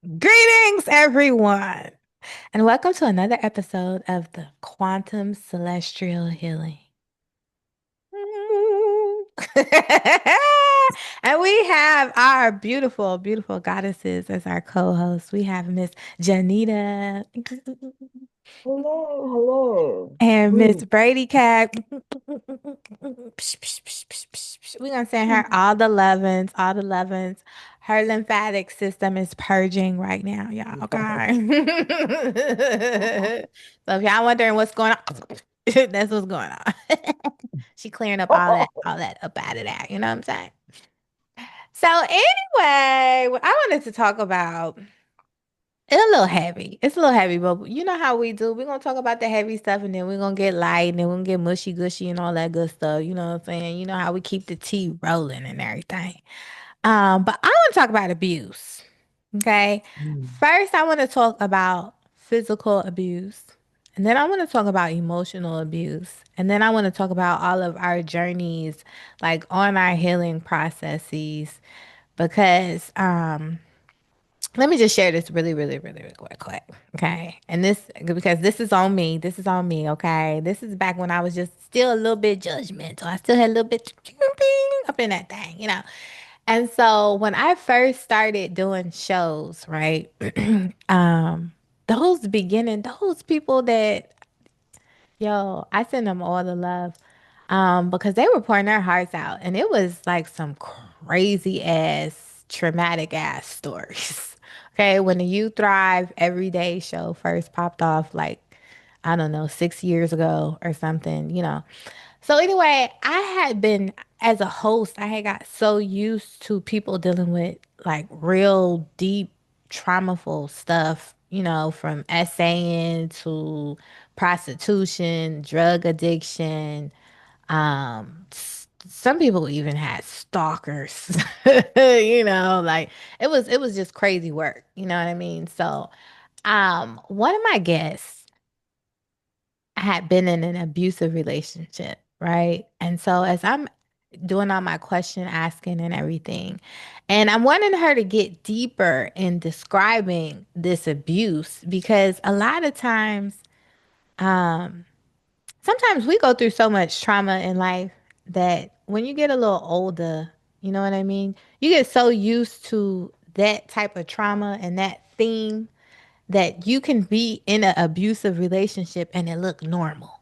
Greetings, everyone, and welcome to another episode of the Quantum Celestial Healing. And we have our beautiful, beautiful goddesses as our co-hosts. We have Miss Janita Hello, hello. and Miss Greetings. Brady Cat. We're gonna send her all the lovins, all the lovins. Her lymphatic system is purging right now, y'all. Okay. So if y'all wondering what's going on, that's what's going on. She clearing up all that up out of that. You know what I'm saying? So anyway, what I wanted to talk about. It's a little heavy. It's a little heavy, but you know how we do. We're gonna talk about the heavy stuff and then we're gonna get light and then we're gonna get mushy gushy and all that good stuff. You know what I'm saying? You know how we keep the tea rolling and everything. But I want to talk about abuse. Okay. Mm. First, I want to talk about physical abuse. And then I want to talk about emotional abuse. And then I want to talk about all of our journeys, like on our healing processes. Because let me just share this really, really, really, really quick. Okay. And this, because this is on me. This is on me. Okay. This is back when I was just still a little bit judgmental. I still had a little bit up in that thing, you know. And so when I first started doing shows, right? um, those people that, yo, I send them all the love. Because they were pouring their hearts out and it was like some crazy ass, traumatic ass stories. Okay, when the You Thrive Everyday show first popped off, like, I don't know, 6 years ago or something, you know. So anyway, I had been as a host, I had got so used to people dealing with like real deep traumaful stuff, you know, from essaying to prostitution, drug addiction. Some people even had stalkers, you know, like it was just crazy work, you know what I mean? So, one of my guests had been in an abusive relationship, right? And so as I'm doing all my question asking and everything, and I'm wanting her to get deeper in describing this abuse because a lot of times, um, sometimes we go through so much trauma in life that when you get a little older, you know what I mean? You get so used to that type of trauma and that theme that you can be in an abusive relationship and it look normal.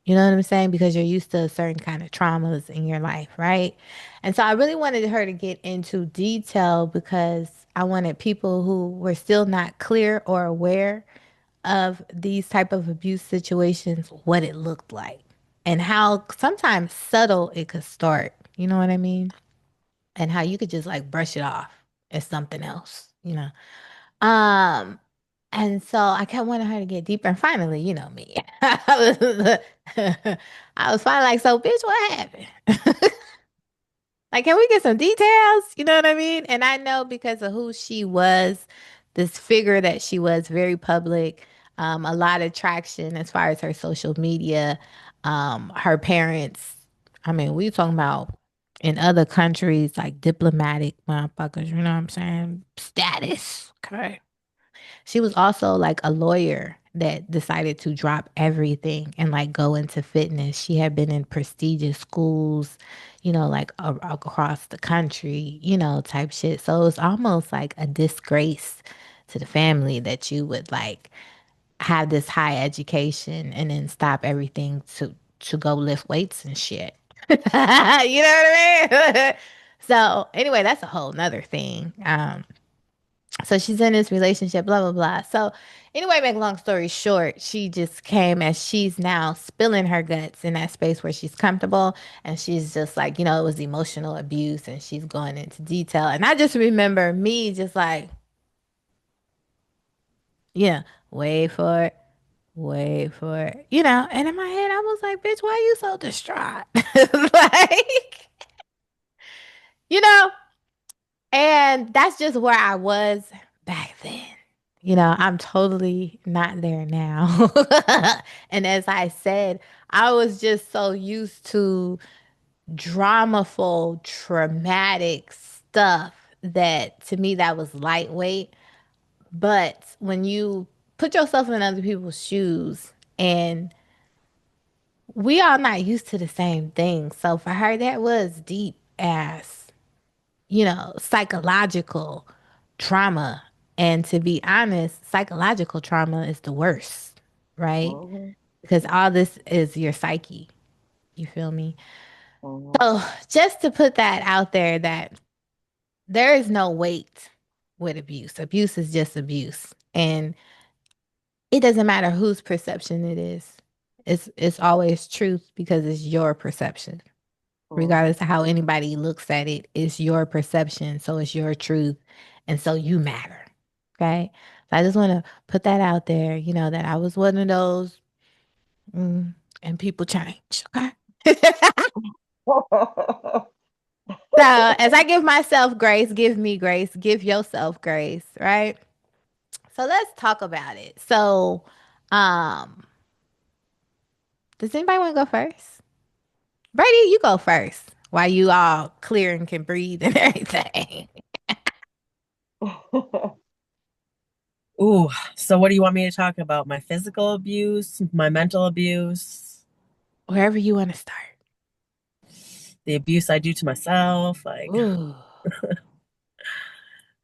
You know what I'm saying? Because you're used to certain kind of traumas in your life, right? And so I really wanted her to get into detail because I wanted people who were still not clear or aware of these type of abuse situations, what it looked like and how sometimes subtle it could start. You know what I mean? And how you could just like brush it off as something else, you know? Um, and so I kept wanting her to get deeper. And finally, you know me. I was finally like, so bitch, what happened? Like, can we get some details? You know what I mean? And I know because of who she was, this figure that she was, very public, a lot of traction as far as her social media, her parents. I mean, we talking about in other countries like diplomatic motherfuckers, you know what I'm saying? Status. Okay. She was also like a lawyer that decided to drop everything and like go into fitness. She had been in prestigious schools, you know, like across the country, you know, type shit. So it was almost like a disgrace to the family that you would like have this high education and then stop everything to go lift weights and shit. You know what I mean? So anyway, that's a whole nother thing. So she's in this relationship, blah, blah, blah. So, anyway, make a long story short, she just came as she's now spilling her guts in that space where she's comfortable. And she's just like, you know, it was emotional abuse and she's going into detail. And I just remember me just like, yeah, wait for it, wait for it, you know. And in my head, I was like, bitch, why are you so distraught? Like, you know, and that's just where I was back then. You know, I'm totally not there now. And as I said, I was just so used to dramaful, traumatic stuff that to me that was lightweight. But when you put yourself in other people's shoes, and we all not used to the same thing. So for her, that was deep ass, psychological trauma. And to be honest, psychological trauma is the worst, right? Mhm. Because all this is your psyche. You feel me? Mhm. So just to put that out there, that there is no weight with abuse. Abuse is just abuse. And it doesn't matter whose perception it is. It's always truth because it's your perception. Mhm. Regardless of how anybody looks at it, it's your perception. So it's your truth. And so you matter. Okay. So I just want to put that out there, that I was one of those, and people change. Okay. So as I give myself grace, give me grace, give yourself grace, right? So let's talk about it. So, um, does anybody want to go first? Brady, you go first while you all clear and can breathe and everything. Ooh, so what do you want me to talk about? My physical abuse, my mental abuse, Wherever you want to start. the abuse I do to myself, like Ooh.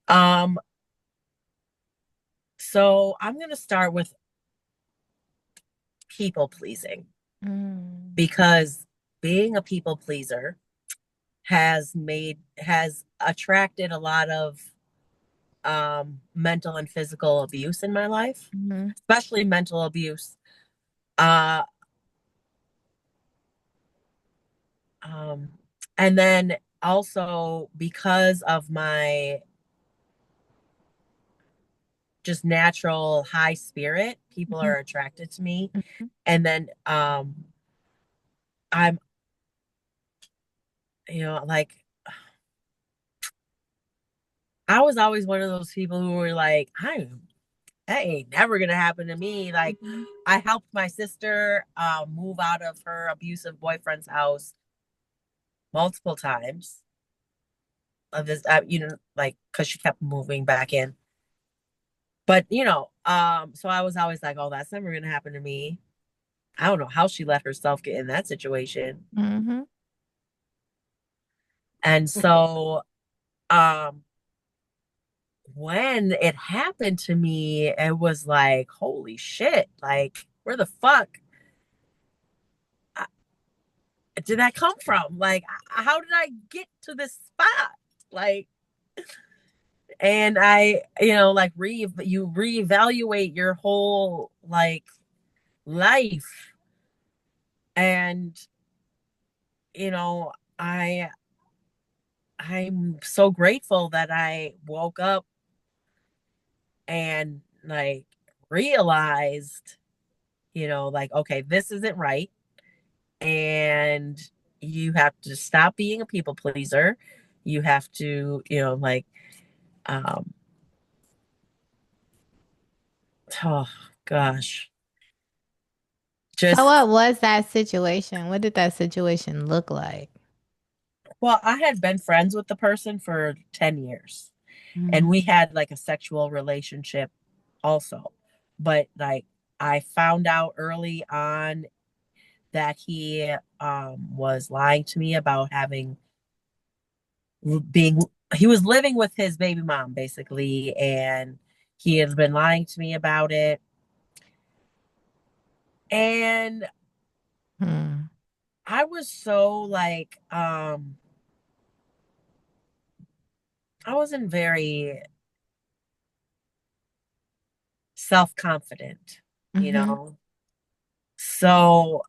um so I'm going to start with people pleasing Mm, because being a people pleaser has attracted a lot of mental and physical abuse in my life, mhm, especially mental abuse. Uh um and then also because of my just natural high spirit, people mhm, are attracted to me. mhm, And then I'm like I was always one of those people who were like, that ain't never gonna happen to me. Like mhm, I helped my sister move out of her abusive boyfriend's house multiple times of this like because she kept moving back in. But so I was always like, oh, that's never gonna happen to me. I don't know how she let herself get in that situation. mhm. And so um when it happened to me, it was like, holy shit, like where the fuck did that come from? Like, how did I get to this spot? Like, and like you reevaluate your whole like life, and you know, I I'm so grateful that I woke up and like realized, like, okay, this isn't right. And you have to stop being a people pleaser. You have to, like, um, oh gosh, So just, what was that situation? What did that situation look like? well, I had been friends with the person for 10 years and we Mm, had like a sexual relationship also. But like, I found out early on that he was lying to me about being he was living with his baby mom basically, and he has been lying to me about it. And mm, I was so like I wasn't very self-confident, you mhm, know. So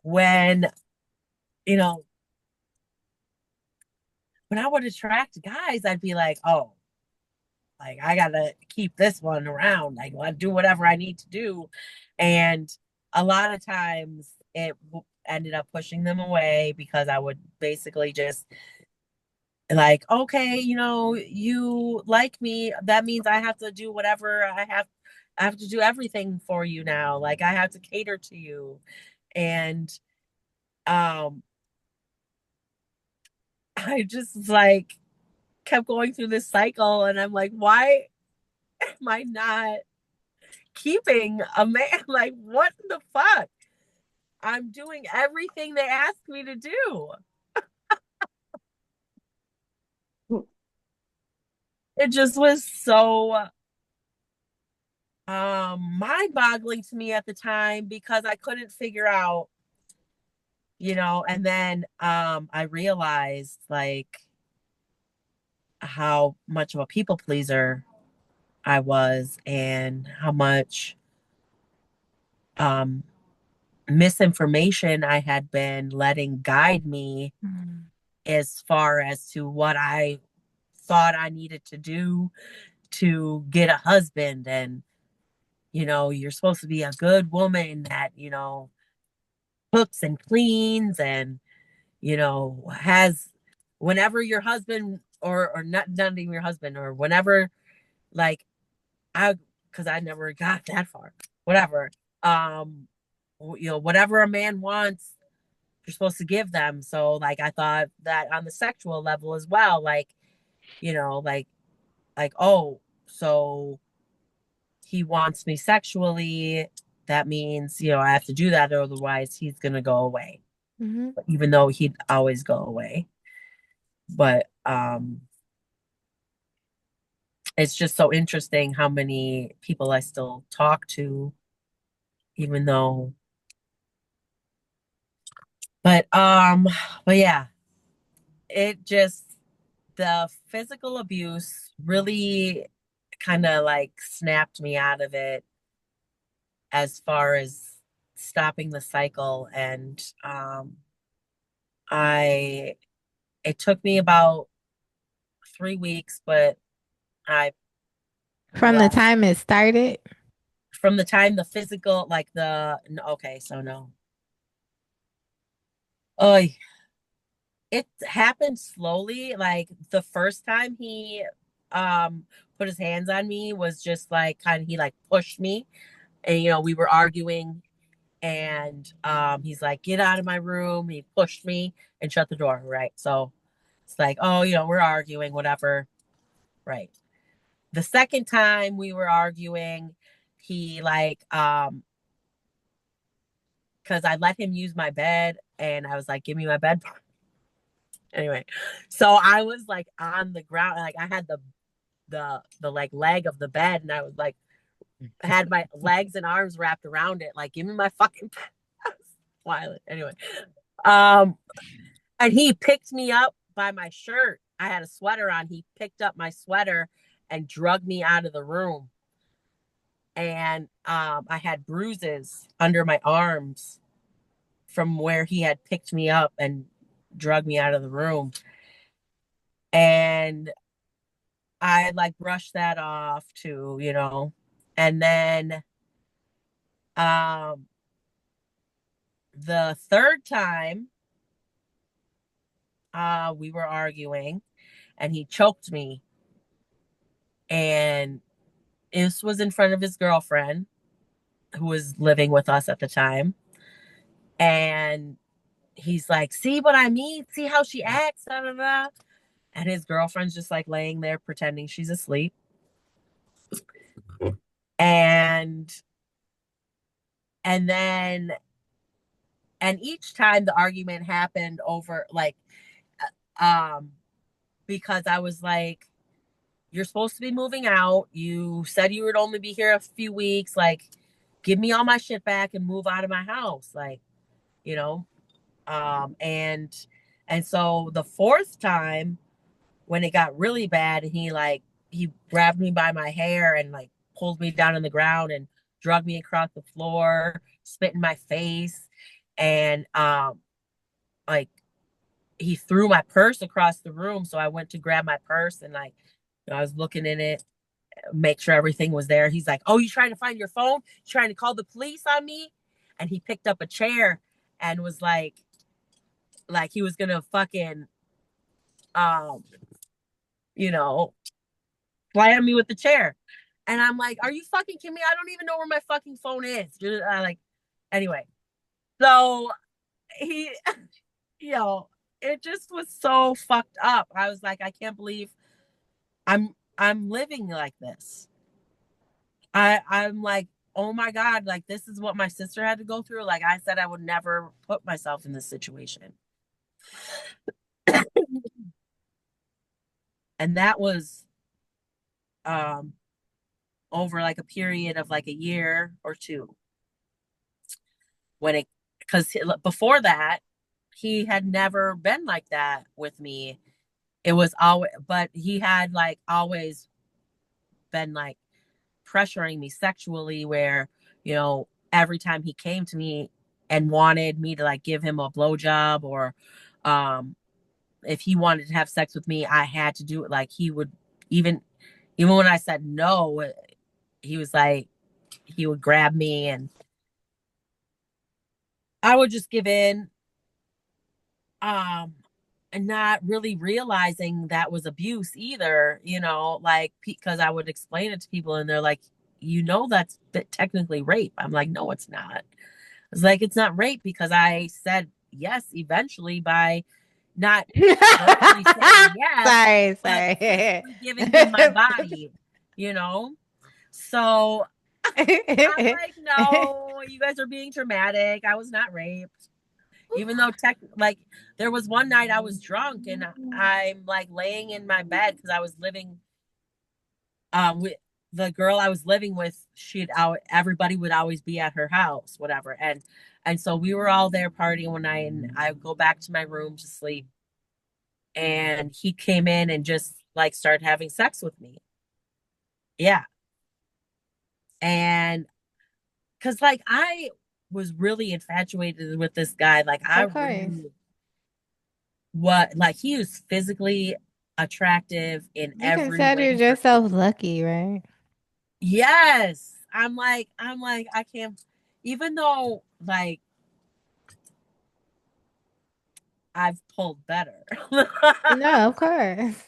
when you know when I would attract guys, I'd be like, oh, like I gotta keep this one around. Like I do whatever I need to do. And a lot of times ended up pushing them away because I would basically just like, okay, you like me. That means I have to do whatever I have to do everything for you now. Like I have to cater to you. And um I just like kept going through this cycle and I'm like, why? am I not keeping a man? Like, what the fuck? I'm doing everything they asked me to do. It just was so mind-boggling to me at the time because I couldn't figure out, and then I realized like how much of a people pleaser I was and how much um misinformation I had been letting guide me Mm. as far as to what I thought I needed to do to get a husband. And you're supposed to be a good woman that cooks and cleans and has whenever your husband or not even your husband or whenever, like, I because I never got that far, whatever, um whatever a man wants, you're supposed to give them. So like I thought that on the sexual level as well, like, like, oh, so he wants me sexually, that means I have to do that, otherwise he's gonna go away, Mhm. even though he'd always go away. But it's just so interesting how many people I still talk to, even though, but but yeah, it just, the physical abuse really kind of like snapped me out of it as far as stopping the cycle. And I it took me about 3 weeks, but I From the left time it started. from the time the physical, like the okay, so no. Oh, it happened slowly. Like the first time he put his hands on me was just like kind of, he like pushed me, and we were arguing, and he's like, get out of my room. He pushed me and shut the door, right? So it's like, oh, we're arguing, whatever, right? The second time we were arguing, he like because I let him use my bed, and I was like, give me my bed. Anyway, so I was like on the ground, like I had the like leg of the bed, and I was like, had my legs and arms wrapped around it, like, give me my fucking bed. Violent. Anyway, um and he picked me up by my shirt. I had a sweater on. He picked up my sweater and dragged me out of the room. And I had bruises under my arms from where he had picked me up and dragged me out of the room. And I like brushed that off too, And then um the third time we were arguing, and he choked me, and this was in front of his girlfriend who was living with us at the time. And he's like, see what I mean? See how she acts? Da, da, da. And his girlfriend's just like laying there pretending she's asleep. And and then and each time the argument happened over like um because I was like, you're supposed to be moving out. You said you would only be here a few weeks. Like, give me all my shit back and move out of my house. Like, you know, um, and and so the fourth time when it got really bad, he grabbed me by my hair and like pulled me down on the ground and dragged me across the floor, spit in my face, and like he threw my purse across the room. So I went to grab my purse, and like, I was looking in it, make sure everything was there. He's like, "Oh, you trying to find your phone? You trying to call the police on me?" And he picked up a chair and was like he was gonna fucking um, you know, slam me with the chair. And I'm like, "Are you fucking kidding me? I don't even know where my fucking phone is." Like, anyway, so he, you know, it just was so fucked up. I was like, I can't believe I'm living like this. I'm like, oh my God, like this is what my sister had to go through. Like I said, I would never put myself in this situation. And that was um over like a period of like a year or two when it because before that he had never been like that with me. It was always, but he had like always been like pressuring me sexually where, every time he came to me and wanted me to like give him a blowjob or um if he wanted to have sex with me, I had to do it. Like he would even even when I said no, he was like he would grab me and I would just give in. Um and not really realizing that was abuse either, like because I would explain it to people and they're like, that's technically rape. I'm like, no, it's not. It's like, it's not rape because I said yes eventually by not verbally saying yes, Sorry, but sorry. physically giving him my body, you know? So I'm like, no, you guys are being dramatic. I was not raped. Even though like there was one night I was drunk and I'm like laying in my bed because I was living with the girl I was living with. She'd out everybody would always be at her house, whatever. And so we were all there partying one night and I go back to my room to sleep and he came in and just like started having sex with me. Yeah. And because like I was really infatuated with this guy. Like I Of course. really what like he was physically attractive in You every way considered for me. yourself lucky, right? Yes. I'm like I can't even though like I've pulled better. No, of course.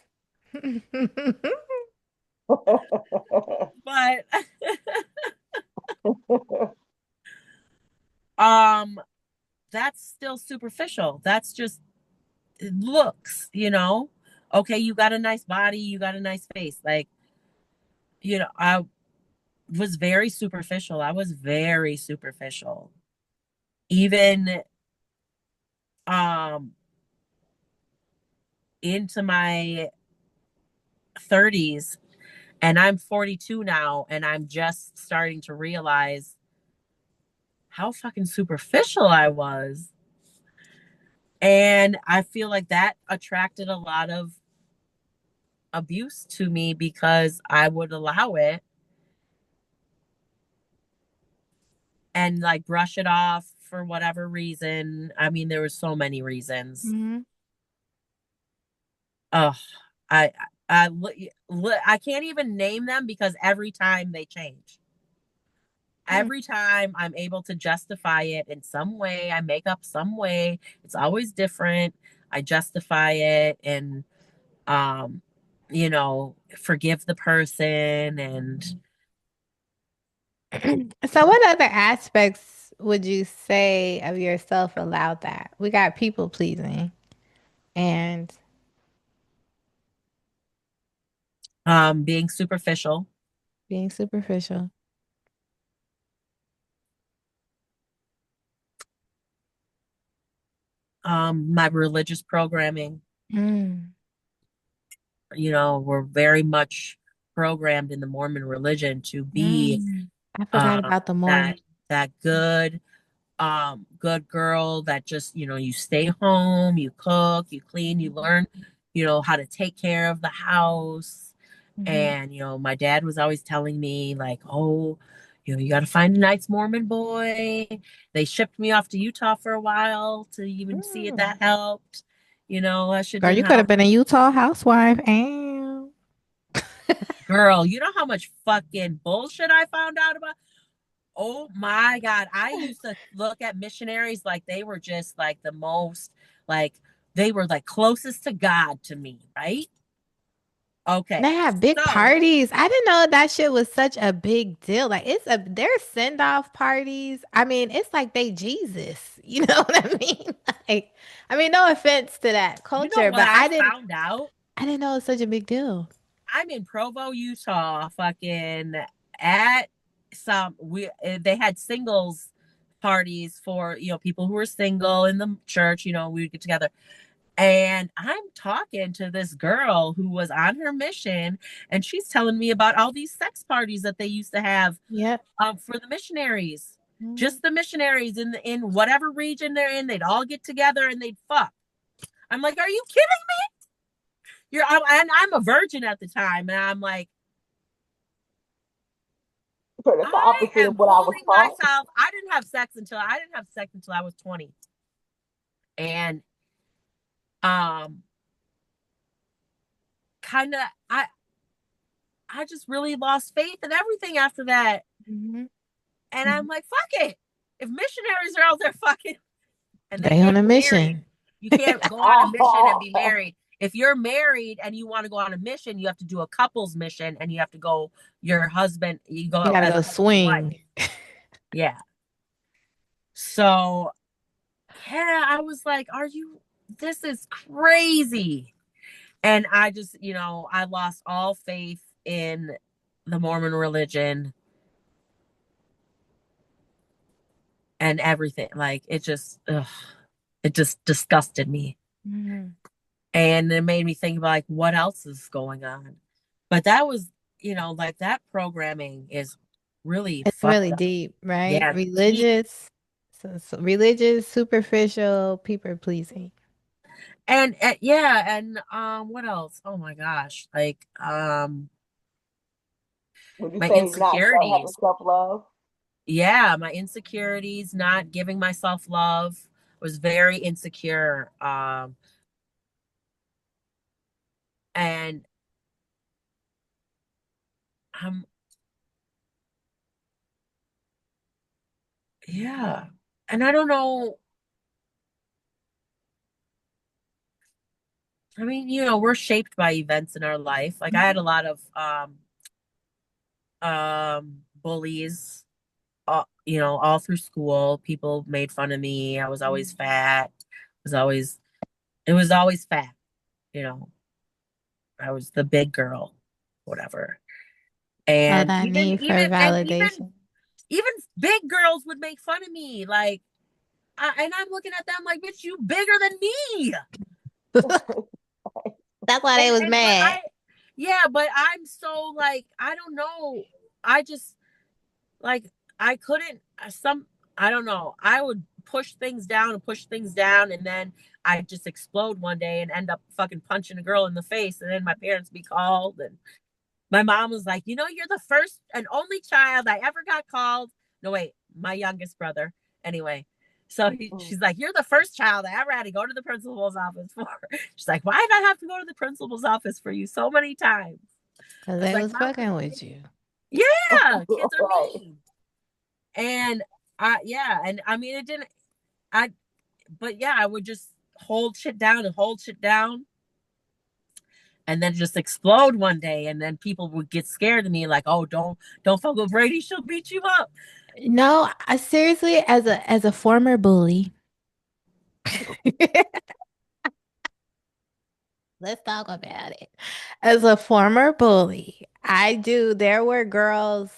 But um that's still superficial. That's just looks. Okay, you got a nice body, you got a nice face. Like, I was very superficial. I was very superficial. Even um into my 30s and I'm 42 now and I'm just starting to realize how fucking superficial I was. And I feel like that attracted a lot of abuse to me because I would allow it and like brush it off for whatever reason. I mean, there were so many reasons. Mhm. Oh, I I can't even name them because every time they change. Hmm. Every time I'm able to justify it in some way, I make up some way. It's always different. I justify it and forgive the person and So, what other aspects would you say of yourself allowed that? We got people pleasing and being superficial, being superficial. my religious programming. Mm, We're very much programmed in the Mormon religion to be mm. I forgot um, about the that Mormon. that good girl that just you stay home, you cook, you clean, you learn how to take care of the house. Hmm. And my dad was always telling me like, oh, you got to find a nice Mormon boy. They shipped me off to Utah for a while to even see if Mm. that helped. That shit Girl, didn't you could have help. been a Utah housewife and Girl, you know how much fucking bullshit I found out about. Oh my God. I used to look at missionaries like they were just like the most, like, they were like closest to God to me, right? they Okay. have big So, parties. I didn't know that shit was such a big deal. Like their send-off parties. I mean, it's like they Jesus. You know what I mean? Like, I mean, no offense to that you know culture, what but I found out? I didn't know it was such a big deal. I'm in Provo, Utah, fucking at some we they had singles parties for, people who were single in the church. We would get together, and I'm talking to this girl who was on her mission, and she's telling me about all these sex parties that they used to have, Yep. for the missionaries. Mhm. Just the missionaries in whatever region they're in, they'd all get together and they'd fuck. I'm like, are you kidding? And I'm a virgin at the time, and I'm like, So that's the I opposite of am what I was holding taught. myself. I didn't have sex until I was 20. And um kind of I just really lost faith in everything after that. Mhm. And I'm Mhm. like, fuck it. If missionaries are out there fucking and they They on can't a get married, mission. you can't go on a mission and be married. If you're married and you want to go on a mission, you have to do a couple's mission, and you have to go, you You go gotta as go a husband and wife. swing. Yeah. So yeah, I was like, this is crazy. And I just, I lost all faith in the Mormon religion and everything. Like it just disgusted me. Mhm. And it made me think about, like, what else is going on. But that was, like, that programming is really It's fucked really up. deep, right? Yeah, deep. Religious, so religious, superficial, people pleasing. And yeah, and what else? Oh my gosh. Like, Would you my say not having insecurities. self love? Yeah, my insecurities, not giving myself love, was very insecure. And I'm yeah. And I don't know. I mean, we're shaped by events in our life. Like, I had a lot of bullies, all through school. People made fun of me. I was always fat. Was always it was always fat, you know. I was the big girl, whatever. Oh, And that need for validation. even big girls would make fun of me. Like, and I'm looking at them like, bitch, you bigger than me. That's why they was But mad. yeah, but I'm so, like, I don't know. I just, like, I couldn't, I don't know. I would push things down and push things down, and then I just explode one day and end up fucking punching a girl in the face, and then my parents be called, and my mom was like, you're the first and only child I ever got called. No, wait, my youngest brother. Anyway, so Mm. she's like, you're the first child I ever had to go to the principal's office for. She's like, why did I have to go to the principal's office for you so many times? Because I was they like, was Mom, fucking with you. yeah, kids are Right. mean. And yeah, and I mean, it didn't, I, but yeah, I would just hold shit down and hold shit down, and then just explode one day, and then people would get scared of me, like, oh, don't fuck with Brady, she'll beat you up. No, I seriously, as a former bully, let's talk about it. As a former bully, there were girls.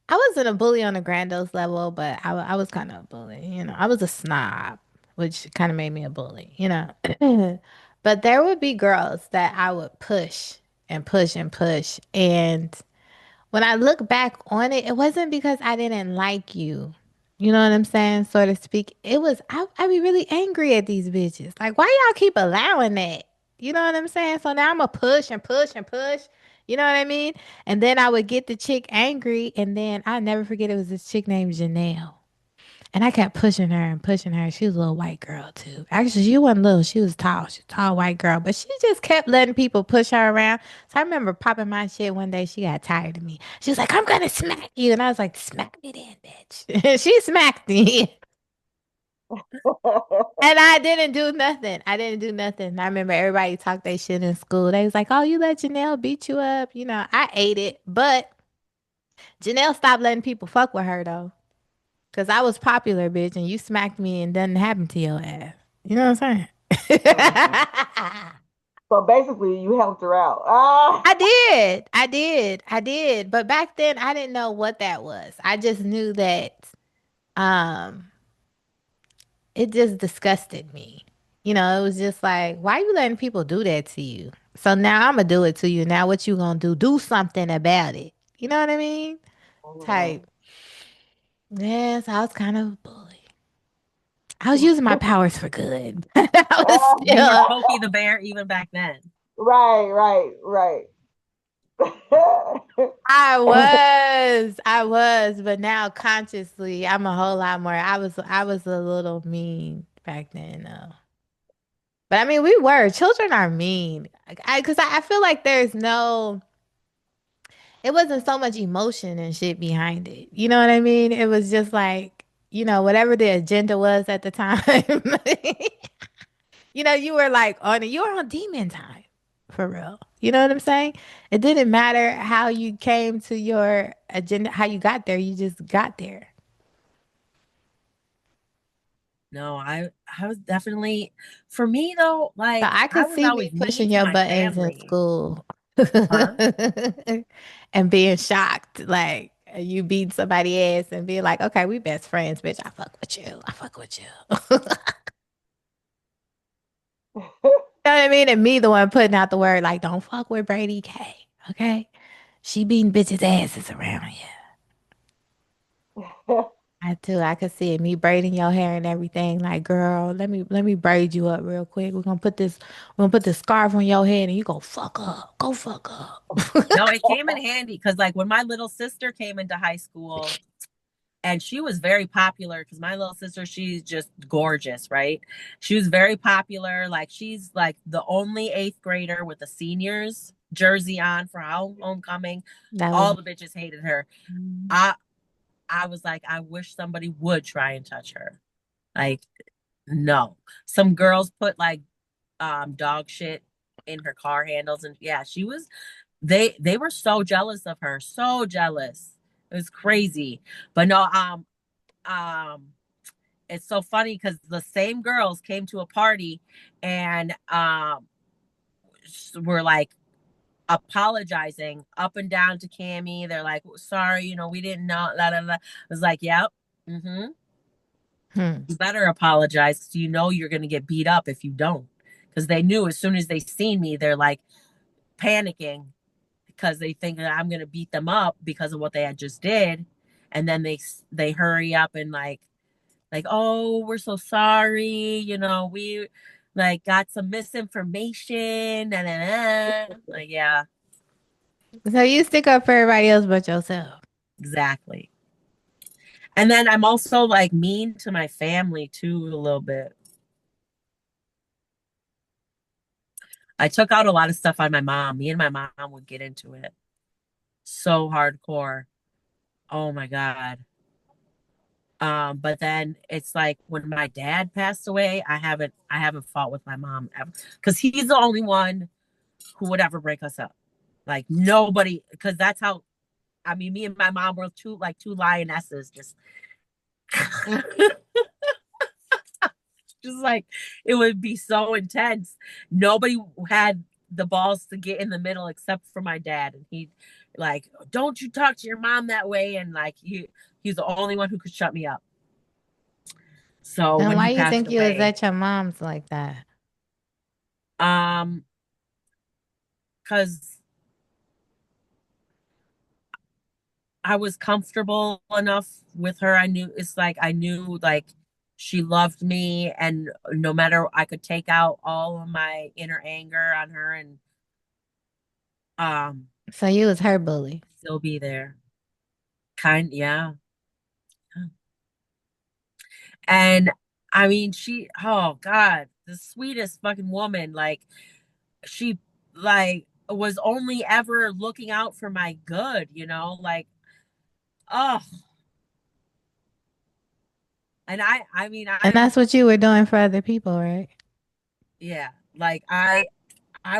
I wasn't a bully on a grandiose level, but I was kind of a bully. I was a snob, which kind of made me a bully. But there would be girls that I would push and push and push. And when I look back on it, it wasn't because I didn't like you. You know what I'm saying? So to speak. I be really angry at these bitches. Like, why y'all keep allowing that? You know what I'm saying? So now I'm a push and push and push. You know what I mean? And then I would get the chick angry, and then I never forget it was this chick named Janelle. And I kept pushing her and pushing her. She was a little white girl too. Actually, she wasn't little. She was tall. She was a tall white girl. But she just kept letting people push her around. So I remember popping my shit one day. She got tired of me. She was like, I'm gonna smack you. And I was like, smack me then, bitch. She smacked me. And I didn't do nothing. I didn't do nothing. I remember everybody talked their shit in school. They was like, oh, you let Janelle beat you up. I ate it. But Janelle stopped letting people fuck with her though. Cause I was popular, bitch, and you smacked me and nothing happened to your ass. You know what I'm saying? Mhm. So basically, you helped her out. Ah. I did. I did. I did. But back then I didn't know what that was. I just knew that um it just disgusted me. You know, it was just like, why you letting people do that to you? So now I'm gonna do it to you. Now what you gonna do? Do something about it. You know what I mean? Mhm. Type. Yes, I was kind of a bully. I was using my powers for good. I was You were still Smokey the Bear even back then. Right, right, right. but now consciously, I'm a whole lot more. I was a little mean back then, though. But I mean, we were. Children are mean. Because I feel like it wasn't so much emotion and shit behind it. You know what I mean? It was just like, whatever the agenda was at the time. You were like you were on demon time for real. You know what I'm saying? It didn't matter how you came to your agenda, how you got there. You just got there. No, I was definitely for me though, So like I I could was see me always mean pushing to your my buttons in family. school Huh? and being shocked, like you beat somebody ass and being like, okay, we best friends, bitch. I fuck with you. I fuck with you. You know what I mean? And me, the one putting out the word, like, don't fuck with Brady K. Okay? She beating bitches' asses around here. I do. I could see it. Me braiding your hair and everything. Like, girl, let me braid you up real quick. We're gonna put this scarf on your head and you go fuck up. Go fuck up. No, it came in handy because like when my little sister came into high school and she was very popular because my little sister, she's just gorgeous, right? She was very popular. Like she's like the only eighth grader with the seniors jersey on for homecoming. That was All the bitches hated her. I I was like, I wish somebody would try and touch her. Like, no. Some girls put like dog shit in her car handles and yeah, she was they were so jealous of her, so jealous. It was crazy. But no, um it's so funny because the same girls came to a party and were like apologizing up and down to Cammy. They're like, sorry, we didn't know. La, la, la. I was like, yep. Mm-hmm. hmm. You better apologize because you know you're going to get beat up if you don't. Because they knew as soon as they seen me, they're like panicking because they think that I'm going to beat them up because of what they had just did. And then they hurry up and like, oh, we're so sorry. We like got some misinformation. Nah, nah, nah. Like, yeah, So you stick up for everybody else but yourself. exactly. And then I'm also like mean to my family too, a little bit. I took out a lot of stuff on my mom. Me and my mom would get into it so hardcore. Oh my God. But then it's like when my dad passed away, I haven't fought with my mom ever because he's the only one who would ever break us up. Like nobody, because that's how I mean, me and my mom were two lionesses, just just like it would be so intense. Nobody had the balls to get in the middle except for my dad, and he like, don't you talk to your mom that way, and like he's the only one who could shut me up. So And when why he you passed think you was away, at your mom's like that? um, because I was comfortable enough with her. I knew like she loved me, and no matter I could take out all of my inner anger on her, and um So you was her bully. still be there. Yeah. And I mean, oh God, the sweetest fucking woman. Like, she, like, was only ever looking out for my good, Like, oh, and I mean, And that's what you were doing for other people, right? yeah, like, I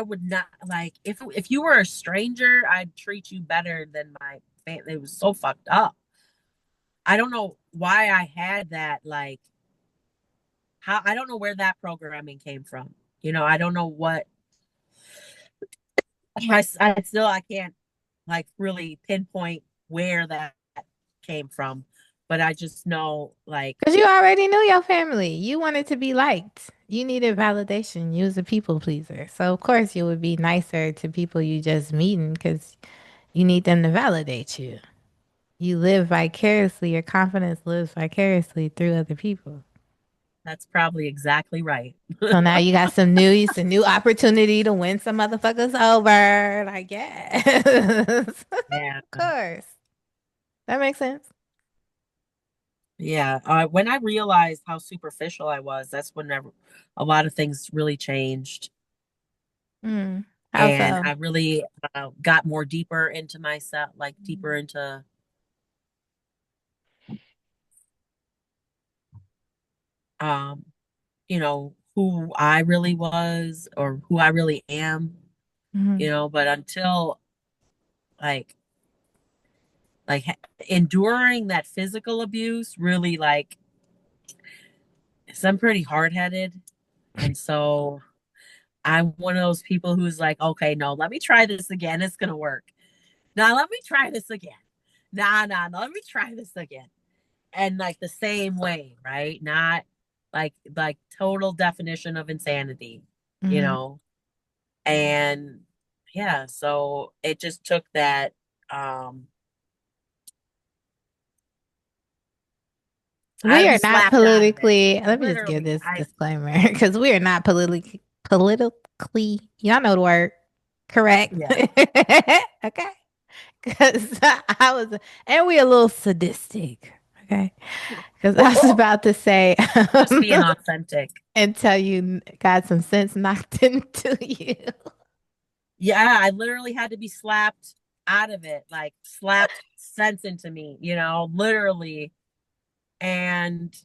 would not, like, if you were a stranger, I'd treat you better than my family. It was so fucked up. I don't know why I had that, like, how, I don't know where that programming came from. I don't know what. I can't like really pinpoint where that came from, but I just know like Because you already knew your family. You wanted to be liked. You needed validation. You was a people pleaser. So of course you would be nicer to people you just meeting because you need them to validate you. You live vicariously, your confidence lives vicariously through other people. that's probably exactly right. So now you got some new opportunity to win some motherfuckers over. Like, yes. Yeah. Of course. That makes sense. Yeah. When I realized how superficial I was, that's when a lot of things really changed. Mm. How And so? I really got more deeper into myself, like deeper into, um, who I really was or who I really am, Hmm. but until like, like enduring that physical abuse really like, 'cause I'm pretty hard headed. And so I'm one of those people who's like, okay, no, let me try this again. It's going to work. Now let me try this again. Nah, no, let me try this again. And like the same way, right? Not like total definition of insanity, you Hmm. know? And yeah, so it just took that um I had We to be are not slapped out of it. politically, let me just give Literally. this I disclaimer because we are not politically, y'all know the word, correct? Yeah. Okay. Because I was, and we a little sadistic. Okay. Because I was about to say, Just being authentic. and tell you, got some sense knocked into you. Yeah, I literally had to be slapped out of it, like slapped sense into me, literally. And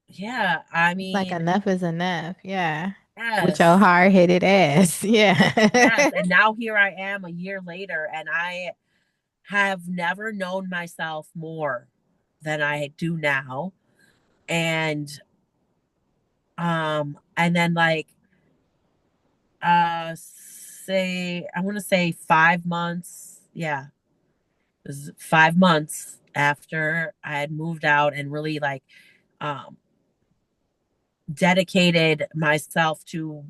yeah, I It's like mean, enough is enough. Yeah. With your yes, hard headed ass. yes. Yeah. And now here I am a year later, and I have never known myself more than I do now. And then like say I want to say 5 months. Yeah, it was 5 months after I had moved out and really like um dedicated myself to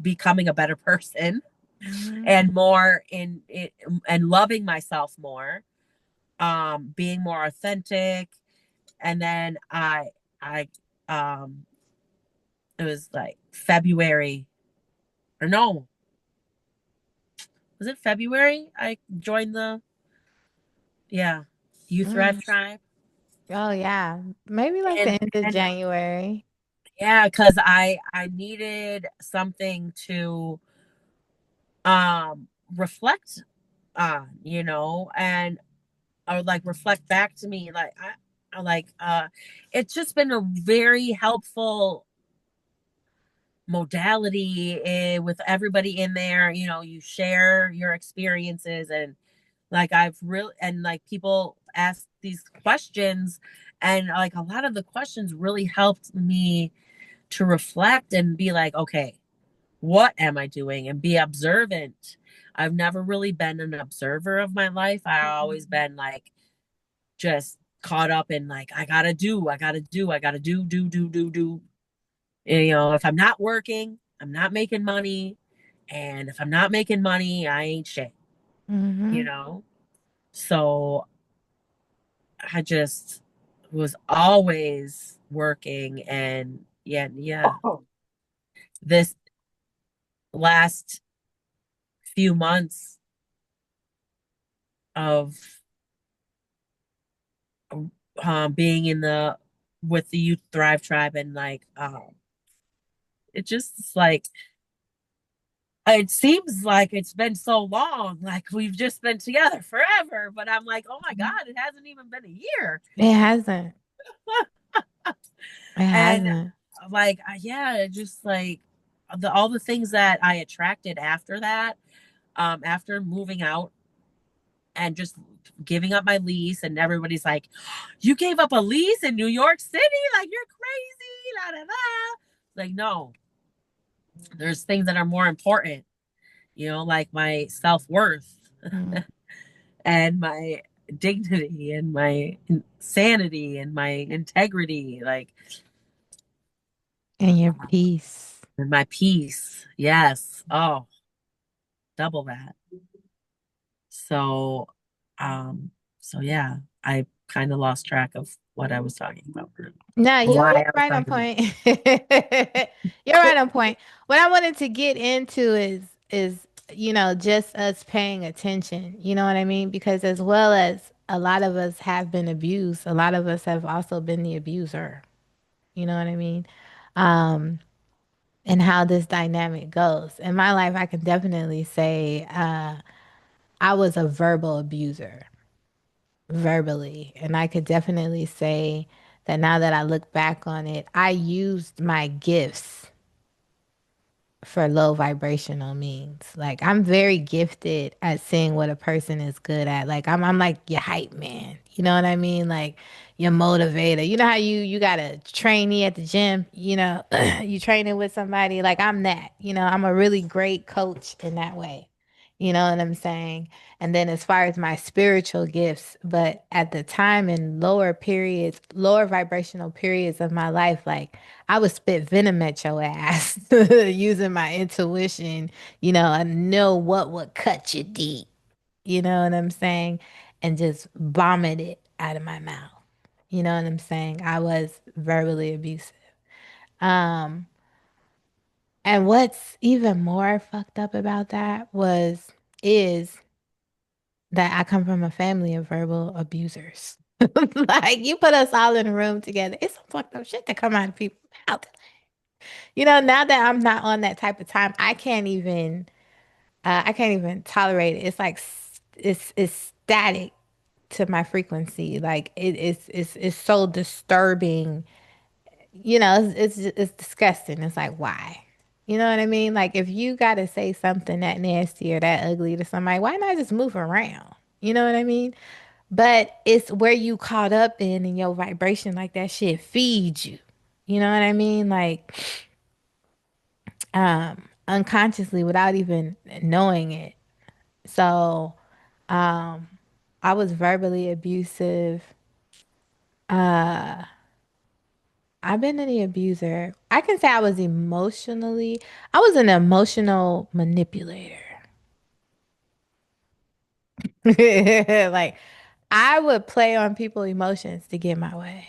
becoming a better person Hmm. and more in it and loving myself more, being more authentic. And then I it was like February, or no, was it February I joined the, yeah, Youth Thrive Mm. Tribe. Oh, yeah. Maybe like the end of And January. yeah, because I needed something to reflect on, and or like reflect back to me. Like I like it's just been a very helpful modality, with everybody in there. You share your experiences, and like I've really, and like people ask these questions, and like a lot of the questions really helped me to reflect and be like, okay, what am I doing, and be observant. I've never really been an observer of my life. I always been like just caught up in like I gotta do. If I'm not working, I'm not making money. And if I'm not making money, I ain't shit, you Hmm. know? So I just was always working. And yeah. This last few months of being in the with the Youth Thrive Tribe, and like it just is like it seems like it's been so long, like we've just been together forever. But I'm like, oh my God, it hasn't even been a year. It hasn't. It And hasn't. like, yeah, just like all the things that I attracted after that, after moving out and just giving up my lease, and everybody's like, you gave up a lease in New York City? Like, you're crazy. La, la, la. Like, no, There's things that are more important, like my self-worth Mm. and my dignity and my sanity and my integrity, like, And your peace. and my peace. Yes. Oh, double that. So, um, so yeah, I kind of lost track of what I was talking about, or No, you're why I was right on talking about. point. You're right on point. What I wanted to get into is just us paying attention. You know what I mean? Because as well as a lot of us have been abused, a lot of us have also been the abuser. You know what I mean? Um, and how this dynamic goes. In my life, I can definitely say I was a verbal abuser, verbally. And I could definitely say that now that I look back on it, I used my gifts for low vibrational means. Like I'm very gifted at seeing what a person is good at. Like I'm like your hype man. You know what I mean? Like your motivator. You know how you got a trainee at the gym, you training with somebody. Like I'm that. I'm a really great coach in that way. You know what I'm saying? And then as far as my spiritual gifts, but at the time in lower periods, lower vibrational periods of my life, like I would spit venom at your ass using my intuition. I know what would cut you deep. You know what I'm saying? And just vomit it out of my mouth. You know what I'm saying? I was verbally abusive. Um, and what's even more fucked up about that is that I come from a family of verbal abusers. Like you put us all in a room together. It's some fucked up shit that come out of people's mouth. Now that I'm not on that type of time, I can't even tolerate it. It's like it's static to my frequency. Like it's so disturbing. It's disgusting. It's like why? You know what I mean? Like if you gotta say something that nasty or that ugly to somebody, why not just move around? You know what I mean? But it's where you caught up in your vibration, like that shit feeds you. You know what I mean? Like unconsciously without even knowing it. So I was verbally abusive. I've been the abuser. I can say I was an emotional manipulator. Like I would play on people's emotions to get my way.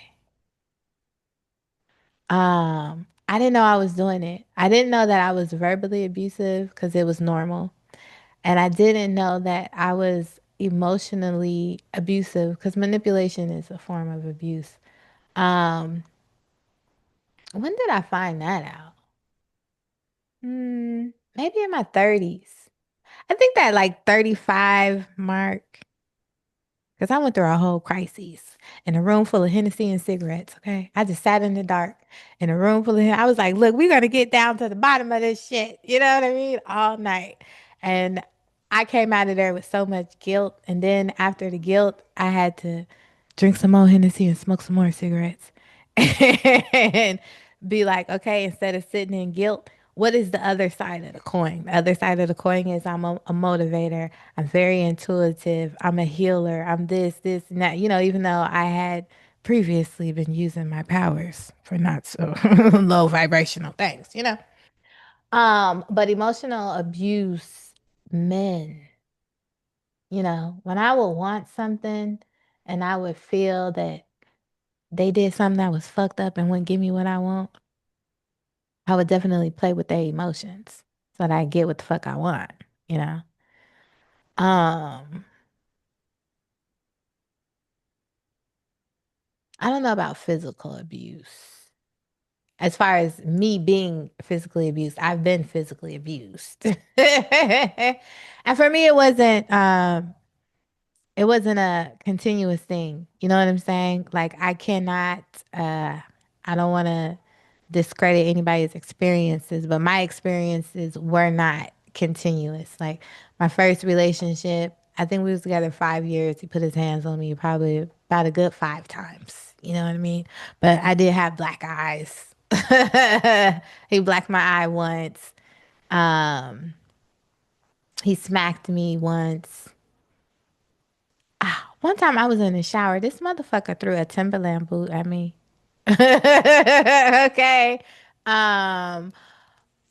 I didn't know I was doing it. I didn't know that I was verbally abusive because it was normal. And I didn't know that I was emotionally abusive because manipulation is a form of abuse. Um, when did I find that out? Maybe in my 30s. I think that like 35 mark. Because I went through a whole crisis in a room full of Hennessy and cigarettes. Okay. I just sat in the dark in a room full of, I was like, look, we're going to get down to the bottom of this shit. You know what I mean? All night. And I came out of there with so much guilt. And then after the guilt, I had to drink some more Hennessy and smoke some more cigarettes and be like, okay, instead of sitting in guilt, what is the other side of the coin? The other side of the coin is I'm a motivator. I'm very intuitive. I'm a healer. I'm this, and that. Even though I had previously been using my powers for not so low vibrational things. But emotional abuse, men, when I would want something and I would feel that they did something that was fucked up and wouldn't give me what I want, I would definitely play with their emotions so that I get what the fuck I want, you know? Um, I don't know about physical abuse. As far as me being physically abused, I've been physically abused. And for me it wasn't a continuous thing. You know what I'm saying? Like I don't want to discredit anybody's experiences, but my experiences were not continuous. Like my first relationship, I think we was together 5 years. He put his hands on me probably about a good 5 times. You know what I mean? But I did have black eyes. He blacked my eye once. Um, he smacked me once. Ah, one time I was in the shower. This motherfucker threw a Timberland boot at me. Okay. Um,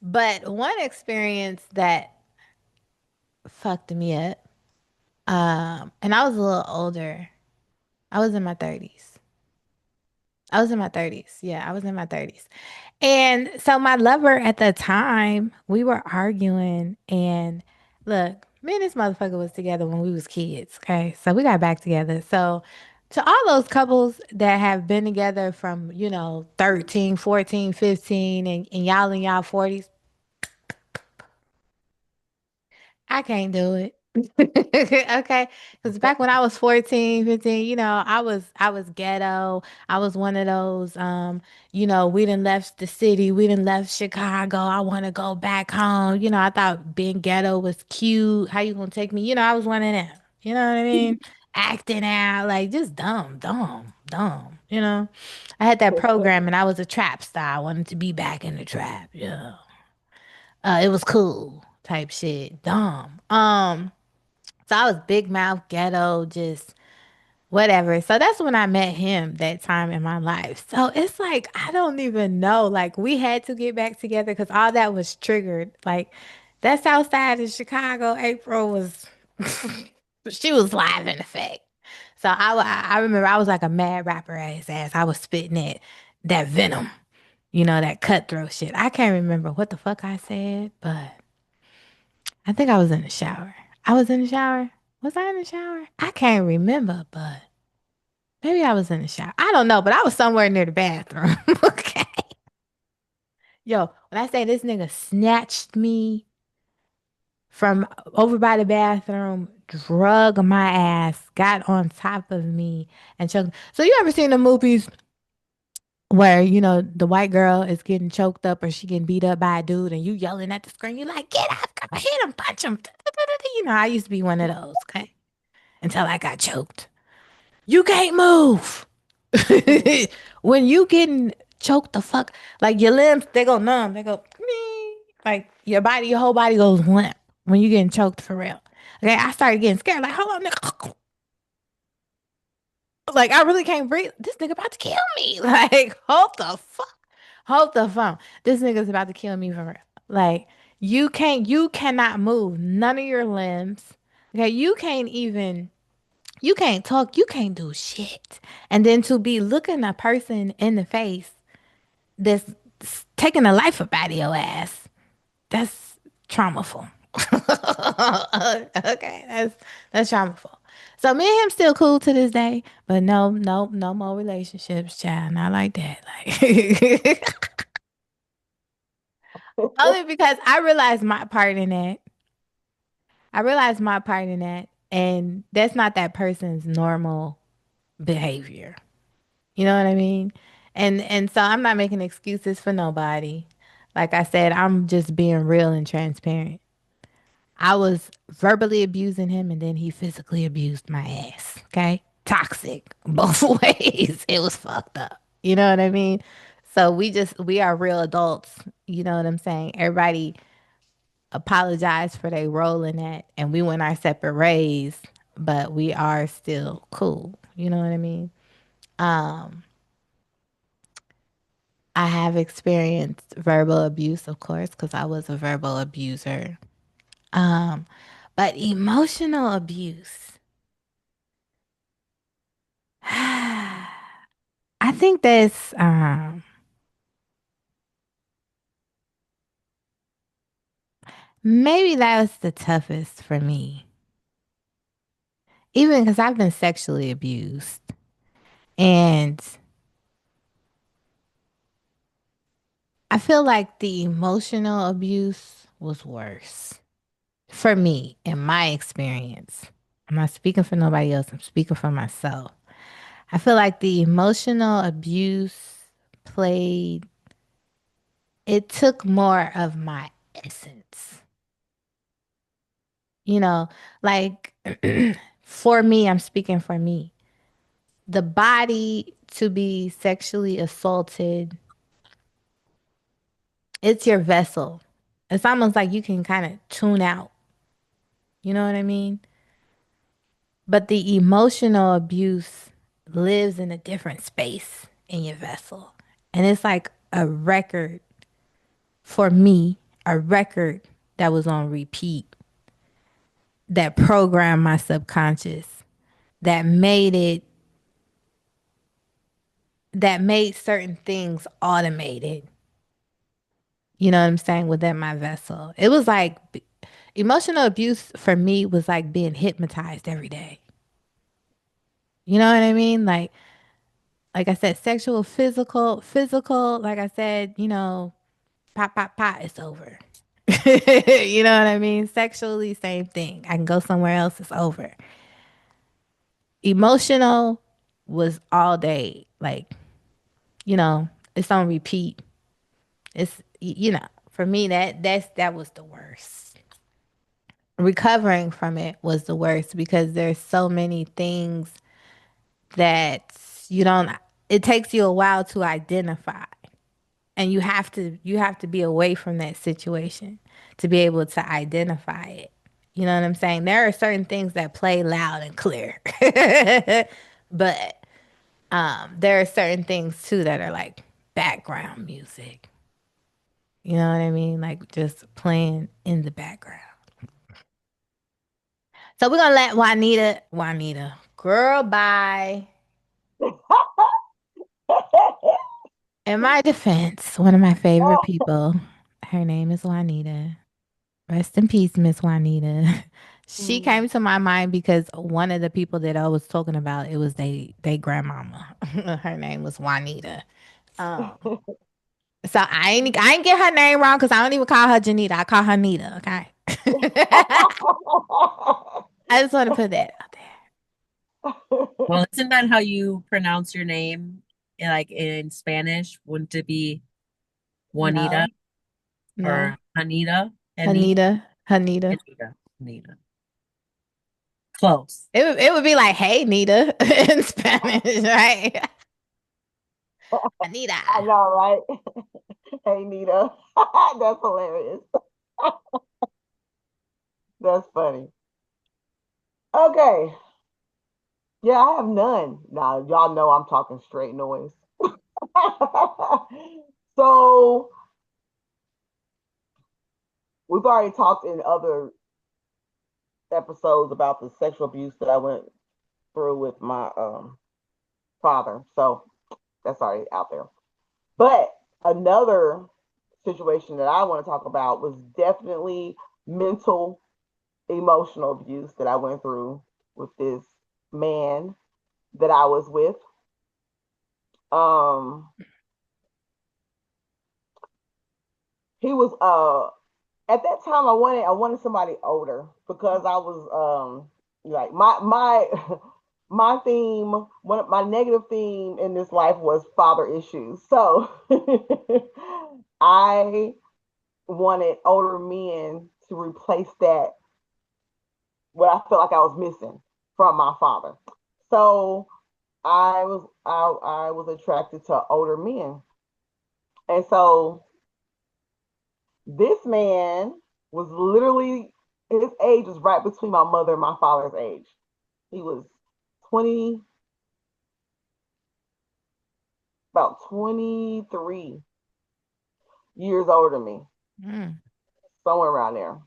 but one experience that fucked me up. And I was a little older. I was in my 30s. I was in my 30s. Yeah, I was in my 30s. And so my lover at the time, we were arguing and look, me and this motherfucker was together when we was kids, okay? So we got back together. So to all those couples that have been together from, 13, 14, 15 and y'all in y'all 40s, I can't do it. Okay. Because back when I was 14, 15, I was ghetto. I was one of those, we done left the city. We done left Chicago. I want to go back home. I thought being ghetto was cute. How you gonna take me? I was one of them. You know what I mean? Acting out like just dumb, dumb, dumb. I had that program and I was a trap star. I wanted to be back in the trap. Yeah. It was cool type shit. Dumb. So I was big mouth ghetto, just whatever. So that's when I met him that time in my life. So it's like I don't even know. Like we had to get back together because all that was triggered. Like that South Side in Chicago, April was she was live in effect. So I remember I was like a mad rapper ass. I was spitting that venom, that cutthroat shit. I can't remember what the fuck I said, but I think I was in the shower. I was in the shower. Was I in the shower? I can't remember, but maybe I was in the shower. I don't know, but I was somewhere near the bathroom. Okay. Yo, when I say this nigga snatched me from over by the bathroom, drug my ass, got on top of me, and choked. So you ever seen the movies where, the white girl is getting choked up or she getting beat up by a dude and you yelling at the screen, you like, get up, go hit him, punch him. I used to be one of those, okay? Until I got choked. You can't move. When you getting choked the fuck, like your limbs, they go numb. They go, "Nee." Like your whole body goes limp when you getting choked for real. Okay, I started getting scared. Like, hold on, nigga. Like, I really can't breathe. This nigga about to kill me. Like, hold the fuck. Hold the phone. This nigga's about to kill me for real. Like, you cannot move none of your limbs. Okay, you can't talk, you can't do shit. And then to be looking a person in the face that's taking the life up out of your ass, that's traumaful. Okay, that's traumaful. So me and him still cool to this day, but no, no, no more relationships, child. Not like that. Like only because I realized my part in that. I realized my part in that, and that's not that person's normal behavior. You know what I mean? And so I'm not making excuses for nobody. Like I said, I'm just being real and transparent. I was verbally abusing him and then he physically abused my ass. Okay? Toxic both ways. It was fucked up. You know what I mean? So we are real adults. You know what I'm saying? Everybody apologized for their role in that and we went our separate ways, but we are still cool. You know what I mean? Um I have experienced verbal abuse, of course, because I was a verbal abuser. Um, but emotional abuse, I think that's maybe that was the toughest for me, even because I've been sexually abused, and I feel like the emotional abuse was worse for me in my experience. I'm not speaking for nobody else. I'm speaking for myself. I feel like the emotional abuse played, it took more of my essence. You know, like for me, I'm speaking for me. The body to be sexually assaulted, it's your vessel. It's almost like you can kind of tune out. You know what I mean? But the emotional abuse lives in a different space in your vessel. And it's like a record for me, a record that was on repeat that programmed my subconscious, that made it, that made certain things automated. You know what I'm saying? Within my vessel. It was like emotional abuse for me was like being hypnotized every day. You know what I mean? Like I said, sexual, physical, like I said, pop, pop, pop, it's over. You know what I mean? Sexually, same thing. I can go somewhere else, it's over. Emotional was all day. Like, it's on repeat. For me that was the worst. Recovering from it was the worst because there's so many things that you don't it takes you a while to identify. And you have to be away from that situation to be able to identify it. You know what I'm saying? There are certain things that play loud and clear. But there are certain things too that are like background music. You know what I mean? Like just playing in the background. So we're gonna let Juanita, girl, bye. In my defense, one of my favorite people, her name is Juanita. Rest in peace, Miss Juanita. She Mm. came to my mind because one of the people that I was talking about, it was they grandmama. Her name was Juanita. Um, so I ain't get her name wrong because I don't even call her Janita. I call her Nita. Okay. I just want to put that out there. Well, isn't that how you pronounce your name? Like in Spanish, wouldn't it be Juanita No, no, or Anita? Anita? Anita, Anita. Anita. Anita. Close. It would be like, "Hey, Nita," in Spanish, right? Anita. I know, right? Hey, Nita. That's hilarious. That's funny. Okay. Yeah, I have none. Now, y'all know I'm talking straight noise. So, we've already talked in other episodes about the sexual abuse that I went through with my father. So, that's already out there. But another situation that I want to talk about was definitely mental, emotional abuse that I went through with this man that I was with. Um, he was at that time I wanted somebody older because I was like my my theme, one of my negative theme in this life was father issues. So I wanted older men to replace that, what I felt like I was missing from my father. So I was attracted to older men. And so this man was literally, his age was right between my mother and my father's age. He was 20, about 23 years older than me, Mm. somewhere around there.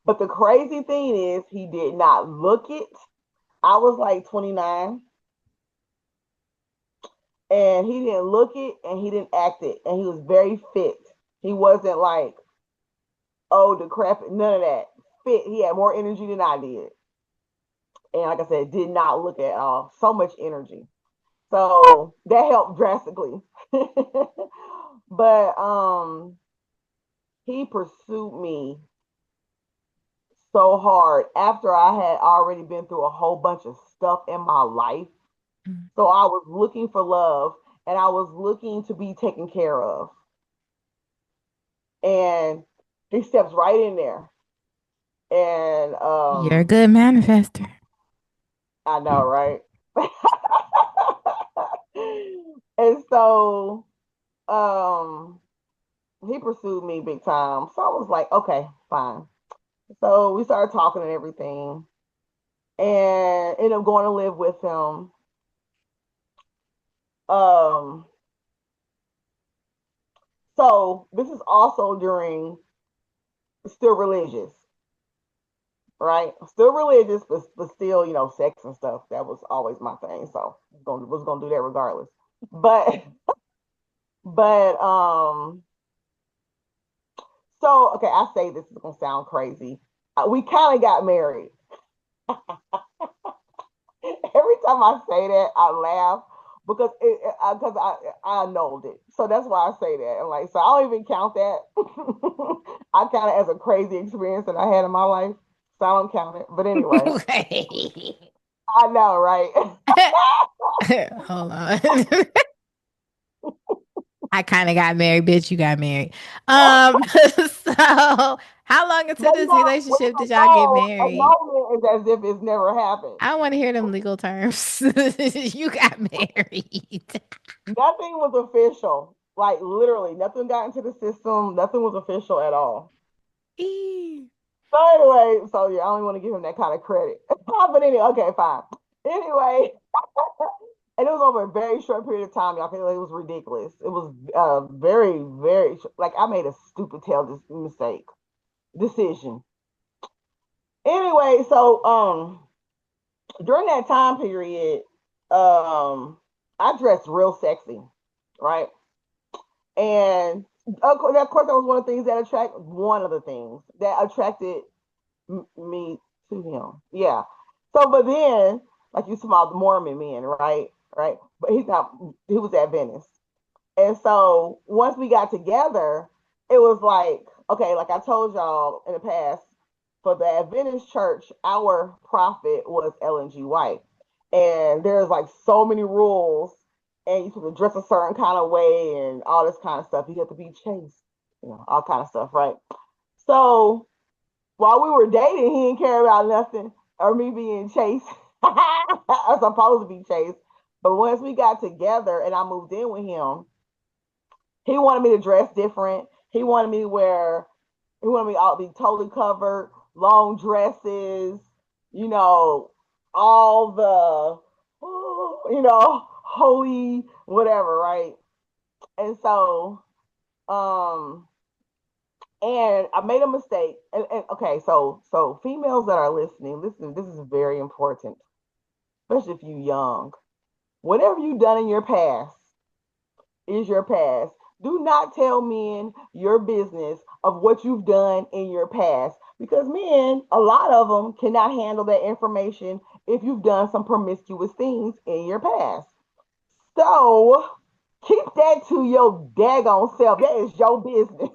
But the crazy thing is, he did not look it. I was like 29, and he didn't look it and he didn't act it. And he was very fit. He wasn't like, oh, decrepit, none of that. Fit. He had more energy than I did. And like I said, did not look at all. So much energy. So that helped drastically. But he pursued me so hard after I had already been through a whole bunch of stuff in my life. Mm. So I was looking for love and I was looking to be taken care of. And he steps right in there. And You're a good manifester. I know, right? And so um he pursued me big time. So I was like, okay, fine. So we started talking and everything, and ended up going to live with him. Um, so this is also during still religious, right? Still religious, but still, sex and stuff. That was always my thing. So was gonna do that regardless. But but so okay, I say this is gonna sound crazy. We kind of got married. Every time I say that, I laugh because I know it. So that's why I say that. And like, so I don't even count that. I count it as a crazy experience that I had in my life. So I don't count it. But anyway, I know, right? Hold on. I kind of got married, bitch. You got married. So how long into But this when relationship did it's y'all get a married? annulment is as if it's never happened. I don't want to hear them legal terms. You got married. Nothing was official. Like literally, nothing got into the system. Nothing was official at all. Eee. So anyway, so yeah, I don't want to give him that kind of credit. But anyway, okay, fine. Anyway, and it was over a very short period of time. Y'all feel like it was ridiculous. It was very, very like I made a stupid tail mistake decision. Anyway, so during that time period, I dressed real sexy, right? And of course, that was one of the things that attracted me to him. Yeah. So, but then, like you saw the Mormon men, right? Right. But he's not. He was Adventist, and so once we got together, it was like, okay, like I told y'all in the past, for the Adventist church, our prophet was Ellen G. White. And there's like so many rules, and you have to dress a certain kind of way and all this kind of stuff. You have to be chaste, all kind of stuff, right? So while we were dating, he didn't care about nothing or me being chaste. I was supposed to be chaste. But once we got together and I moved in with him, he wanted me to dress different. He wanted me to be totally covered, long dresses, you know, all the, holy whatever, right? And so, um, and I made a mistake. And okay, so females that are listening, listen, this is very important, especially if you're young. Whatever you've done in your past is your past. Do not tell men your business of what you've done in your past because men, a lot of them cannot handle that information if you've done some promiscuous things in your past. So keep that to your daggone self. That is your business.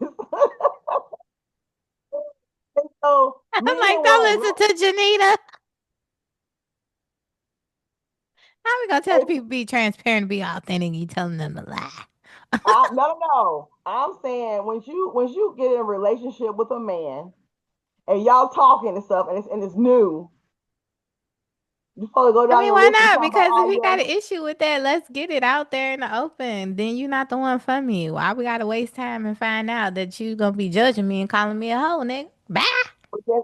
And so I'm me like, and don't one, listen to Janita. How we gonna tell the people be transparent, be authentic? You telling them a lie? no, no, no. I'm saying once you get in a relationship with a man and y'all talking and stuff, and it's new, you probably go I down mean, your why list and not? talk about Because if all he got your. an issue with that, let's get it out there in the open. Then you're not the one for me. Why we gotta waste time and find out that you gonna be judging me and calling me a hoe, nigga? Bye.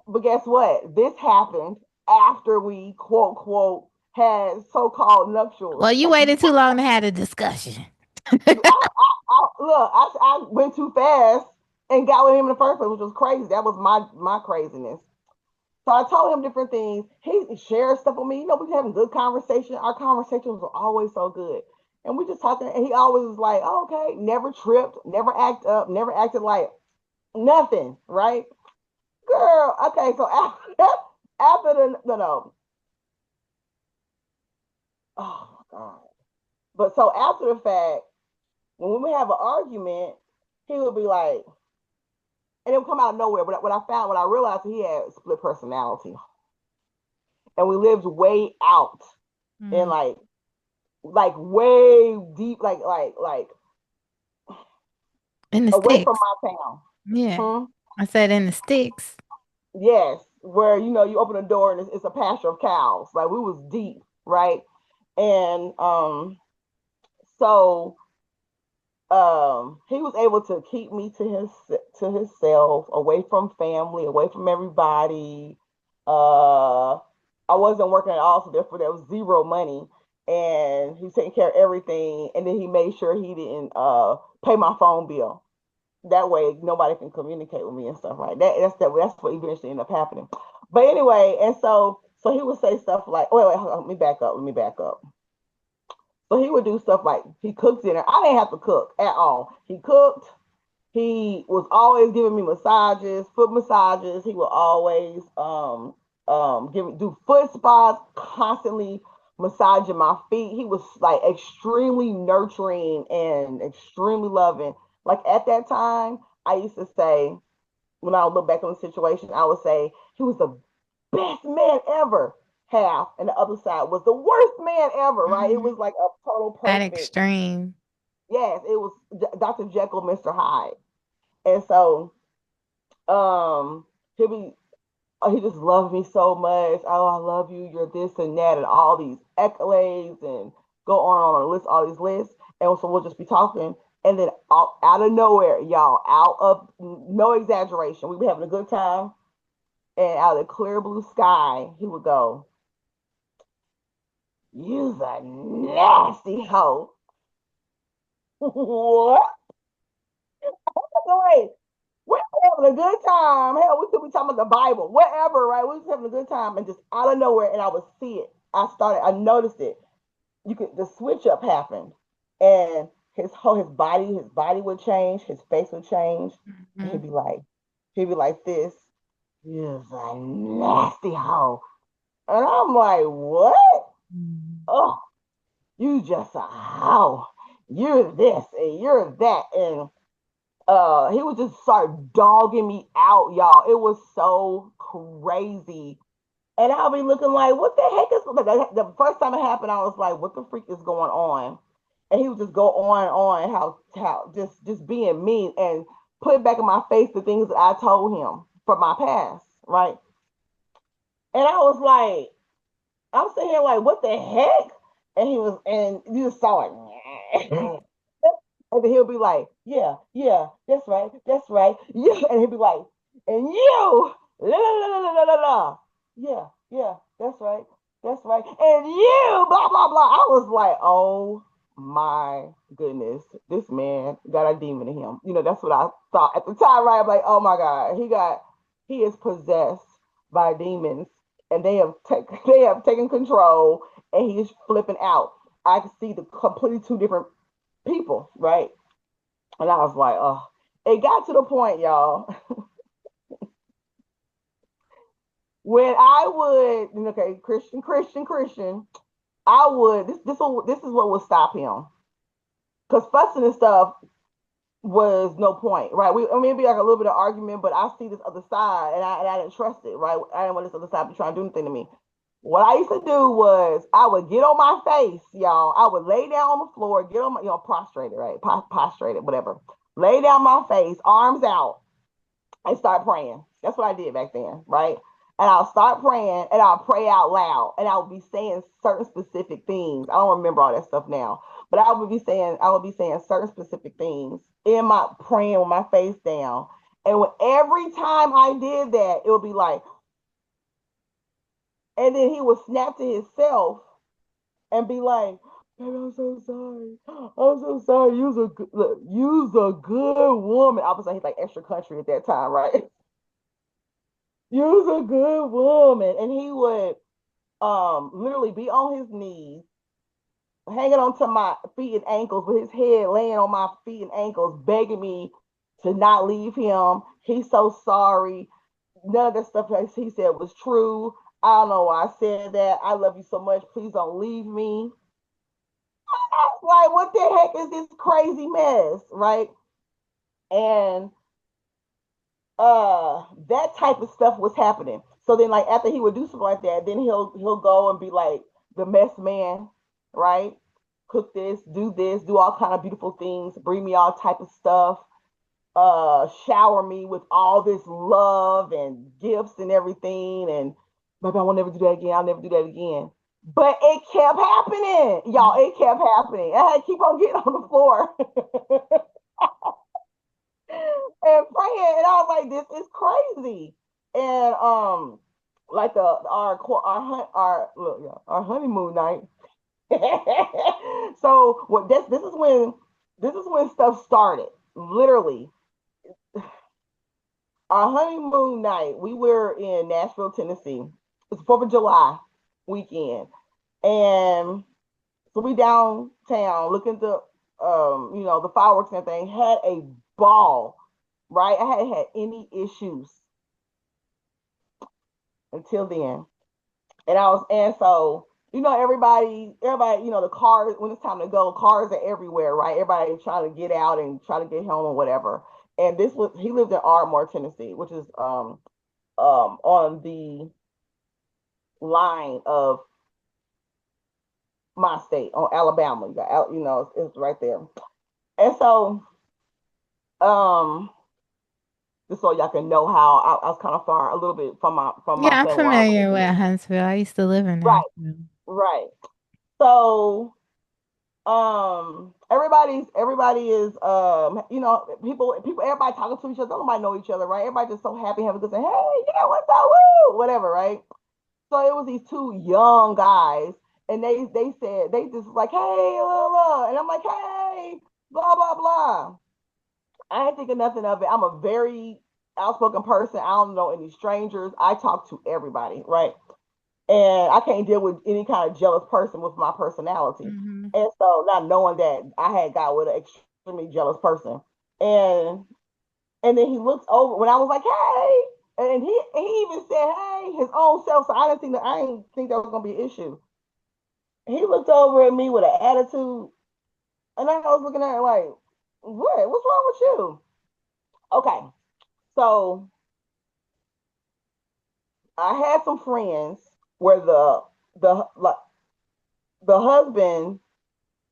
But guess what? This happened after we quote quote had so-called nuptials. Well, you waited too long to have a discussion. I went too fast and got with him in the first place, which was crazy. That was my craziness. So I told him different things. He shared stuff with me. We were having good conversation. Our conversations were always so good. And we just talking, and he always was like, oh, okay, never tripped, never act up, never acted like nothing, right? Girl, okay, so after the, no, oh my God. But so after the fact, when we would have an argument, he would be like, and it would come out of nowhere. But what I realized he had split personality. And we lived way out in Mm. like way deep, like In the away from sticks. my town. Yeah. Hmm? I said in the sticks. Yes, where you open a door and it's a pasture of cows. Like we was deep, right? And so he was able to keep me to himself, away from family, away from everybody. I wasn't working at all, so therefore there was zero money, and he taking care of everything. And then he made sure he didn't pay my phone bill. That way nobody can communicate with me and stuff like that. That's what eventually ended up happening. But anyway, and so he would say stuff like, wait, hold on, let me back up. Let me back up. So he would do stuff like he cooked dinner. I didn't have to cook at all. He cooked. He was always giving me massages, foot massages. He would always do foot spas, constantly massaging my feet. He was like extremely nurturing and extremely loving. Like at that time, I used to say, when I would look back on the situation, I would say he was the best man ever. Half, and the other side was the worst man ever, right? It Mhm. was like a total That perfect. extreme. Yes, it was Dr. Jekyll, Mr. Hyde. And so um he be he just loved me so much. Oh, I love you, you're this and that, and all these accolades, and go on and on a list, all these lists. And so we'll just be talking, and then out of nowhere, y'all, out of no exaggeration, we were having a good time, and out of the clear blue sky, he would go, "You's a nasty hoe." What? Wait, we're having a good time. Hell, we could be talking about the Bible, whatever, right? We're just having a good time, and just out of nowhere, and I would see it. I noticed it. The switch up happened, and his body would change, his face would change, and Mhm. he'd be like this. You're a nasty hoe, and I'm like, what? Mhm. Oh, you just a hoe. You're this and you're that, and he would just start dogging me out, y'all. It was so crazy. And I'll be looking like, what the heck is the first time it happened, I was like, what the freak is going on? And he would just go on and on how just being mean and putting back in my face the things that I told him from my past, right? And I was like, I'm sitting here like, what the heck? And you just saw it. And then he'll be like, yeah, yeah, that's right, yeah. And he'll be like, and you, la la la la la la la, yeah, yeah, that's right, and you, blah blah blah. I was like, oh my goodness, this man got a demon in him. That's what I thought at the time, right? I'm like, oh my god, he is possessed by demons, and they have taken control, and he is flipping out. I can see the completely two different people, right? And I was like, oh, it got to the point, y'all, when I would, okay, Christian, I would, this is what would stop him. Because fussing and stuff was no point, right? I mean, it'd be like a little bit of argument, but I see this other side, and I didn't trust it, right? I didn't want this other side to try and do anything to me. What I used to do was I would get on my face, y'all. I would lay down on the floor, get on my, prostrated, right? Prostrated, whatever. Lay down my face, arms out, and start praying. That's what I did back then, right? And I'll start praying, and I'll pray out loud, and I'll be saying certain specific things. I don't remember all that stuff now, but I would be saying certain specific things in my praying with my face down. And every time I did that, it would be like, and then he would snap to himself and be like, "Baby, I'm so sorry. I'm so sorry. You's a good woman." I was like, he's like extra country at that time, right? You's a good woman. And he would literally be on his knees, hanging onto my feet and ankles with his head laying on my feet and ankles, begging me to not leave him. He's so sorry. None of the stuff that he said was true. I don't know why I said that. I love you so much. Please don't leave me. I was like, what the heck is this crazy mess? Right. And that type of stuff was happening. So then like after he would do something like that, then he'll go and be like the mess man, right? Cook this, do all kind of beautiful things, bring me all type of stuff, shower me with all this love and gifts and everything. And maybe I will never do that again. I'll never do that again. But it kept happening, y'all. It kept happening. I had to keep on getting on the floor and praying, and I was like, "This is crazy." And like our honeymoon night. So what this is when stuff started. Literally, our honeymoon night. We were in Nashville, Tennessee. It's 4th of July weekend, and so we downtown looking at the fireworks and everything. Had a ball, right? I hadn't had any issues until then, and so everybody, the cars when it's time to go, cars are everywhere, right? Everybody trying to get out and try to get home or whatever. And he lived in Ardmore, Tennessee, which is on the line of my state on Alabama. You got, it's right there. And so um just so y'all can know how I was kind of far a little bit from my Yeah, I'm family where I familiar with live. Huntsville. I used to live in Right, Nashville. right. So everybody is people everybody talking to each other. Nobody know each other, right? Everybody just so happy having a good time. Hey, yeah, what's up? Woo, whatever, right? So it was these two young guys, and they said they just like, hey, blah, blah. And I'm like, hey, blah blah blah. I ain't thinking nothing of it. I'm a very outspoken person. I don't know any strangers. I talk to everybody, right? And I can't deal with any kind of jealous person with my personality. Hmm. And so, not knowing that I had got with an extremely jealous person, and and then he looks over when I was like, "Hey," and he even said, "Hey," his own self. So I didn't think that was gonna be an issue. He looked over at me with an attitude, and I was looking at him like, "What? What's wrong with you?" Okay, so I had some friends where the like the husband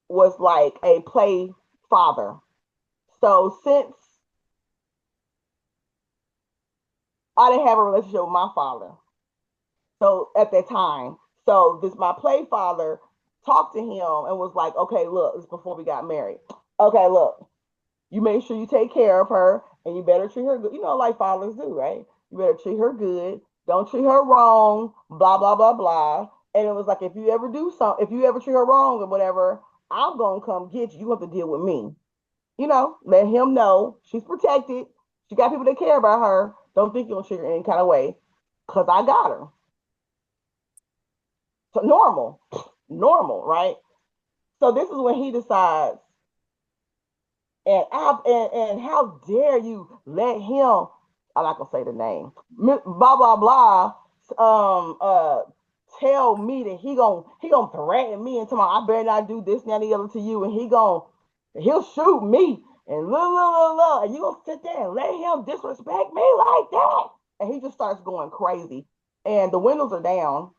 was like a play father. So since I didn't have a relationship with my father, so at that time, so this my play father talked to him and was like, okay, look, it's before we got married. Okay, look, you make sure you take care of her and you better treat her good. You know, like fathers do, right? You better treat her good. Don't treat her wrong, blah, blah, blah, blah. And it was like, if you ever treat her wrong or whatever, I'm going to come get you. You have to deal with me. Let him know she's protected. She got people that care about her. Don't think you'll treat her any kind of way because I got her. So normal, right? So this is when he decides, and how dare you let him? I'm not gonna say the name. Blah blah blah. Um, uh, tell me that he gonna threaten me and tell me I better not do this and that and the other to you, and he'll shoot me and and you gonna sit there and let him disrespect me like that? And he just starts going crazy, and the windows are down,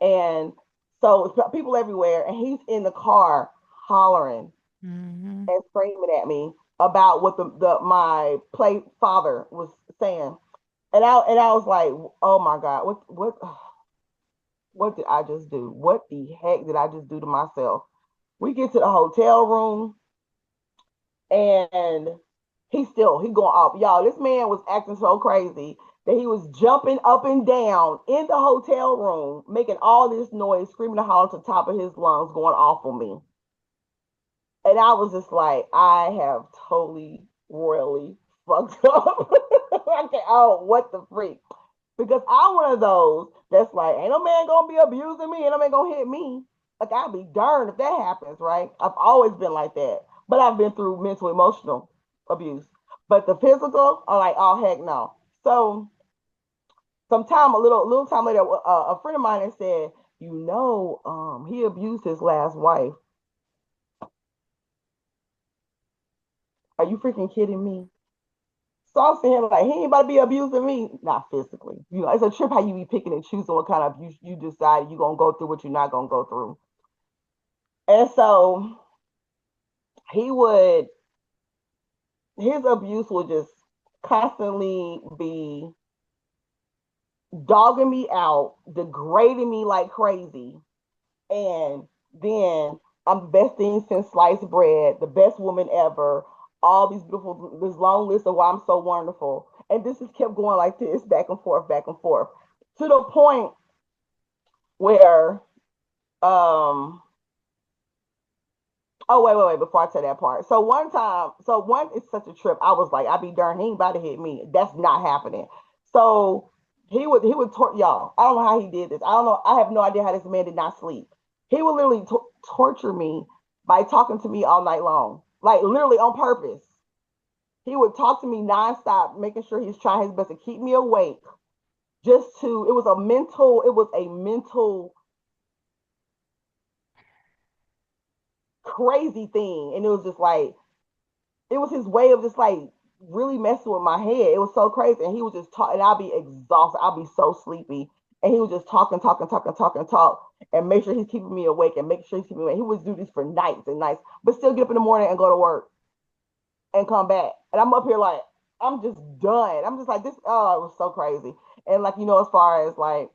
and so it's people everywhere, and he's in the car hollering Hmm. and screaming at me about what the my play father was saying. And I was like, oh my God, what did I just do? What the heck did I just do to myself? We get to the hotel room, and he going off. Y'all, this man was acting so crazy that he was jumping up and down in the hotel room, making all this noise, screaming and hollering to the top of his lungs, going off on me. And I was just like, I have totally royally fucked up. Okay, oh, what the freak? Because I'm one of those that's like, ain't no man gonna be abusing me, ain't no man gonna hit me. Like I'll be darned if that happens, right? I've always been like that, but I've been through mental, emotional abuse. But the physical, I'm like, oh heck no. So a little time later, a friend of mine had said, he abused his last wife. Are you freaking kidding me? So I'm saying like he ain't about to be abusing me, not physically. It's a trip how you be picking and choosing what kind of abuse you decide you gonna go through, what you're not gonna go through. And so he would his abuse would just constantly be dogging me out, degrading me like crazy. And then I'm the best thing since sliced bread, the best woman ever, all these beautiful, this long list of why I'm so wonderful. And this has kept going like this, back and forth, to the point where, um, oh, wait, before I tell that part. So one time, so one is such a trip. I was like, I be darned, he ain't about to hit me. That's not happening. So he would y'all. I don't know how he did this. I don't know. I have no idea how this man did not sleep. He would literally torture me by talking to me all night long, like literally on purpose. He would talk to me nonstop, making sure he's trying his best to keep me awake. Just to, it was a mental crazy thing, and it was just like it was his way of just like really messing with my head. It was so crazy. And he was just talking, and I'll be exhausted. I'll be so sleepy. And he was just talk, and make sure he's keeping me awake and make sure he's keeping me awake. He would do this for nights and nights, but still get up in the morning and go to work and come back. And I'm up here like, I'm just done. I'm just like, this, oh, it was so crazy. And like, as far as like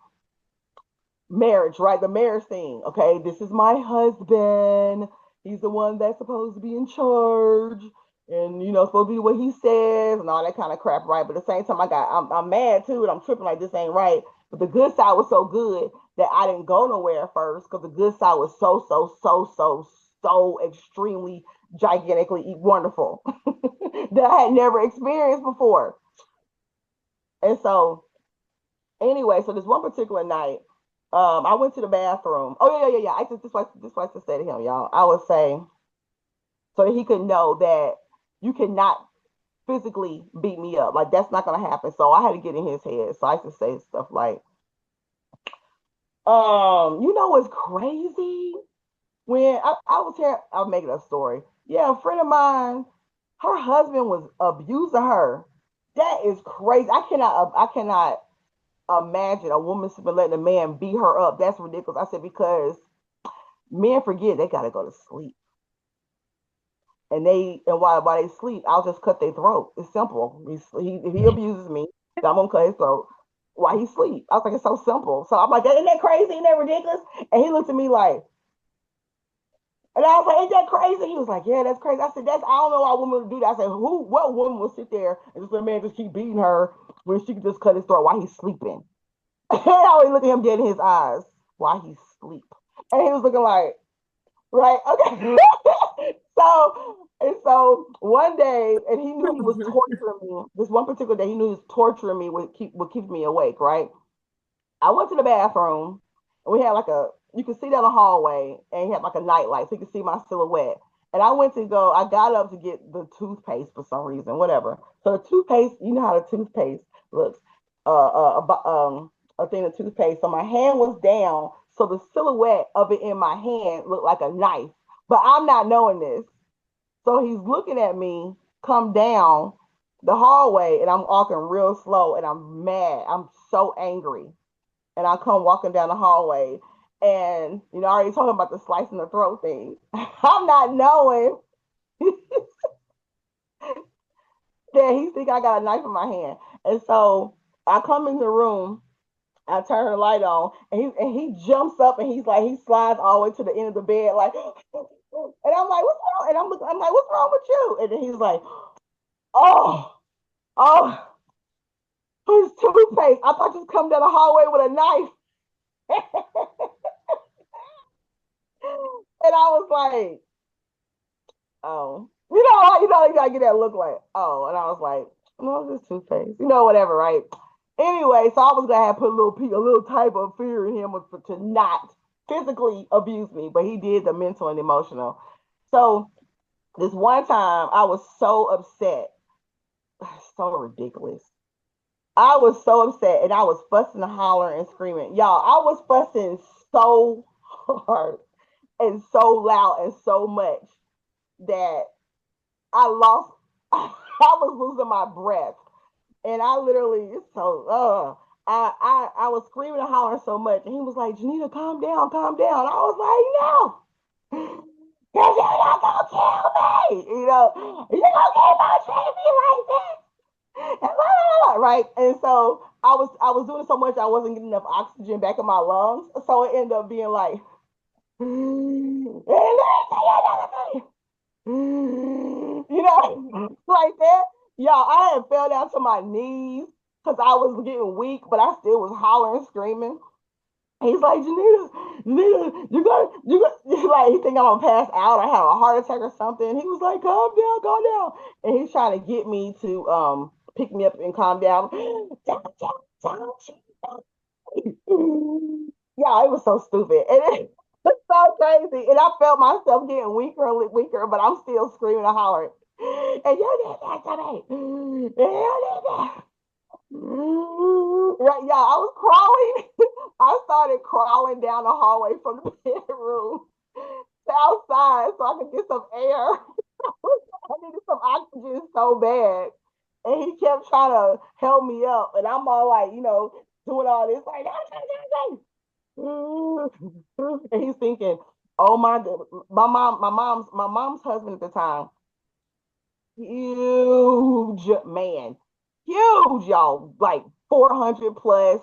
marriage, right? The marriage thing. Okay, this is my husband. He's the one that's supposed to be in charge, and supposed to be what he says, and all that kind of crap, right? But at the same time, I'm mad too, and I'm tripping like this ain't right. But the good side was so good that I didn't go nowhere at first because the good side was so extremely gigantically wonderful that I had never experienced before. And so anyway, so this one particular night, I went to the bathroom. Oh yeah. I just this was to say to him, y'all. I would say so that he could know that you cannot physically beat me up. Like that's not gonna happen. So I had to get in his head. So I used to say stuff like, what's crazy? When I was here, I'll make it a story. Yeah, a friend of mine, her husband was abusing her. That is crazy. I cannot imagine a woman been letting a man beat her up. That's ridiculous. I said, because men forget they gotta go to sleep. And while they sleep, I'll just cut their throat. It's simple. If he abuses me, I'm gonna cut his throat while he sleep. I was like, it's so simple. So I'm like, isn't that crazy? Isn't that ridiculous? And he looked at me like, and I was like, ain't that crazy? He was like, yeah, that's crazy. I said, I don't know why women would do that. I said, what woman will sit there and just let a man just keep beating her when she could just cut his throat while he's sleeping? And I always look at him dead in his eyes while he's asleep. And he was looking like, right, okay. So one day, and he knew he was torturing me. This one particular day, he knew he was torturing me would keep me awake, right? I went to the bathroom, and we had like you could see down the hallway, and he had like a night light, so you could see my silhouette. And I got up to get the toothpaste for some reason, whatever. So the toothpaste, you know how the toothpaste looks, a thing of toothpaste. So my hand was down, so the silhouette of it in my hand looked like a knife. But I'm not knowing this. So he's looking at me come down the hallway, and I'm walking real slow, and I'm mad. I'm so angry, and I come walking down the hallway, and I already talking about the slicing the throat thing. I'm not knowing that he think I got a knife in my hand, and so I come in the room. I turn the light on, and he jumps up, and he slides all the way to the end of the bed, like, and I'm like, what's wrong? And I'm like, what's wrong with you? And then he's like, oh, oh, who's toothpaste? I thought you come down the hallway with a knife. And I was like, oh, you gotta get that look like, oh, and I was like, no, it's just toothpaste, whatever, right? Anyway, so I was gonna have put a little type of fear in him to not physically abuse me, but he did the mental and emotional. So this one time, I was so upset, so ridiculous. I was so upset, and I was fussing and hollering and screaming, y'all. I was fussing so hard and so loud and so much that I lost. I was losing my breath, and I literally so I was screaming and hollering so much, and he was like, "JENITA, calm down, calm down." I was like, "No, because you're not gonna kill me. You're gonna keep on treating me like this." And blah, blah, blah, right? And so I was doing so much I wasn't getting enough oxygen back in my lungs, so it ended up being like Like that. Y'all, I had fell down to my knees because I was getting weak, but I still was hollering, screaming. He's like, Janita, you got, like, he think I'm gonna pass out. I have a heart attack or something. He was like, calm down. And he's trying to get me to pick me up and calm down. Yeah, it was so stupid. And it was so crazy. And I felt myself getting weaker and weaker, but I'm still screaming and hollering. And you did that to me. And you did that. Right, yeah, I was crawling. I started crawling down the hallway from the bedroom to outside so I could get some air. I needed some oxygen so bad. And he kept trying to help me up. And I'm all like, doing all this, like, and he's thinking, oh my God, my mom's husband at the time, huge man, huge, y'all, like 400 plus,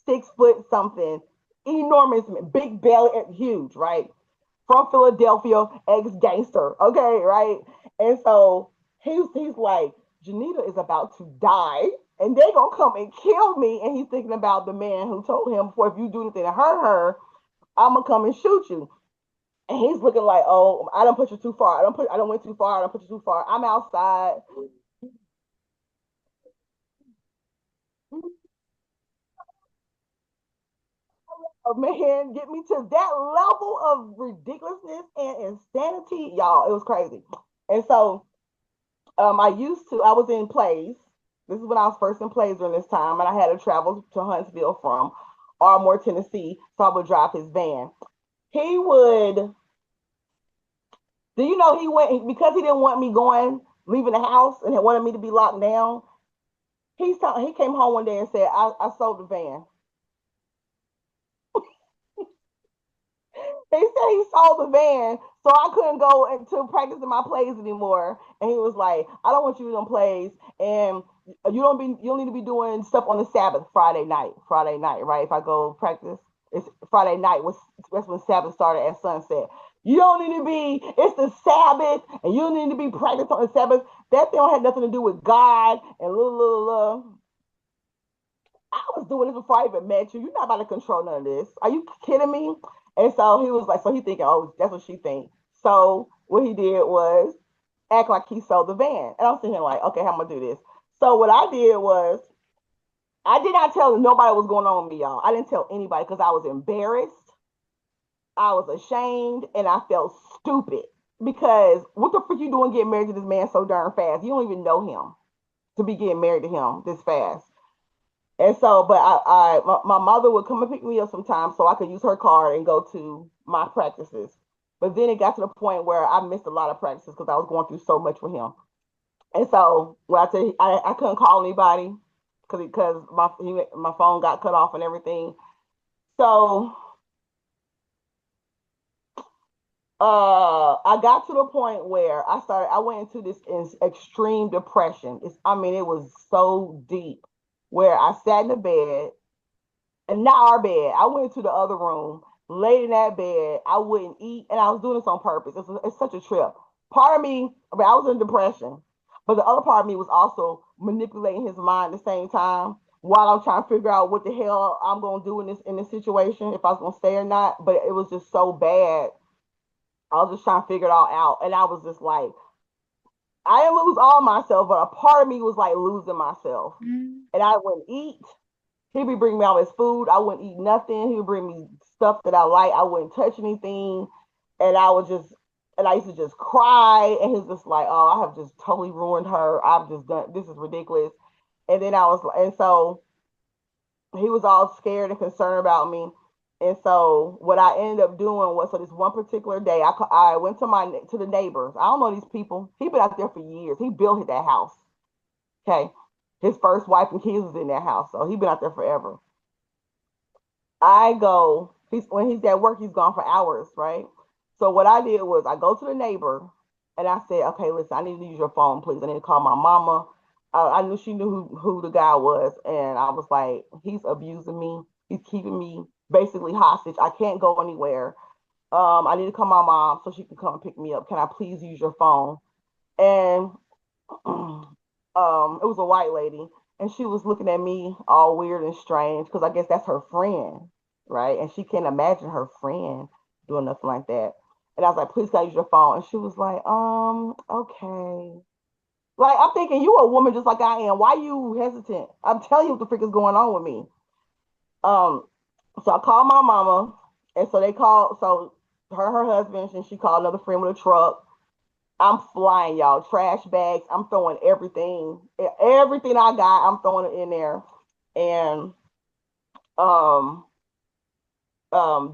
6 foot something, enormous, big belly, huge, right? From Philadelphia, ex gangster, okay, right? And so he's like, Janita is about to die, and they gonna come and kill me. And he's thinking about the man who told him, before, if you do anything to hurt her, I'm gonna come and shoot you. And he's looking like, oh, I don't push you too far. I don't went too far. I don't put you too far. I'm outside. Oh, man, get me to that level of ridiculousness and insanity, y'all. It was crazy. And so, I was in plays. This is when I was first in plays during this time, and I had to travel to Huntsville from Ardmore, Tennessee. So I would drive his van. He would, do you know, he went, because he didn't want me leaving the house and he wanted me to be locked down. He came home one day and said, I sold the van. They said he sold the van, so I couldn't go to practice in my plays anymore. And he was like, "I don't want you in them plays, and you don't need to be doing stuff on the Sabbath, Friday night. Friday night, right? If I go practice, it's Friday night. That's when Sabbath started at sunset. You don't need to be. It's the Sabbath, and you don't need to be practicing on the Sabbath. That thing don't have nothing to do with God and little. I was doing this before I even met you. You're not about to control none of this. Are you kidding me?" And so he was like, so he thinking, oh, that's what she thinks. So what he did was act like he sold the van. And I'm sitting here like, okay, how am I gonna do this? So what I did was I did not tell nobody what was going on with me, y'all. I didn't tell anybody because I was embarrassed, I was ashamed, and I felt stupid. Because what the frick you doing getting married to this man so darn fast? You don't even know him to be getting married to him this fast. And so, but my mother would come and pick me up sometimes so I could use her car and go to my practices. But then it got to the point where I missed a lot of practices because I was going through so much with him. And so, when I tell you, I couldn't call anybody because my phone got cut off and everything. So, I got to the point where I went into this extreme depression. I mean, it was so deep where I sat in the bed, and not our bed. I went to the other room, laid in that bed. I wouldn't eat, and I was doing this on purpose. It's such a trip. Part of me, I mean, I was in depression, but the other part of me was also manipulating his mind at the same time while I'm trying to figure out what the hell I'm gonna do in this situation, if I was gonna stay or not. But it was just so bad. I was just trying to figure it all out, and I was just like, I didn't lose all myself, but a part of me was like losing myself, Mm. and I wouldn't eat. He'd be bringing me all his food. I wouldn't eat nothing. He would bring me stuff that I like. I wouldn't touch anything. And I used to just cry. And he's just like, oh, I have just totally ruined her. I've just done, this is ridiculous. And then and so he was all scared and concerned about me. And so what I ended up doing was, so this one particular day, I went to the neighbors. I don't know these people. He been out there for years. He built that house. Okay. His first wife and kids was in that house. So he been out there forever. I go, when he's at work, he's gone for hours, right? So what I did was I go to the neighbor and I said, okay, listen, I need to use your phone, please. I need to call my mama. I knew she knew who the guy was. And I was like, he's abusing me. He's keeping me basically hostage. I can't go anywhere. I need to call my mom so she can come and pick me up. Can I please use your phone? And it was a white lady, and she was looking at me all weird and strange because I guess that's her friend, right? And she can't imagine her friend doing nothing like that. And I was like, please, can I use your phone? And she was like, okay. Like, I'm thinking, you a woman just like I am. Why you hesitant? I'm telling you what the freak is going on with me. Um, so I called my mama, and so they called. So her husband, and she called another friend with a truck. I'm flying, y'all. Trash bags. I'm throwing everything I got. I'm throwing it in there, and um,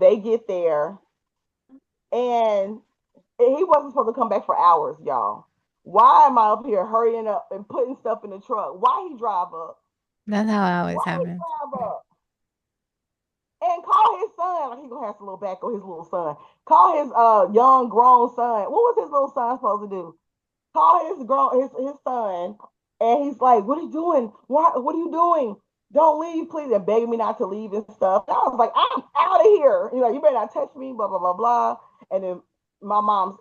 they get there, and he wasn't supposed to come back for hours, y'all. Why am I up here hurrying up and putting stuff in the truck? Why he drive up? That's how it always Why he happens. drive up? And call his son. Like he gonna have some little back on his little son. Call his young grown son. What was his little son supposed to do? Call his son, and he's like, "What are you doing? What are you doing? Don't leave, please." And begging me not to leave and stuff. And I was like, "I'm out of here. You better not touch me." Blah blah blah blah. And then my mom's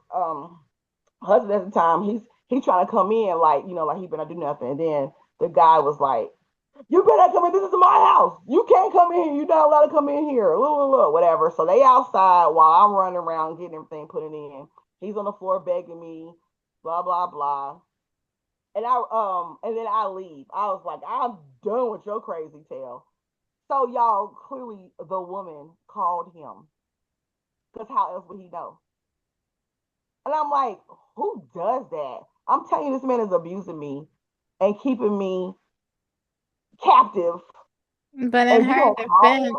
husband at the time, he trying to come in like like he better do nothing. And then the guy was like, "You better come in. This is my house. You can't come in here. You're not allowed to come in here." Look, whatever. So they outside while I'm running around getting everything put in. He's on the floor begging me, blah blah blah. And then I leave. I was like, I'm done with your crazy tale. So y'all, clearly the woman called him because how else would he know? And I'm like, who does that? I'm telling you, this man is abusing me and keeping me captive. But in And you her gonna call him?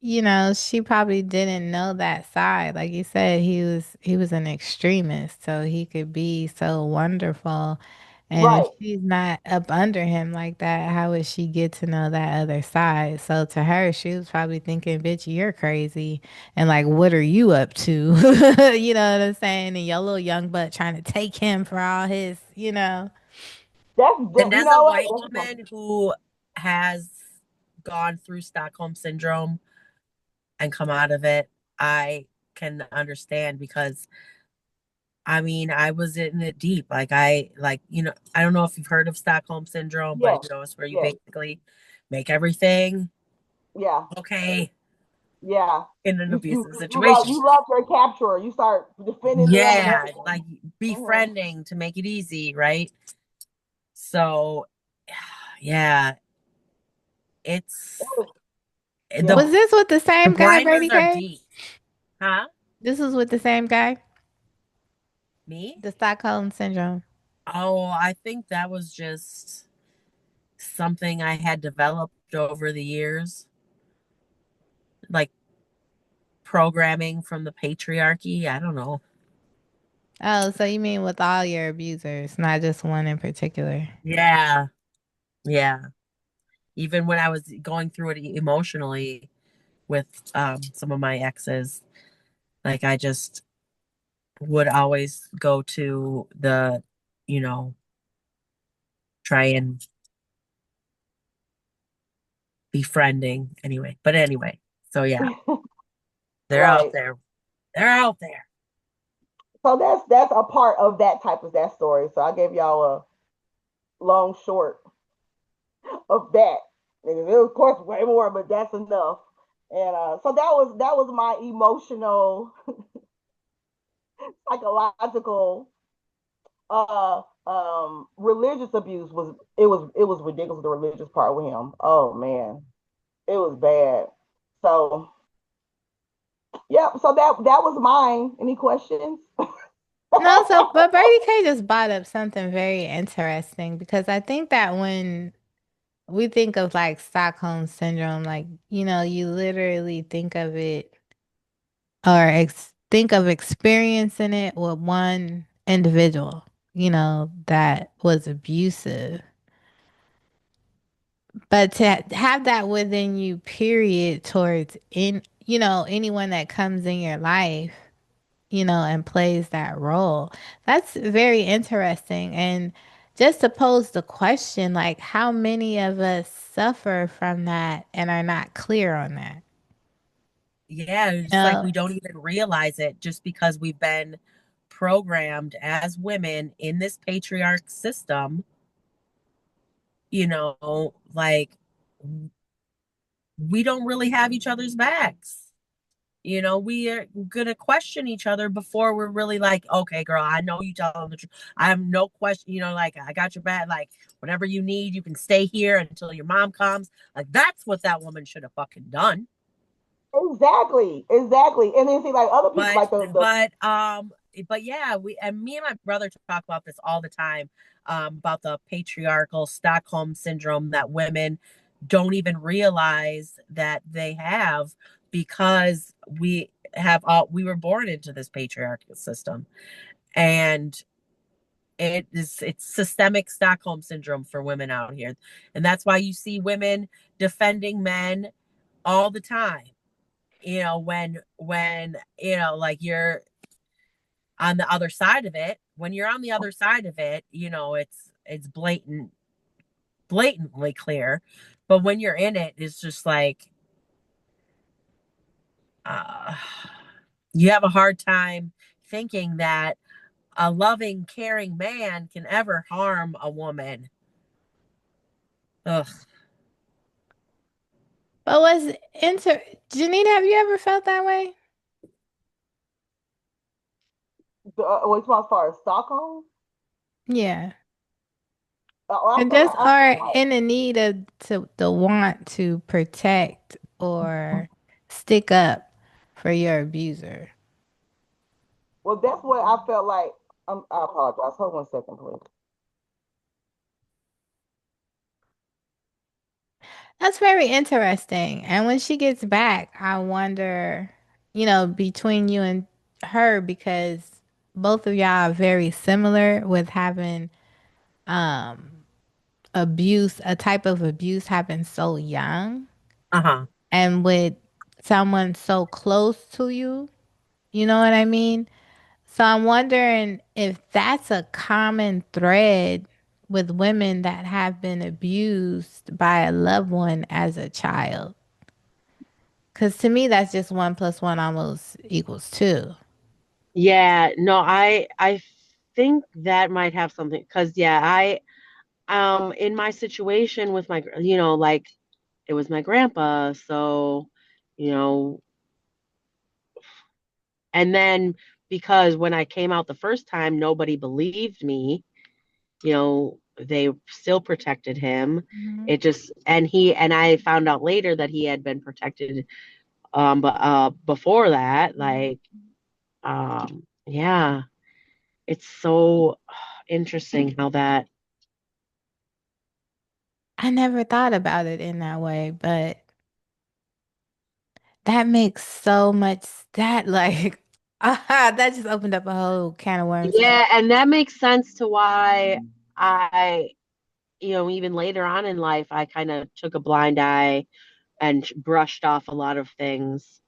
defense, she probably didn't know that side. Like you said, he was an extremist, so he could be so wonderful. And if Right. she's not up under him like that, how would she get to know that other side? So to her, she was probably thinking, "Bitch, you're crazy." And like, what are you up to? You know what I'm saying? And your little young butt trying to take him for all his. And You as a know white what? woman who has gone through Stockholm syndrome and come out of it, I can understand because I mean, I was in it deep. I don't know if you've heard of Stockholm syndrome, but Yes. it's where you Yes. basically make everything Yeah. okay Yeah. in an You you abusive you love situation. you love your capturer. You start defending them and Yeah, everything. like Hmm. befriending to make it easy, right? So, yeah, it's the Was Yeah. this with the the same guy, grinders Brady are K? deep, huh? This was with the same guy? Me? The Stockholm Syndrome. Oh, I think that was just something I had developed over the years, like programming from the patriarchy. I don't know. Oh, so you mean with all your abusers, not just one in particular? Yeah, yeah. Even when I was going through it emotionally with some of my exes, like I just would always go to the, you know, try and befriending anyway. But anyway, so yeah, they're out Right. there. They're out there. So that's a part of that type of that story. So I gave y'all a long short of that. And it was, of course, way more, but that's enough. And so that was my emotional, psychological, religious abuse. It was ridiculous. The religious part with him. Oh man, it was bad. So yeah. So that was mine. Any questions? No, so but Brady K just brought up something very interesting because I think that when we think of like Stockholm syndrome, like, you literally think of it or think of experiencing it with one individual, that was abusive. But to have that within you, period, towards anyone that comes in your life, and plays that role, that's very interesting. And just to pose the question, like, how many of us suffer from that and are not clear on that? Yeah, You it's like know? we don't even realize it just because we've been programmed as women in this patriarch system, like we don't really have each other's backs. We are gonna question each other before we're really like, okay, girl, I know you telling the truth. I have no question, like I got your back. Like whatever you need, you can stay here until your mom comes. Like that's what that woman should have fucking done. Exactly, exactly. And then see, like other people, But like the but um but yeah, we and me and my brother talk about this all the time, about the patriarchal Stockholm syndrome that women don't even realize that they have because we were born into this patriarchal system, and it's systemic Stockholm syndrome for women out here. And that's why you see women defending men all the time. When like you're on the other side of it. When you're on the other side of it, it's blatantly clear. But when you're in it, it's just like uh, you have a hard time thinking that a loving, caring man can ever harm a woman. Ugh. But was inter Janita, have you ever felt that way? which one as far as Stockholm? Yeah. I And feel just like I are feel like in the need of to the want to protect or stick up for your abuser. well, that's what I felt like. I apologize. Hold 1 second, please. That's very interesting. And when she gets back, I wonder, between you and her, because both of y'all are very similar with having um abuse, a type of abuse happen so young Uh-huh. and with someone so close to you. You know what I mean? So I'm wondering if that's a common thread with women that have been abused by a loved one as a child. Because to me, that's just one plus one almost equals two. Yeah, no, I think that might have something because yeah, I in my situation with my like it was my grandpa, so you know, and then because when I came out the first time, nobody believed me, they still protected him. Mhm. It just and I found out later that he had been protected but before that, like yeah, it's so interesting how that. I never thought about it in that way, but that makes so much that like that just opened up a whole can of worms for me. Yeah, and that makes sense to why I, even later on in life, I kind of took a blind eye and brushed off a lot of things,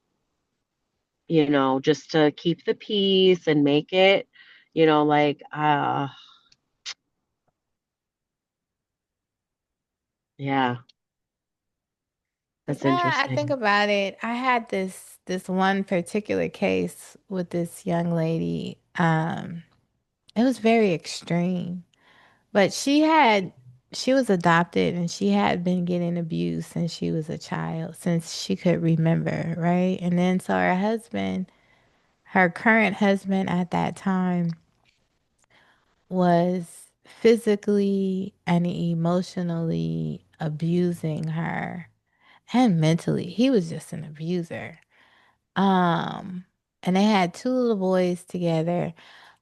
just to keep the peace and make it, like, yeah, 'Cause that's now I think interesting. about it, I had this one particular case with this young lady. It was very extreme. But she was adopted and she had been getting abused since she was a child, since she could remember, right? And then so her current husband at that time was physically and emotionally abusing her and mentally. He was just an abuser. Um, and they had two little boys together.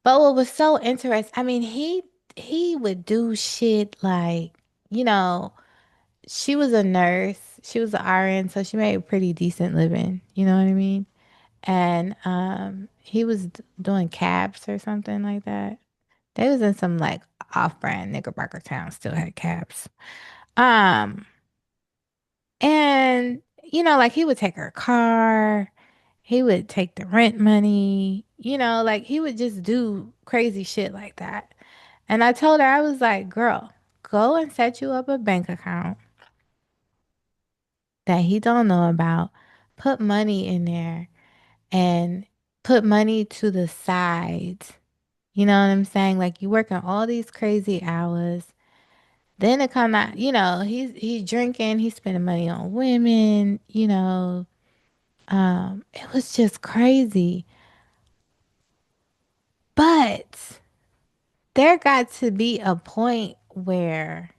But what was so interesting, I mean, he would do shit like, you know, she was a nurse, she was an RN, so she made a pretty decent living, you know what I mean? And he was doing cabs or something like that. They was in some like off-brand Knickerbocker town, still had cabs. Um, and like he would take her car, he would take the rent money, like he would just do crazy shit like that. And I told her, I was like, girl, go and set you up a bank account that he don't know about. put money in there and put money to the side. You know what I'm saying? Like you working all these crazy hours. Then it come out, he's drinking, he's spending money on women, it was just crazy. But there got to be a point where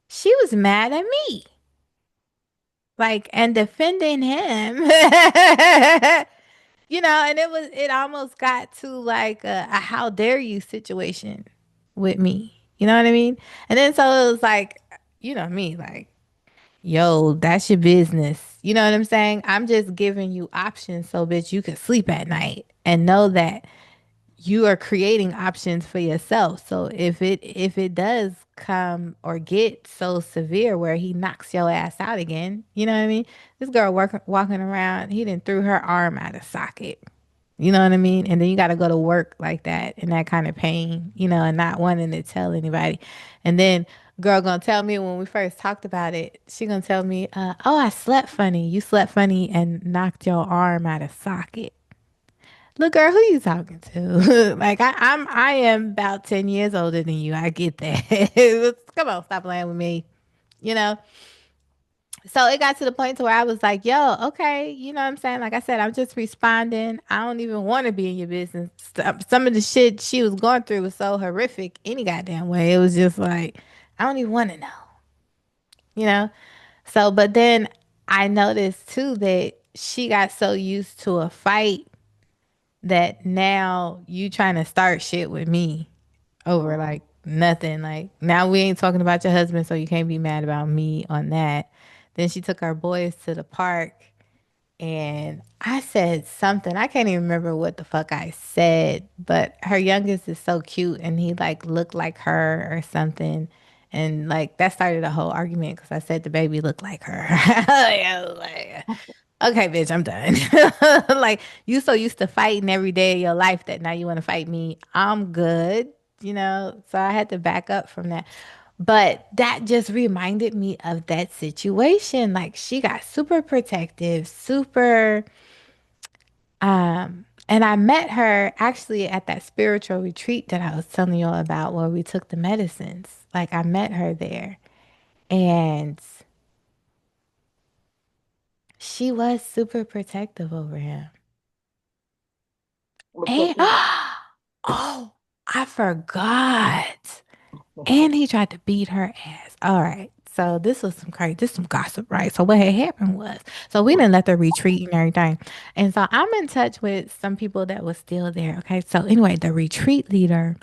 she was mad at me, like, and defending him. And it almost got to like a how dare you situation with me. You know what I mean? And then so it was like, me, like, yo, that's your business. You know what I'm saying? I'm just giving you options so bitch you can sleep at night and know that you are creating options for yourself. So if it does come or get so severe where he knocks your ass out again, you know what I mean? This girl walking around, he didn't threw her arm out of socket. You know what I mean? And then you got to go to work like that in that kind of pain, and not wanting to tell anybody. And then girl gonna tell me when we first talked about it, she gonna tell me, oh, I slept funny. You slept funny and knocked your arm out of socket. Look, girl, who you talking to? Like I am about 10 years older than you. I get that. Come on, stop playing with me. You know? So it got to the point to where I was like, yo, okay, you know what I'm saying? Like I said, I'm just responding. I don't even want to be in your business. Some of the shit she was going through was so horrific any goddamn way. It was just like, I don't even want to know, you know? So, but then I noticed too that she got so used to a fight that now you trying to start shit with me over Mm-hmm. like nothing. Like now we ain't talking about your husband, so you can't be mad about me on that. Then she took our boys to the park and I said something. I can't even remember what the fuck I said, but her youngest is so cute and he like looked like her or something. And like that started a whole argument because I said the baby looked like her. I was like, okay, bitch, I'm done. Like you so used to fighting every day of your life that now you want to fight me. I'm good, So I had to back up from that. But that just reminded me of that situation. Like she got super protective, super and I met her actually at that spiritual retreat that I was telling you all about where we took the medicines. Like I met her there and she was super protective over him. Because And he was. oh, I forgot. And he tried to beat her ass. All right. So this was some crazy, this some gossip, right? So what had happened was, so we didn't let the retreat and everything. And so I'm in touch with some people that was still there. Okay. So anyway, the retreat leader,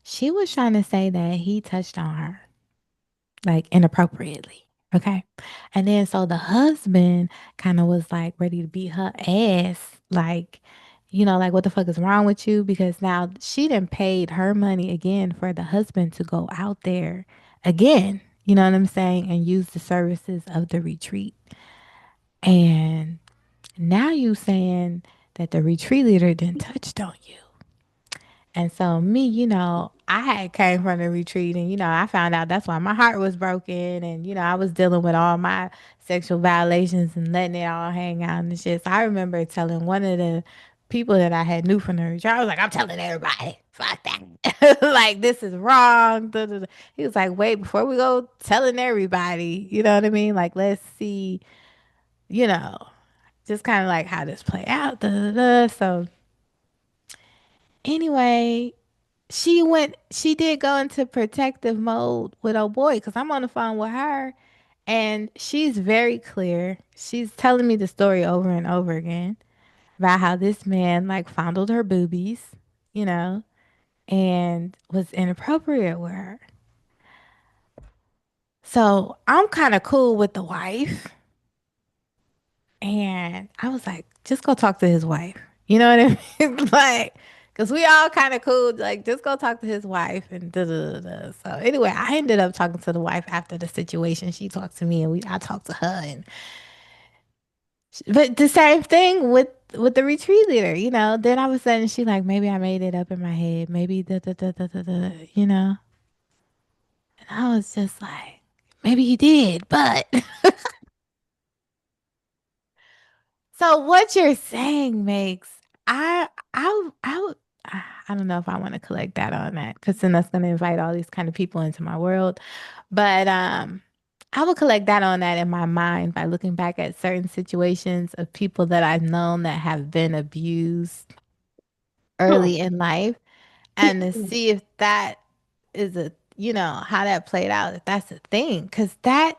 she was trying to say that he touched on her like inappropriately. Okay. And then so the husband kind of was like ready to beat her ass. Like, like what the fuck is wrong with you? Because now she done paid her money again for the husband to go out there again. You know what I'm saying? And use the services of the retreat. And now you saying that the retreat leader didn't touched on you. And so me, I had came from the retreat and, I found out that's why my heart was broken. And, I was dealing with all my sexual violations and letting it all hang out and shit. So I remember telling one of the people that I had knew from the retreat, I was like, I'm telling everybody, fuck that. Like, this is wrong. Duh, duh, duh. He was like, wait, before we go telling everybody, you know what I mean? Like, let's see, you know, just kind of like how this play out. Duh, duh, duh. So anyway, she did go into protective mode with old boy because I'm on the phone with her and she's very clear. She's telling me the story over and over again about how this man like fondled her boobies, you know, and was inappropriate with her. So I'm kind of cool with the wife. And I was like, just go talk to his wife. You know what I mean? Like, because we all kind of cool. Like, just go talk to his wife and da da da da. So anyway, I ended up talking to the wife after the situation. She talked to me and I talked to her. But the same thing with the retreat leader, Then all of a sudden she like, maybe I made it up in my head. Maybe da da da da da da. And I was just like, maybe you did, but So what you're saying makes I would I don't know if I want to collect that on that because then that's going to invite all these kind of people into my world. But I would collect that on that in my mind by looking back at certain situations of people that I've known that have been abused Hmm. early in life and to see if that is a, how that played out, if that's a thing. Because that,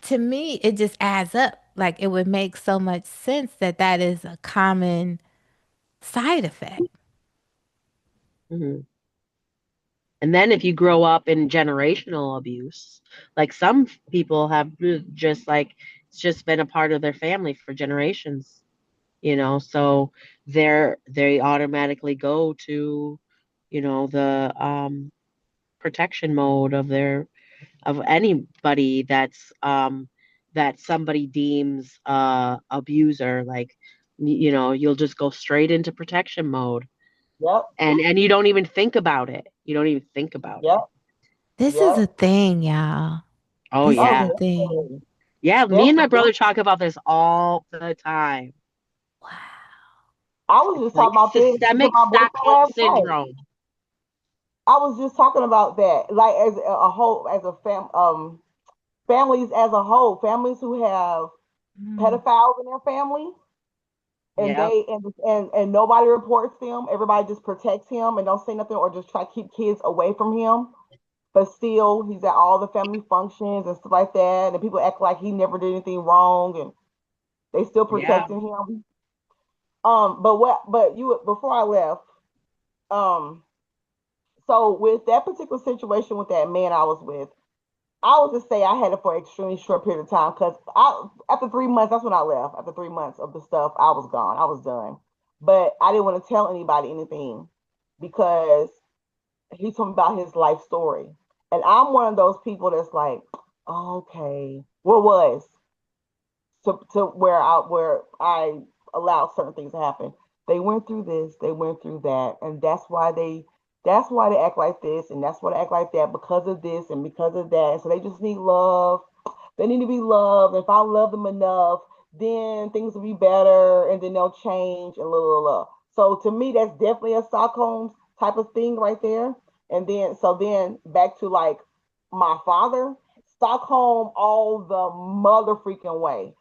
to me, it just adds up. Like it would make so much sense that that is a common side effect. Mhm. And then if you grow up in generational abuse, like some people have just like it's just been a part of their family for generations, so they automatically go to, the protection mode of anybody that somebody deems abuser, like you'll just go straight into protection mode, Yep. and you don't even think about it. You don't even think about it. Yep. This is a Yep. thing, y'all. Oh This is Oh, yeah. a thing. definitely. Yeah, me and my Definitely. brother talk about this all the time. Wow. I was It's just like talking about this to systemic my boyfriend Stockholm last night. syndrome. I was just talking about that, like as a whole, as a families as a whole, families who have Mm. pedophiles in their family, and Yep. and nobody reports them. Everybody just protects him and don't say nothing, or just try to keep kids away from him. But still, he's at all the family functions and stuff like that, and people act like he never did anything wrong, and they still Yeah. protecting him. But you before I left, um, so with that particular situation with that man I was with, I would just say I had it for an extremely short period of time because I after 3 months, that's when I left. After 3 months of the stuff, I was gone. I was done. But I didn't want to tell anybody anything because he told me about his life story. And I'm one of those people that's like, okay, what was? To where I allowed certain things to happen. They went through this, they went through that, and that's why they act like this, and that's why they act like that because of this and because of that. And so they just need love. They need to be loved. If I love them enough, then things will be better, and then they'll change and blah. So to me, that's definitely a Stockholm type of thing right there. And then back to like my father, Stockholm all the mother freaking way.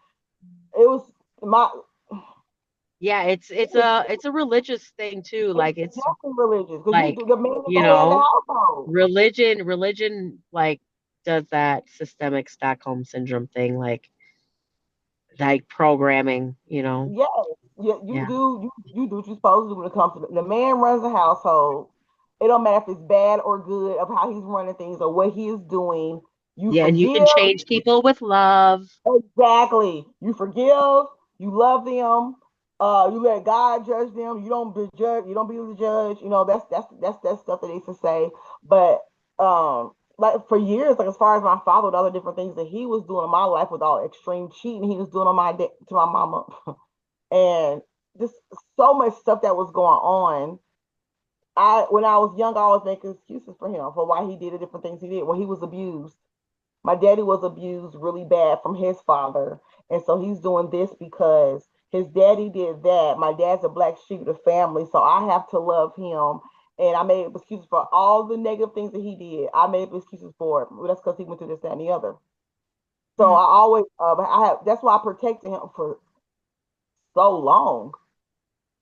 It was my Yeah, it's a religious thing too. it's Like it's definitely religious because like, the man is you the head of the know, household. religion like does that systemic Stockholm syndrome thing, like programming. Yes, you Yeah. do you do what you're supposed to do when it comes to the man runs the household. It don't matter if it's bad or good of how he's running things or what he is doing. You Yeah, and you forgive. can change people with love. Exactly. You forgive, you love them, you let God judge them. You don't be judge, you don't be the judge. That's stuff that they used to say. But like for years, like as far as my father and other different things that he was doing in my life with all extreme cheating, he was doing on to my mama, and just so much stuff that was going on. I when I was young, I always make excuses for him for why he did the different things he did. Well, he was abused. My daddy was abused really bad from his father. And so he's doing this because his daddy did that. My dad's a black sheep of the family. So I have to love him. And I made excuses for all the negative things that he did. I made excuses for it. Well, that's because he went through this, that, and the other. So Mm. I always, that's why I protected him for so long.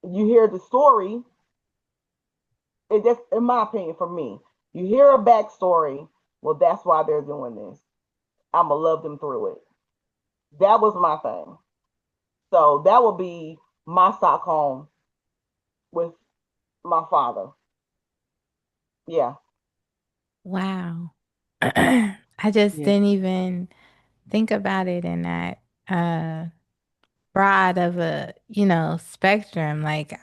You hear the story, that's in my opinion, for me. You hear a backstory, well, that's why they're doing this. I'm going to love them through it. That was my thing. So that would be my Stockholm with my father. Yeah. Wow. I just Yeah. didn't even think about it in that uh broad of a, spectrum. Like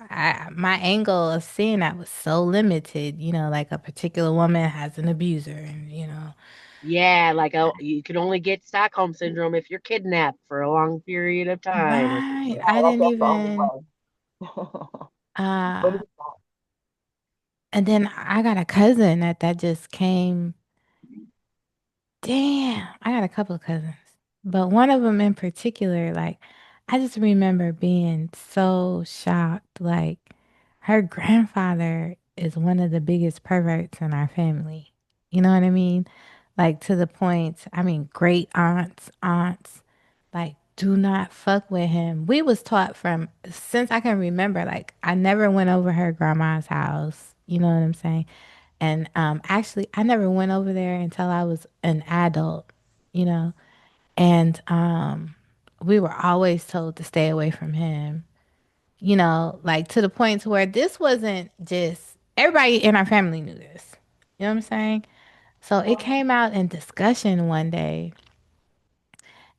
my angle of seeing that was so limited, like a particular woman has an abuser and, Yeah, like you can only get Stockholm syndrome if you're kidnapped for a long period of time or right. something. I didn't That's the only even way. But uh and then I got a cousin that just came. Damn, I got a couple of cousins, but one of them in particular, like I just remember being so shocked. Like, her grandfather is one of the biggest perverts in our family. You know what I mean? Like, to the point, I mean, great aunts, like, do not fuck with him. We was taught from since I can remember, like, I never went over her grandma's house. You know what I'm saying? And actually, I never went over there until I was an adult, you know? And we were always told to stay away from him, you know, like to the point to where this wasn't just everybody in our family knew this. You know what I'm saying? So it Mhm. came out in discussion one day,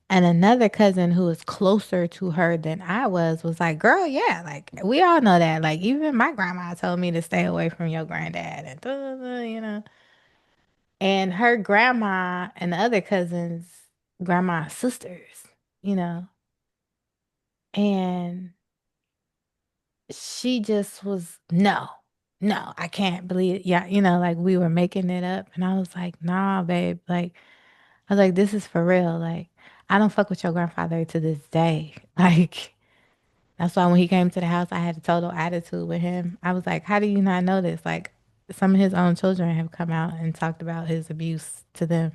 and another cousin who was closer to her than I was like, "Girl, yeah, like we all know that. Like even my grandma told me to stay away from your granddad and duh, duh, duh, you know." And her grandma and the other cousins, grandma's sisters, you know, and she just was no, I can't believe, yeah, you know, like we were making it up, and I was like, nah, babe, like I was like, this is for real, like I don't fuck with your grandfather to this day, like that's why when he came to the house, I had a total attitude with him. I was like, how do you not know this? Like some of his own children have come out and talked about his abuse to them,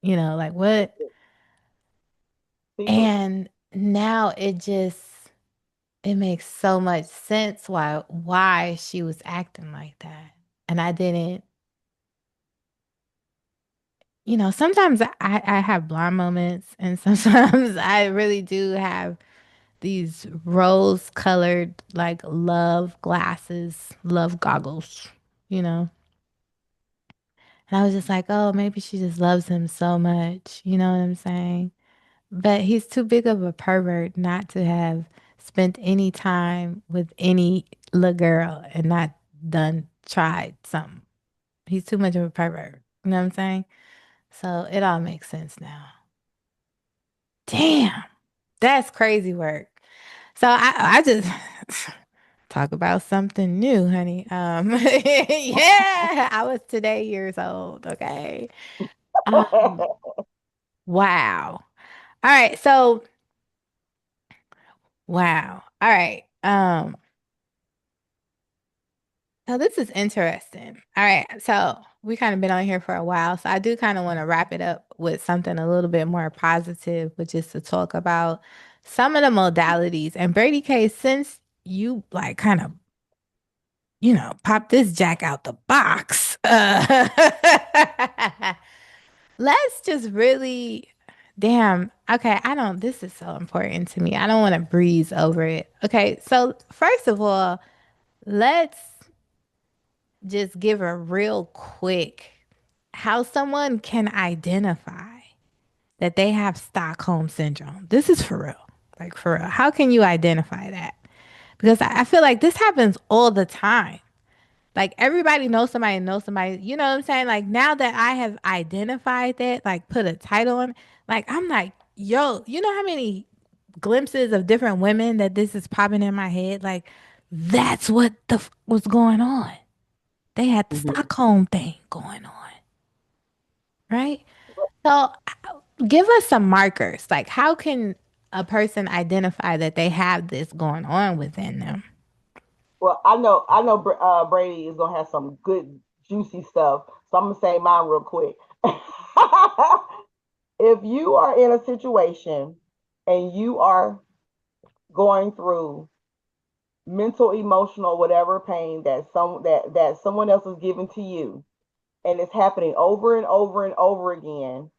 you know, like what? People, And now it makes so much sense why she was acting like that. And I didn't, you know, sometimes I have blind moments and sometimes I really do have these rose colored like love glasses, love goggles, you know. And I was just like, oh, maybe she just loves him so much, you know what I'm saying? But he's too big of a pervert not to have spent any time with any little girl and not done tried something. He's too much of a pervert. You know what I'm saying? So it all makes sense now. Damn, that's crazy work. So I just talk about something new, honey. Yeah, I was today years old. Okay. Um, wow. All right. So wow. All right. So this is interesting. All right. So we kind of been on here for a while. So I do kind of want to wrap it up with something a little bit more positive, which is to talk about some of the modalities. And Brady K, since you like kind of, you know, pop this jack out the box, let's just really, damn. Okay. I don't, this is so important to me. I don't want to breeze over it. Okay. So first of all, let's just give a real quick how someone can identify that they have Stockholm syndrome. This is for real. Like for real. How can you identify that? Because I feel like this happens all the time. Like everybody knows somebody, you know what I'm saying? Like now that I have identified that, like put a title on, like I'm like, yo, you know how many glimpses of different women that this is popping in my head? Like that's what was going on. They had the Mhm. Stockholm thing going on, right? So give us some markers. Like, how can a person identify that they have this going on within them? well, I know, Brady is gonna have some good juicy stuff, so I'm gonna say mine real quick. If you are in a situation and you are going through mental, emotional, whatever pain that someone else is giving to you, and it's happening over and over and over again,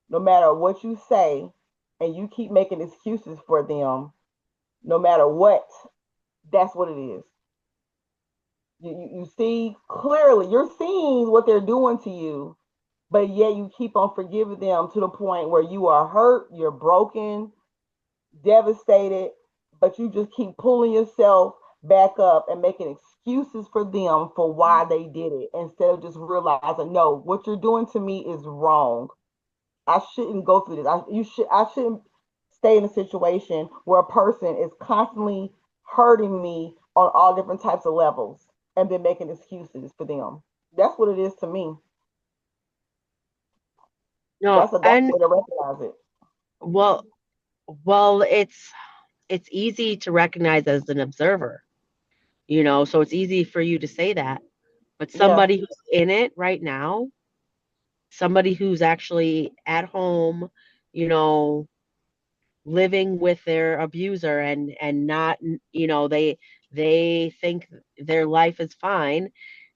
no matter what you say, and you keep making excuses for them, no matter what, that's what it is. You see clearly, you're seeing what they're doing to you, but yet you keep on forgiving them to the point where you are hurt, you're broken, devastated, but you just keep pulling yourself back up and making excuses for them for why they did it instead of just realizing, no, what you're doing to me is wrong. I shouldn't go through this. I shouldn't stay in a situation where a person is constantly hurting me on all different types of levels and then making excuses for them. That's what it is to me. No, That's a and way to recognize it. well, well, it's it's easy to recognize as an observer, so it's easy for you to say that. But Yeah. somebody who's in it right now, somebody who's actually at home, you know, living with their abuser and not, they think their life is fine.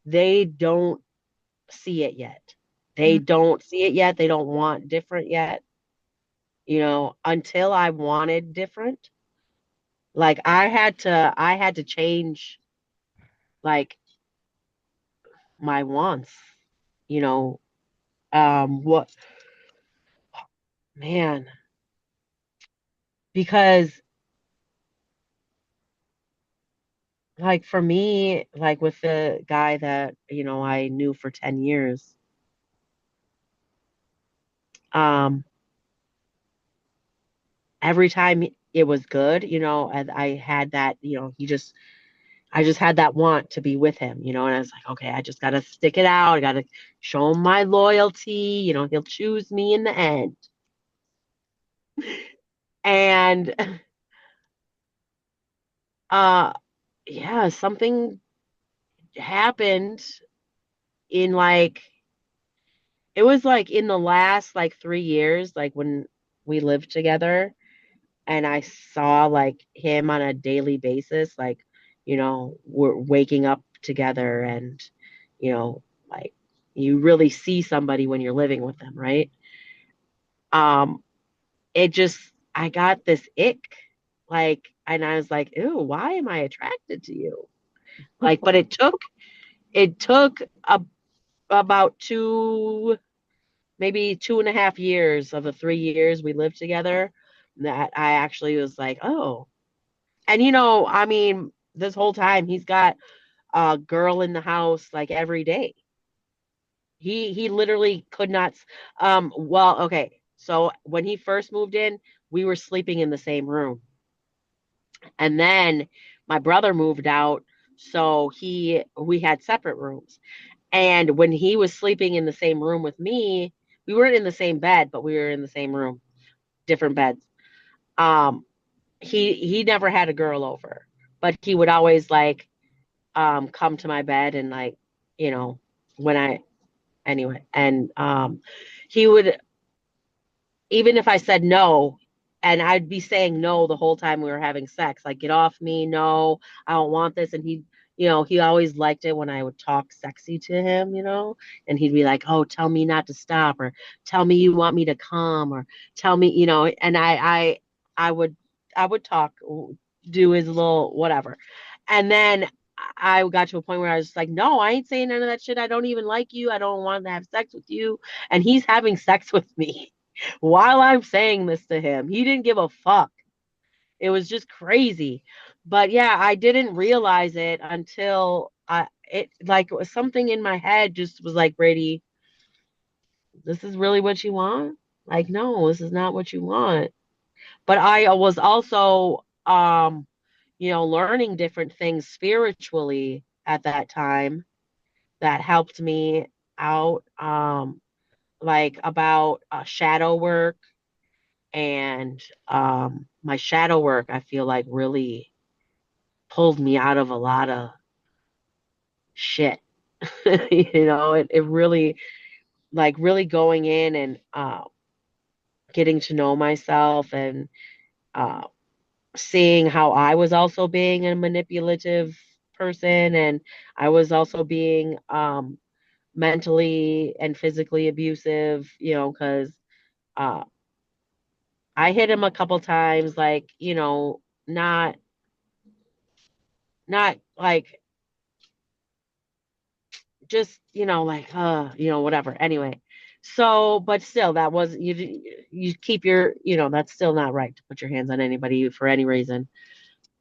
They don't see it yet. They don't see it yet. They don't want different yet. Until I wanted different, like I had to change like my wants, you know. What man, because like for me, like with the guy that, I knew for 10 years, um, every time it was good, and I had that, I just had that want to be with him, and I was like, okay, I just gotta stick it out. I gotta show him my loyalty, he'll choose me in the end. And uh yeah, something happened in like it was like in the last like 3 years, like when we lived together and I saw like him on a daily basis, like, we're waking up together and, like you really see somebody when you're living with them, right? Um, it just, I got this ick, like, and I was like, ew, why am I attracted to you? Like, but it took about maybe 2.5 years of the 3 years we lived together that I actually was like, oh. And I mean, this whole time he's got a girl in the house like every day. He literally could not well, okay. So when he first moved in, we were sleeping in the same room. And then my brother moved out, so we had separate rooms. And when he was sleeping in the same room with me, we weren't in the same bed, but we were in the same room, different beds. Um, he never had a girl over, but he would always like come to my bed and like, you know, when I anyway, and he would, even if I said no, and I'd be saying no the whole time we were having sex, like, get off me, no, I don't want this. And he always liked it when I would talk sexy to him, and he'd be like, oh, tell me not to stop, or tell me you want me to come, or tell me, and I would, talk, do his little whatever. And then I got to a point where I was just like, no, I ain't saying none of that shit. I don't even like you. I don't want to have sex with you. And he's having sex with me while I'm saying this to him. He didn't give a fuck. It was just crazy. But yeah, I didn't realize it until it like it was something in my head just was like, Brady, this is really what you want? Like, no, this is not what you want. But I was also learning different things spiritually at that time that helped me out, like about shadow work. And my shadow work, I feel like, really pulled me out of a lot of shit. It really, like, really going in and getting to know myself and uh, seeing how I was also being a manipulative person, and I was also being mentally and physically abusive, because uh, I hit him a couple times, like, not like just, like, whatever. Anyway, so, but still, that was, you keep your, that's still not right to put your hands on anybody for any reason.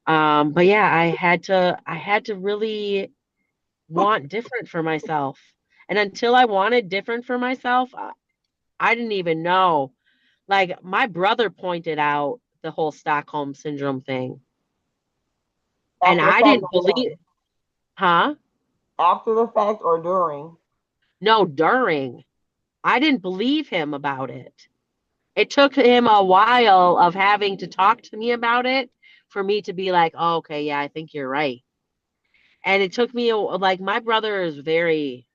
But yeah, I had to really want different for myself. And until I wanted different for myself, I didn't even know. Like, my brother pointed out the whole Stockholm syndrome thing, and After the I fact didn't or believe, during? huh? After the fact or during? No, during. I didn't believe him about it. It took him a while of having to talk to me about it for me to be like, oh, okay, yeah, I think you're right. And it took me like my brother is very,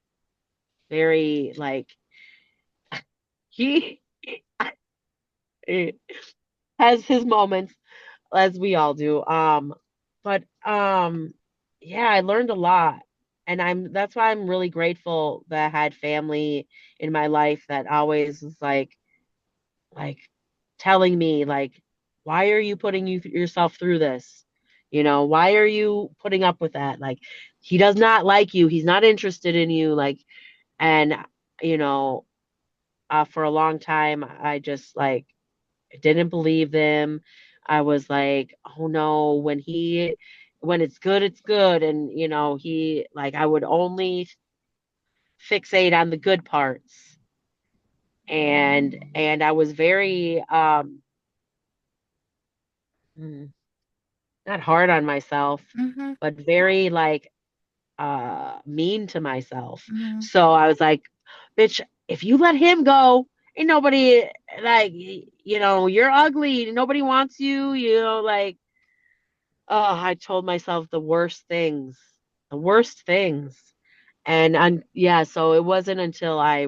very like he has his moments as we all do. But yeah, I learned a lot. And that's why I'm really grateful that I had family in my life that always was like telling me like, why are you putting yourself through this? Why are you putting up with that? Like, he does not like you. He's not interested in you. Like, and you know, for a long time, I just like didn't believe them. I was like, oh no, when it's good, it's good. And he like I would only fixate on the good parts. And I was very mm, not hard on myself, Mm-hmm. but very like mean to myself. Mm-hmm. So I was like, bitch, if you let him go, ain't nobody like you're ugly. Nobody wants you, like oh, I told myself the worst things. The worst things. And yeah, so it wasn't until I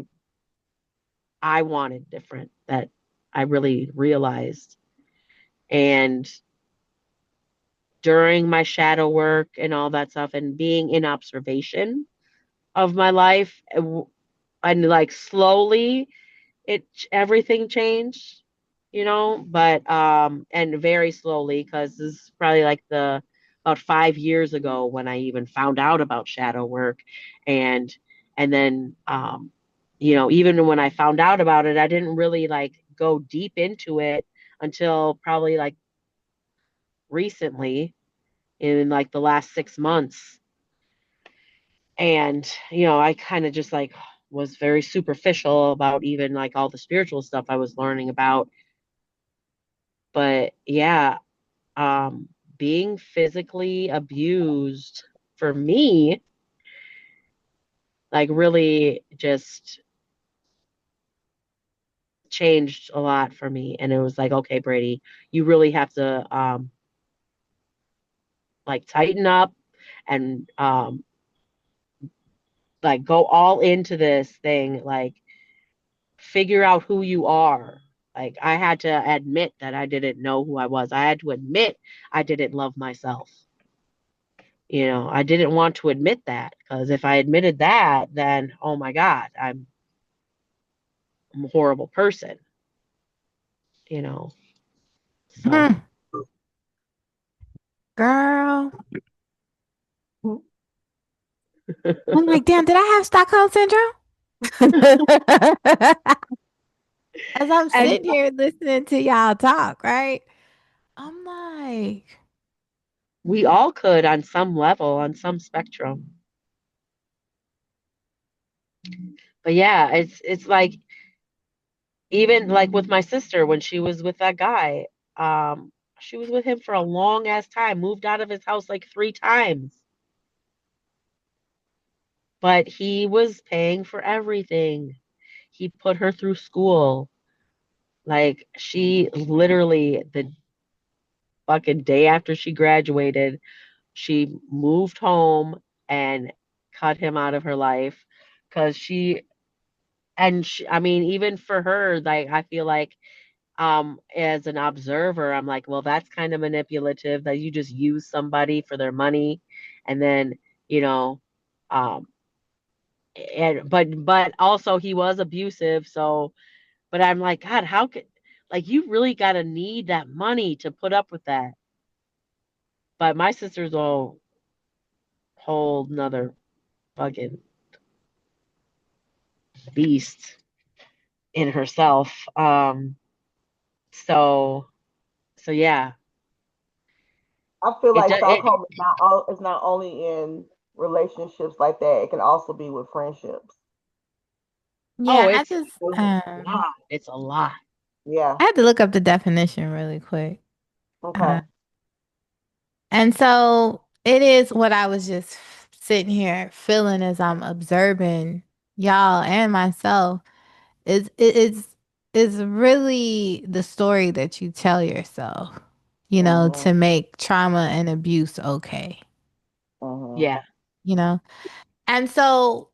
wanted different that I really realized. And during my shadow work and all that stuff and being in observation of my life and like slowly it everything changed, but and very slowly because this is probably like the about 5 years ago when I even found out about shadow work. And and then even when I found out about it, I didn't really like go deep into it until probably like recently in like the last 6 months. And I kind of just like was very superficial about even like all the spiritual stuff I was learning about. But yeah, um being physically abused for me like really just changed a lot for me. And it was like, okay, Brady, you really have to like tighten up and like go all into this thing, like figure out who you are. Like I had to admit that I didn't know who I was. I had to admit I didn't love myself. I didn't want to admit that because if I admitted that, then oh my God, I'm a horrible person, you know. So Hmm. Girl. I'm like, damn, did I have Stockholm syndrome? As I'm and sitting here listening to y'all talk, right? I'm like, we all could on some level, on some spectrum. But yeah, it's like even like with my sister when she was with that guy, she was with him for a long ass time, moved out of his house like 3 times. But he was paying for everything. He put her through school. Like she literally the fucking day after she graduated, she moved home and cut him out of her life because I mean, even for her, like I feel like as an observer, I'm like, well, that's kind of manipulative that you just use somebody for their money and then, you know, um and but also he was abusive, so but I'm like, God, how could like you really gotta need that money to put up with that. But my sister's a whole nother fucking beast in herself. So so yeah, I feel it like it Stockholm is not only in relationships like that. It can also be with friendships. oh, yeah, it's a um lot. It's a lot. Yeah. I had to look up the definition really quick. Okay. And so it is what I was just sitting here feeling as I'm observing y'all and myself is really the story that you tell yourself. Mhm. to make trauma and abuse okay, Mhm. Yeah. you know? And so,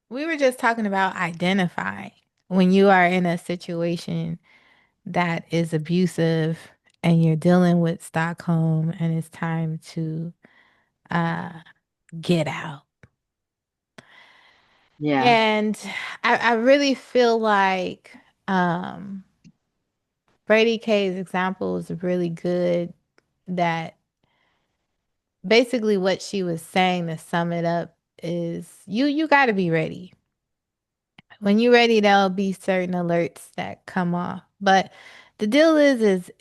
we were just talking about identifying when you are in a situation that is abusive and you're dealing with Stockholm and it's time to uh get out. Yeah. And I really feel like Brady K's example is really good, that basically what she was saying, to sum it up, is you got to be ready. When you're ready, there'll be certain alerts that come off. But the deal is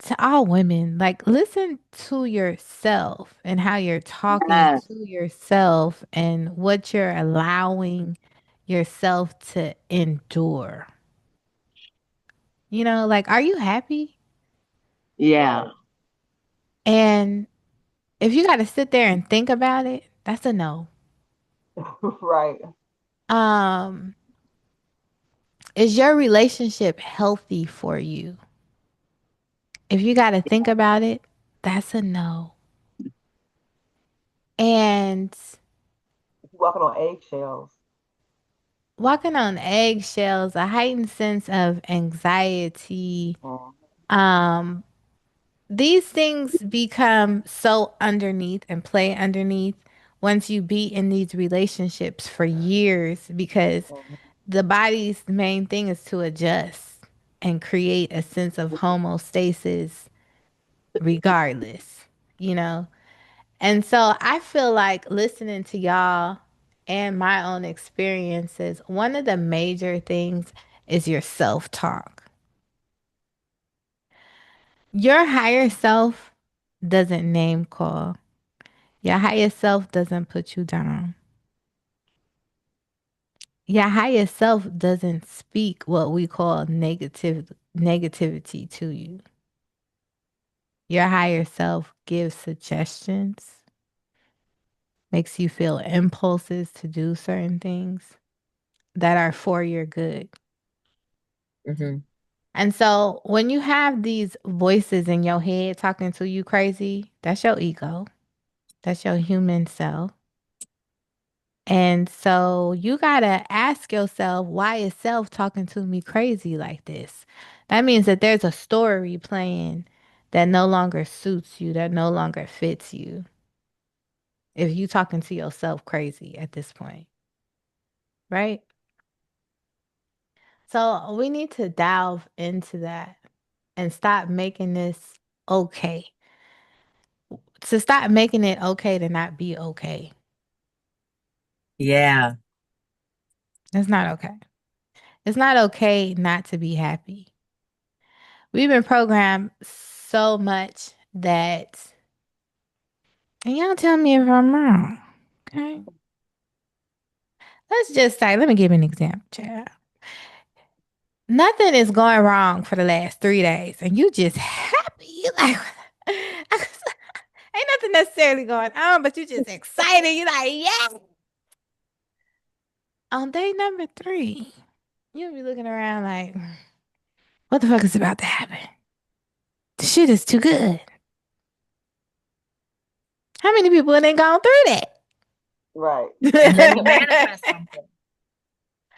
to all women, like, listen to yourself and how you're talking Yes. to yourself and what you're allowing yourself to endure. Like, are you happy? Yeah. Right. And if you got to sit there and think about it, that's a no. Right. Um, is your relationship healthy for you? If you got to think about it, that's a no. And Walking on eggshells. walking on eggshells, a heightened sense of anxiety, Mhm. um, these things become so underneath and play underneath once you be in these relationships for years, because Mhm. the body's main thing is to adjust and create a sense of homeostasis regardless, you know? And so I feel like, listening to y'all and my own experiences, one of the major things is your self talk. Your higher self doesn't name call, your higher self doesn't put you down. Your higher self doesn't speak what we call negativity to you. Your higher self gives suggestions, makes you feel impulses to do certain things that are for your good. Hmm. And so when you have these voices in your head talking to you crazy, that's your ego. That's your human self. And so you got to ask yourself, why is self talking to me crazy like this? That means that there's a story playing that no longer suits you, that no longer fits you. If you talking to yourself crazy at this point, right? So we need to delve into that and stop making this okay. To stop making it okay to not be okay. Yeah. It's not okay. It's not okay not to be happy. We've been programmed so much that, and y'all tell me if I'm wrong. Okay. Let's just say, let me give you an example, child. Nothing is going wrong for the last 3 days, and you just happy. You like, ain't nothing necessarily going on, but you just excited. You like, yeah. On day number 3, you'll be looking around like, what the fuck is about to happen? The shit is too good. How many people ain't gone through Right. And then you that? manifest something.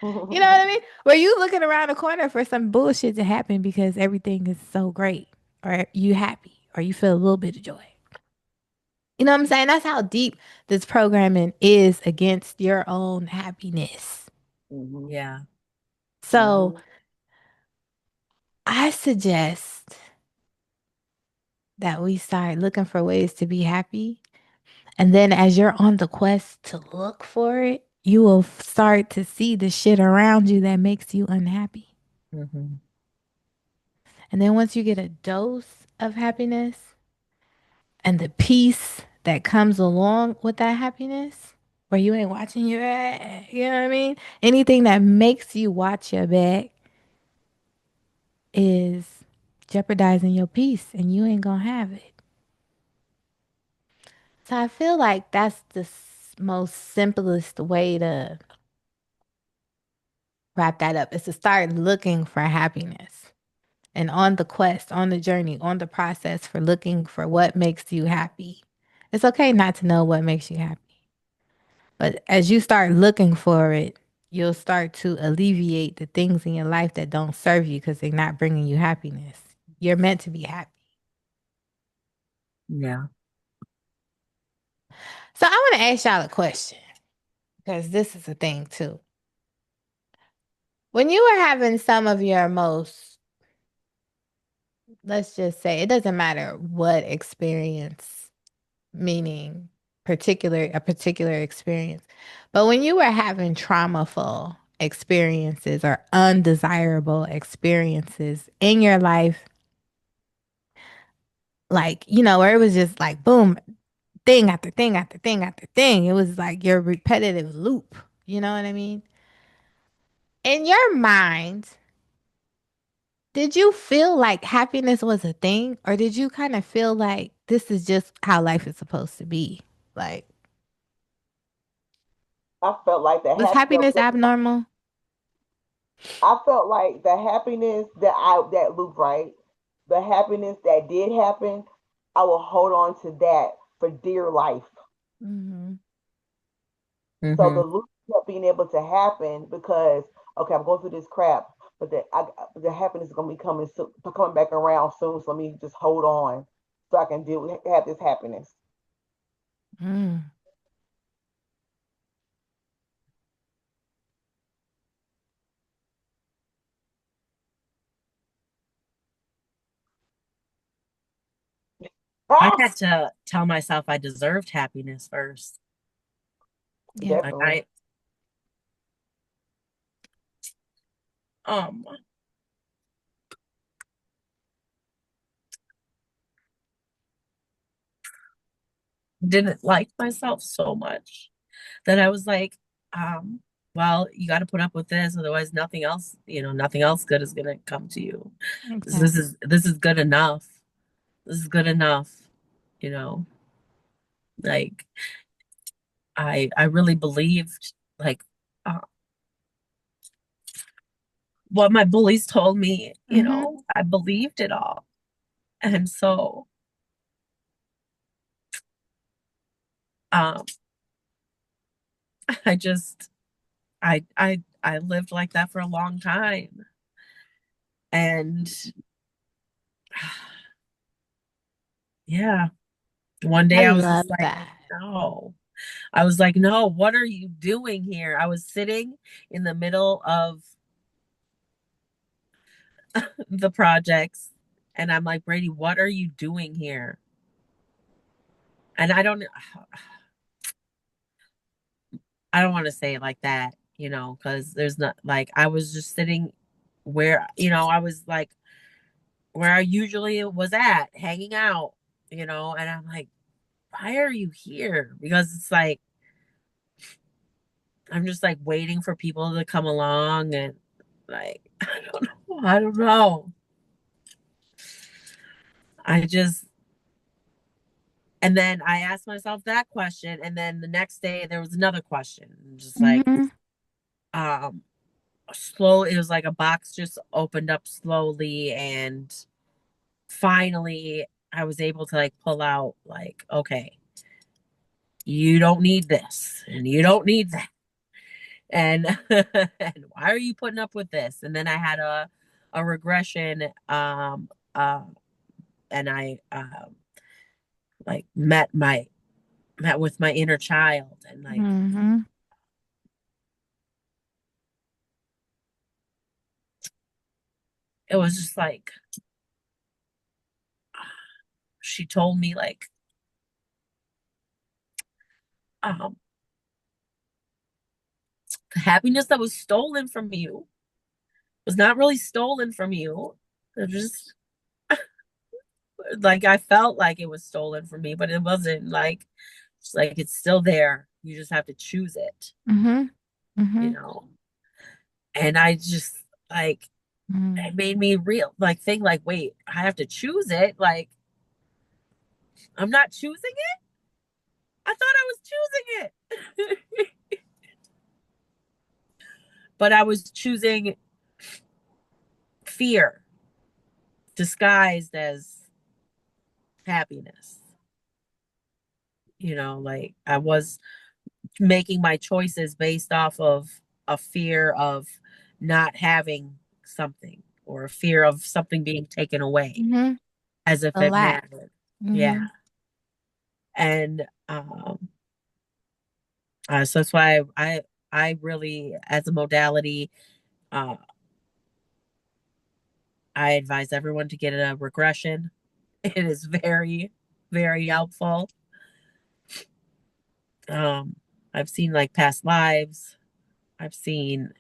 You know what I mean? Where you looking around the corner for some bullshit to happen because everything is so great, or you happy, or you feel a little bit of joy. You know what I'm saying? That's how deep this programming is against your own happiness. Mhm. Yeah. So Mhm. I suggest that we start looking for ways to be happy. And then as you're on the quest to look for it, you will start to see the shit around you that makes you unhappy. Hmm. And then once you get a dose of happiness and the peace that comes along with that happiness, where you ain't watching your back, you know what I mean? Anything that makes you watch your back is jeopardizing your peace, and you ain't gonna have it. So I feel like that's the most simplest way to wrap that up, is to start looking for happiness and on the quest, on the journey, on the process for looking for what makes you happy. It's okay not to know what makes you happy, but as you start looking for it, you'll start to alleviate the things in your life that don't serve you because they're not bringing you happiness. You're meant to be happy. Yeah. So I want to ask y'all a question because this is a thing too. When you were having some of your most, let's just say, it doesn't matter what experience, meaning a particular experience, but when you were having traumaful experiences or undesirable experiences in your life, like, where it was just like boom, thing after thing after thing after thing, it was like your repetitive loop. You know what I mean? In your mind, did you feel like happiness was a thing, or did you kind of feel like this is just how life is supposed to be? Like, I felt like was happiness abnormal? I felt like the happiness that loop, right, the happiness that did happen, I will hold on to that for dear life. Hmm. So the Mm-hmm. loop kept being able to happen because okay, I'm going through this crap, but the happiness is gonna be coming back around soon. So let me just hold on so I can have this happiness. Mm. I Ah, had to tell myself I deserved happiness first. Yep. Like definitely. um didn't like myself so much that I was like, um, well, you got to put up with this, otherwise nothing else, nothing else good is gonna come to you. This Exactly. is this is good enough. This is good enough, you know. Like I really believed like uh, what my bullies told me, Hmm. I believed it all. And so um I just I lived like that for a long time. And yeah, one I day I was love just like, that. no. I was like, no, what are you doing here? I was sitting in the middle of the projects and I'm like, Brady, what are you doing here? And I don't want to say it like that, because there's not like I was just sitting where, I was like where I usually was at, hanging out, and I'm like, why are you here? Because it's like I'm just like waiting for people to come along and like I don't know. I don't know. I just and then I asked myself that question and then the next day there was another question. Just like Hmm. um slow it was like a box just opened up slowly and finally I was able to like pull out like, okay, you don't need this and you don't need that. And and why are you putting up with this? And then I had a regression uh and I like met with my inner child and like Hmm. it was just like she told me like um the happiness that was stolen from you was not really stolen from you. It just like I felt like it was stolen from me, but it wasn't like it's like it's still there. You just have to choose it, Hmm. you Hmm. know. And I just like Hmm. it made me real like think like, wait, I have to choose it. Like I'm not choosing it. I thought I was choosing it. but I was choosing fear disguised as happiness. Like I was making my choices based off of a fear of not having something or a fear of something being taken away Mm-hmm. as if The it lack. mattered. Yeah. Mm-hmm. And so that's why I really, as a modality, uh, I advise everyone to get a regression. It is very, very helpful. Um, I've seen like past lives. I've seen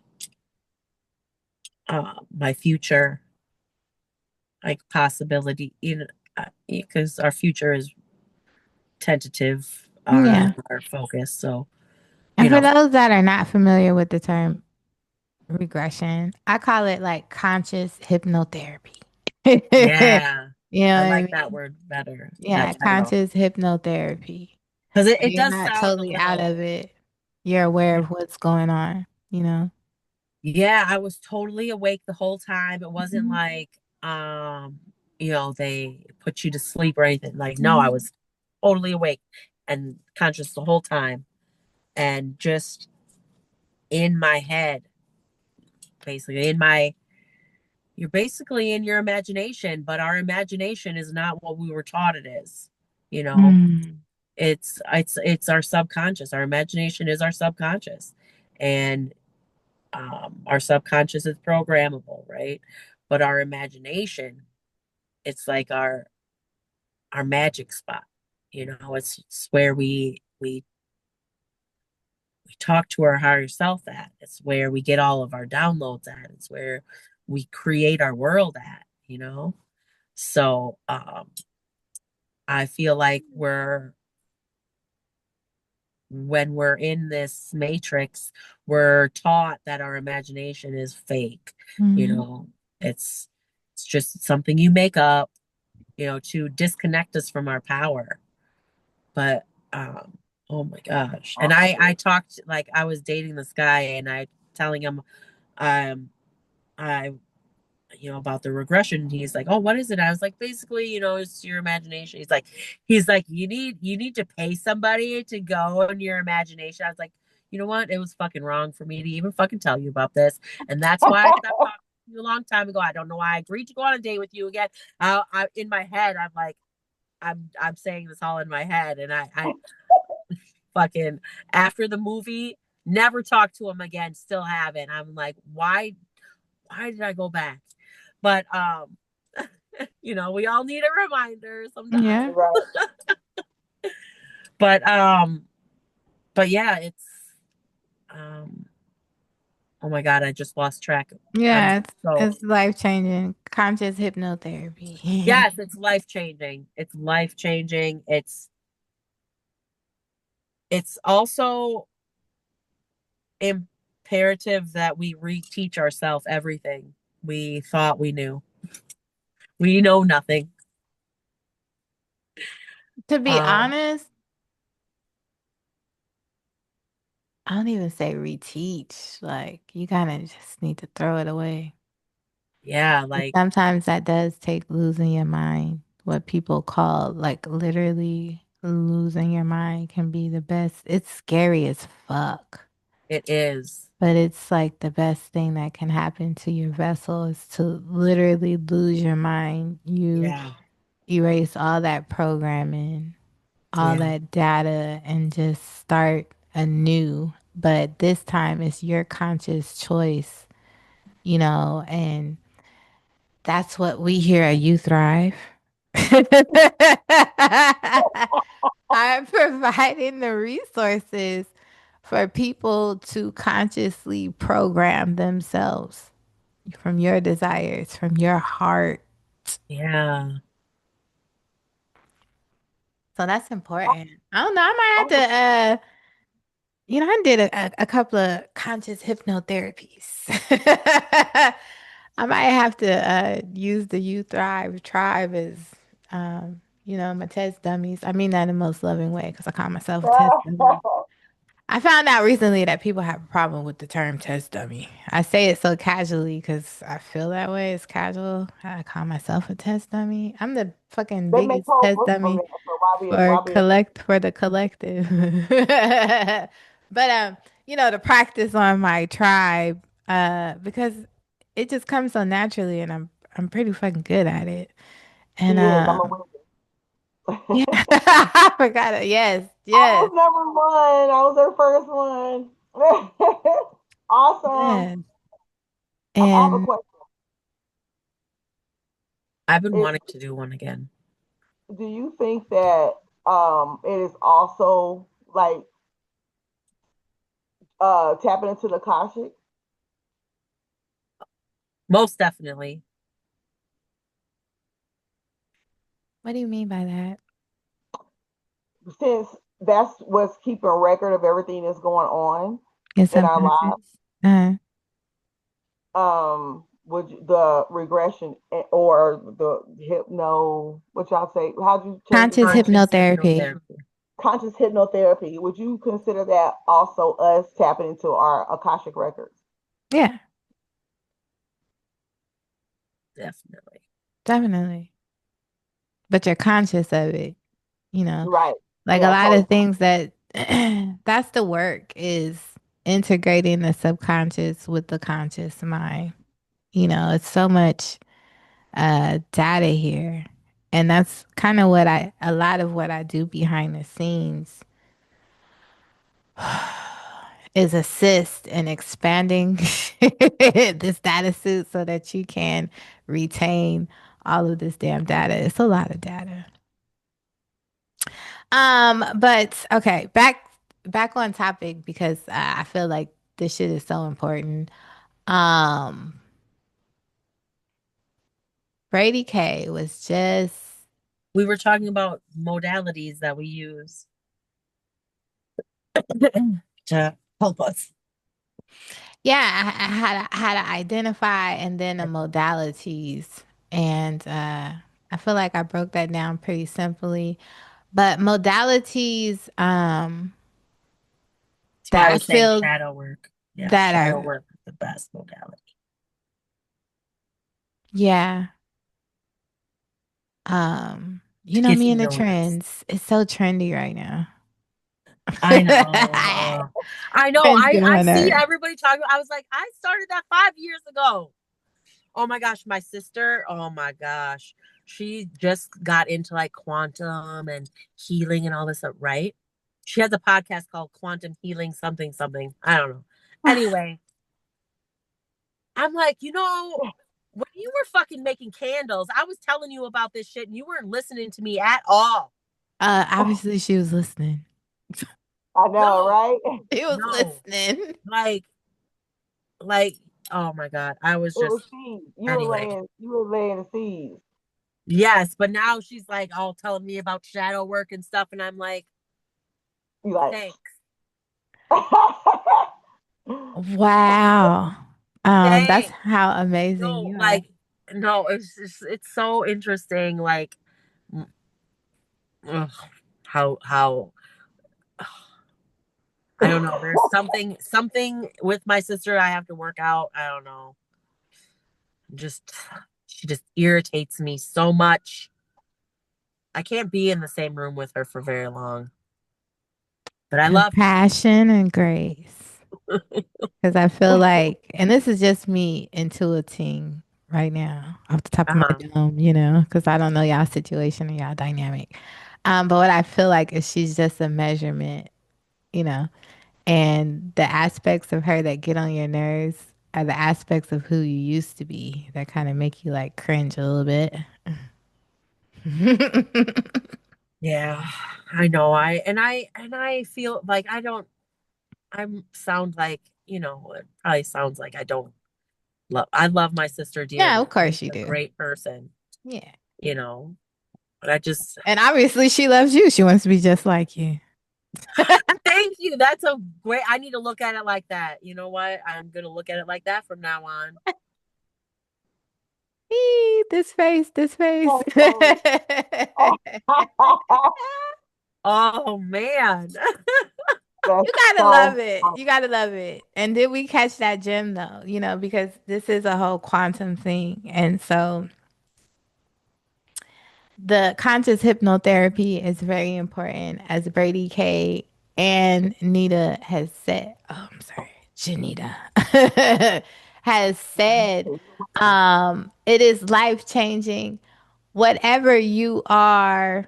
my future, like possibility in because our future is tentative Yeah. on our focus. So, And you for know, those that are not familiar with the term regression, I call it like conscious hypnotherapy. yeah, You know I what I like that mean? word better, Yeah, that title. conscious hypnotherapy. Because it You're does not sound a totally out little, of it. You're aware of what's going on, you know? yeah, I was totally awake the whole time. It wasn't Mhm. like, they put you to sleep or anything. Like, no, I Mhm. was totally awake and conscious the whole time and just in my head, basically you're basically in your imagination, but our imagination is not what we were taught it is. You know, Mm. it's our subconscious. Our imagination is our subconscious. And our subconscious is programmable, right? But our imagination, it's like our magic spot. It's where we talk to our higher self at. It's where we get all of our downloads at. It's where we create our world at. So I feel like when we're in this matrix, we're taught that our imagination is fake. You Mhm. know, it's it's just something you make up, to disconnect us from our power. But oh my gosh. And I talked like I was dating this guy and I telling him I about the regression. He's like, "Oh, what is it?" I was like, "Basically, it's your imagination." He's like, "You need to pay somebody to go in your imagination." I was like, "You know what? It was fucking wrong for me to even fucking tell you about this." And that's why I stopped talking to you a long time ago. I don't know why I agreed to go on a date with you again. In my head, I'm like, I'm saying this all in my head, and I fucking after the movie, never talked to him again. Still haven't. I'm like, why did I go back? But we all need a reminder Yeah. sometimes. Right. But but yeah, it's um oh my god, I just lost track. I'm Yeah, so it's life changing. Conscious hypnotherapy. yes, it's life changing. It's life changing. It's also imperative that we reteach ourselves everything we thought we knew. We know nothing. To be Um honest, I don't even say reteach. Like, you kind of just need to throw it away. yeah, And like sometimes that does take losing your mind. What people call like literally losing your mind can be the best. It's scary as fuck, it is. but it's like the best thing that can happen to your vessel is to literally lose your mind. You Yeah. erase all that programming, all Yeah. that data, and just start anew. But this time it's your conscious choice, and that's what we here at You Thrive are providing the resources for people to consciously program themselves from your desires, from your heart. Yeah. So that's important. I don't know. I might have to, I did a couple of conscious hypnotherapies. I might have to use the You Thrive tribe as, my test dummies. I mean that in the most loving way because I call myself a test dummy. I found out recently that people have a problem with the term test dummy. I say it so casually because I feel that way. It's casual. I call myself a test dummy. I'm the fucking They make biggest whole test books from dummy that, so why be offended? for the collective. But to practice on my tribe, because it just comes so naturally and I'm pretty fucking good at it. She And is. I'm a witness. yeah, I forgot it. Yes, I yes, was number one. I was her first one. Awesome. yes. I have a And question. I've been It, wanting to do one again. do you think that it is also like tapping into the Akashic? Most definitely. what do you mean by that? Since that's what's keeping record of everything that's going on In in our lives, subconscious? Uh, would the regression or the hypno, what y'all say? How'd you change it conscious to Conscious hypnotherapy. hypnotherapy. conscious hypnotherapy? Would you consider that also us tapping into our Akashic records? Yeah, Definitely. definitely. But you're conscious of it, you know. Right. Like a Yeah, lot totally. of things that that's the work is integrating the subconscious with the conscious mind. It's so much data here. And that's kind of a lot of what I do behind the scenes is assist in expanding this data suit so that you can retain all of this damn data. It's a lot of data. But okay, back on topic because I feel like this shit is so important. Um, Brady K was just We were talking about modalities that we use to help us. yeah, I had to identify and then the modalities. And I feel like I broke that down pretty simply. But modalities That's why that I I was saying feel shadow work. Yeah, that shadow are work is the best modality. yeah, To get me you and the noticed. trends. It's so trendy right now. I know. I know. Trends I get on I my see nerves. everybody talking. I was like, I started that 5 years ago. Oh my gosh, my sister. Oh my gosh, she just got into like quantum and healing and all this stuff. Right? She has a podcast called Quantum Healing something something. I don't know. Anyway, I'm like, when you were fucking making candles, I was telling you about this shit and you weren't listening to me at all. Obviously she was listening. I know, No, right? She was no. listening. Like, like, oh my God. I was It was just, seeds. anyway. You were laying the seeds. Yes, but now she's like all telling me about shadow work and stuff. And I'm like, You like thanks. Wow. That's Thanks. how amazing No, you are. like, no, it's so interesting. Like, ugh, how, I don't know. There's something with my sister I have to work out. I don't know. Just she just irritates me so much. I can't be in the same room with her for very long. But I love her. Compassion and grace. Because I feel like, and this is just me intuiting right now off the top of my Uh-huh. dome, because I don't know y'all situation and y'all dynamic. But what I feel like is she's just a measurement, you know, and the aspects of her that get on your nerves are the aspects of who you used to be that kind of make you like cringe a little bit. Yeah, I know. I feel like I don't I'm sound like, it probably sounds like I love my sister Yeah, dearly. of She's course you a do. great person, Yeah. you know. But I just And obviously she loves you. She wants to be just like you. thank you. That's a great I need to look at it like that. You know what? I'm gonna look at it like that from now on. This face, this face. That's funny. Oh man. That's You gotta love so it. funny. You gotta love it. And did we catch that gem though? Because this is a whole quantum thing. And so the conscious hypnotherapy is very important, as Brady K and Nita has said. Oh, I'm sorry, Janita has said. It is life changing. Whatever you are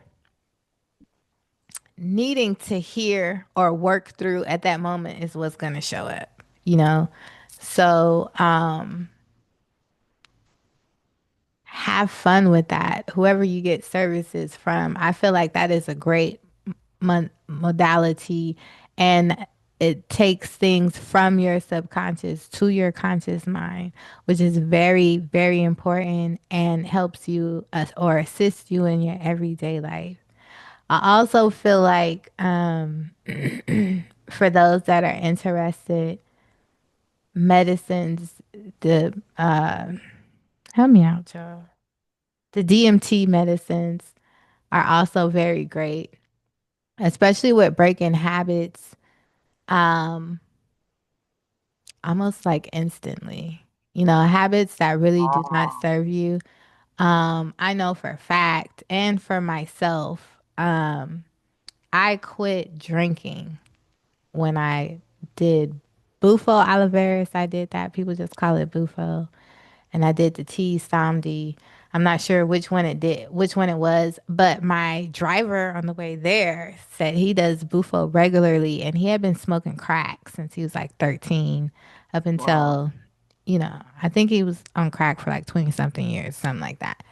needing to hear or work through at that moment is what's going to show up. You know, so have fun with that. Whoever you get services from, I feel like that is a great modality, and it takes things from your subconscious to your conscious mind, which is very, very important and helps you or assists you in your everyday life. I also feel like for those that are interested, medicines, the help me out, y'all. The DMT medicines are also very great, especially with breaking habits, um, almost like instantly. Habits that really do not Wow. serve you. I know for a fact, and for myself, I quit drinking when I did Bufo Oliveris. I did that. People just call it Bufo. And I did the T Samdi. I'm not sure which one it was, but my driver on the way there said he does Bufo regularly, and he had been smoking crack since he was like 13 up Wow. until, I think he was on crack for like 20 something years, something like that.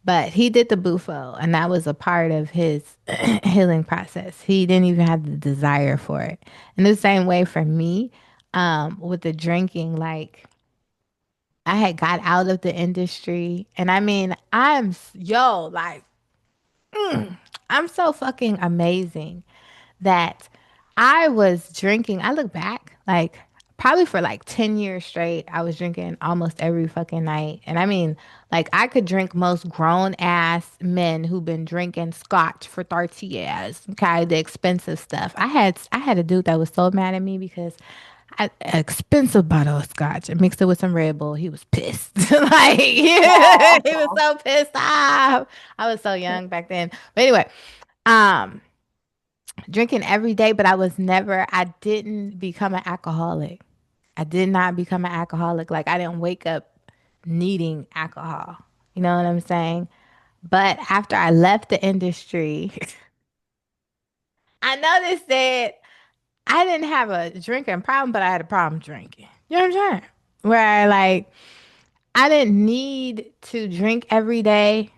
But he did the Bufo, and that was a part of his healing process. He didn't even have the desire for it. And the same way for me, with the drinking, like I had got out of the industry, and I mean, like, I'm so fucking amazing that I was drinking. I look back, like, probably for like 10 years straight, I was drinking almost every fucking night. And I mean, like, I could drink most grown ass men who've been drinking scotch for 30 years, okay, the expensive stuff. I had a dude that was so mad at me because an expensive bottle of scotch and mixed it with some Red Bull. He was pissed. Like, Wow. he was so pissed off. I was so young back then. But anyway, um, drinking every day, but I didn't become an alcoholic. I did not become an alcoholic. Like, I didn't wake up needing alcohol. You know what I'm saying? But after I left the industry, I noticed that I didn't have a drinking problem, but I had a problem drinking. You know what I'm saying? Where like I didn't need to drink every day,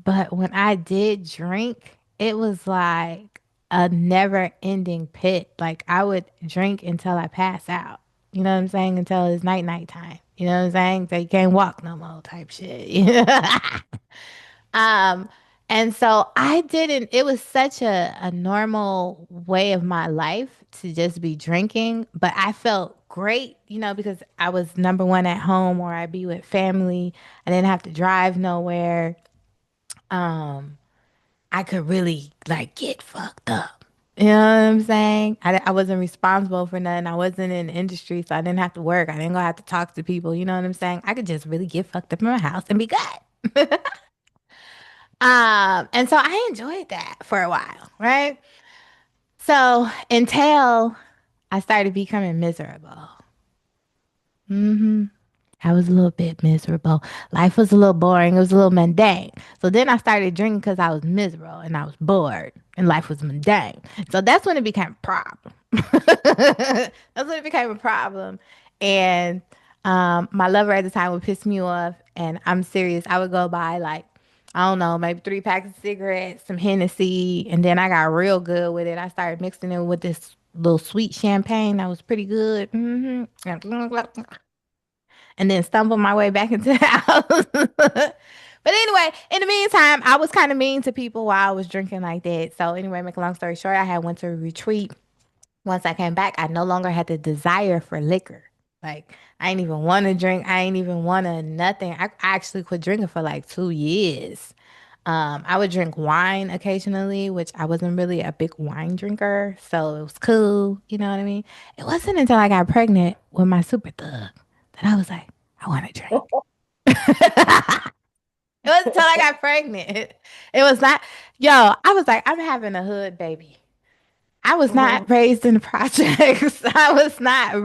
but when I did drink, it was like a never ending pit. Like I would drink until I pass out. You know what I'm saying? Until it's night time. You know what I'm saying? So you can't walk no more type shit. Um, and so I didn't, it was such a normal way of my life to just be drinking, but I felt great, because I was number one at home or I'd be with family. I didn't have to drive nowhere. Um, I could really like get fucked up. You know what I'm saying? I wasn't responsible for nothing. I wasn't in the industry, so I didn't have to work. I didn't go have to talk to people. You know what I'm saying? I could just really get fucked up in my house and be good. And so I enjoyed that for a while, right? So until I started becoming miserable. hmm I was a little bit miserable. Life was a little boring. It was a little mundane. So then I started drinking because I was miserable and I was bored and life was mundane. So that's when it became a problem. That's when it became a problem. And my lover at the time would piss me off. And I'm serious. I would go buy like, I don't know, maybe 3 packs of cigarettes, some Hennessy. And then I got real good with it. I started mixing it with this little sweet champagne that was pretty good. And then stumble my way back into the house. But anyway, in the meantime, I was kind of mean to people while I was drinking like that. So anyway, make a long story short, I had went to a retreat. Once I came back, I no longer had the desire for liquor. Like I ain't even want to drink. I ain't even want to nothing. I actually quit drinking for like 2 years. I would drink wine occasionally, which I wasn't really a big wine drinker, so it was cool. You know what I mean? It wasn't until I got pregnant with my super thug that I was like, I want to drink. It wasn't until I got pregnant. It was not, yo, I was like, I'm having a hood baby. I was not raised in the projects. I was not, you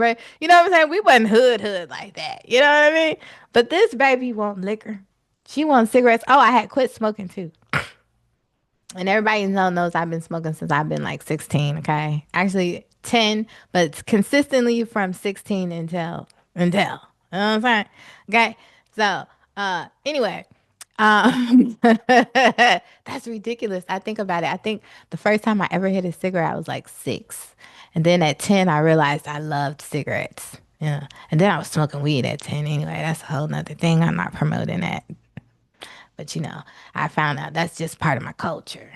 know what I'm saying? We wasn't hood like that. You know what I mean? But this baby want liquor. She wants cigarettes. Oh, I had quit smoking too. And everybody knows I've been smoking since I've been like 16, okay? Actually 10, but it's consistently from 16 until. You know what I'm saying? Okay. So anyway, that's ridiculous. I think about it. I think the first time I ever hit a cigarette, I was like 6. And then at 10, I realized I loved cigarettes. Yeah. And then I was smoking weed at 10 anyway. That's a whole nother thing. I'm not promoting that. But I found out that's just part of my culture.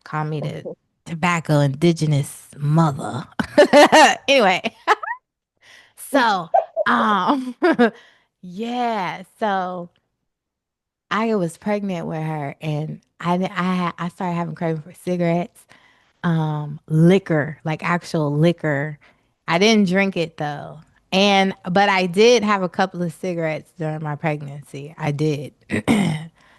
Call me the tobacco indigenous mother. Anyway, so um yeah, so I was pregnant with her and I started having craving for cigarettes, liquor, like actual liquor. I didn't drink it though. But I did have a couple of cigarettes during my pregnancy. I did.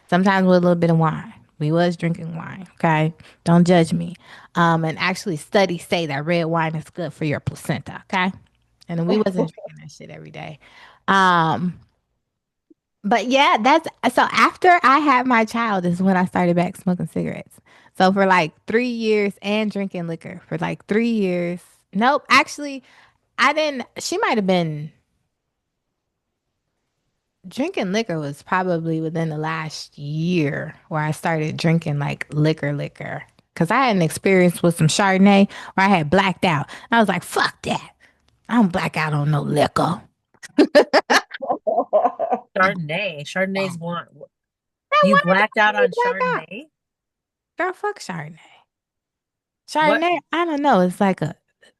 Sometimes with a little bit of wine. We was drinking wine, okay? Don't judge me. And actually studies say that red wine is good for your placenta, okay? And we wasn't drinking that shit every day. Um, but yeah, that's so after I had my child is when I started back smoking cigarettes. So for like 3 years and drinking liquor for like 3 years. Nope, actually, I didn't. She might have been drinking liquor was probably within the last year where I started drinking like liquor. Cause I had an experience with some Chardonnay where I had blacked out. And I was like, fuck that. I don't black out on no liquor. Chardonnay. Chardonnay's one. That You wine blacked made out me on black out. Chardonnay? Girl, fuck Chardonnay. What? Chardonnay, I don't know. It's like I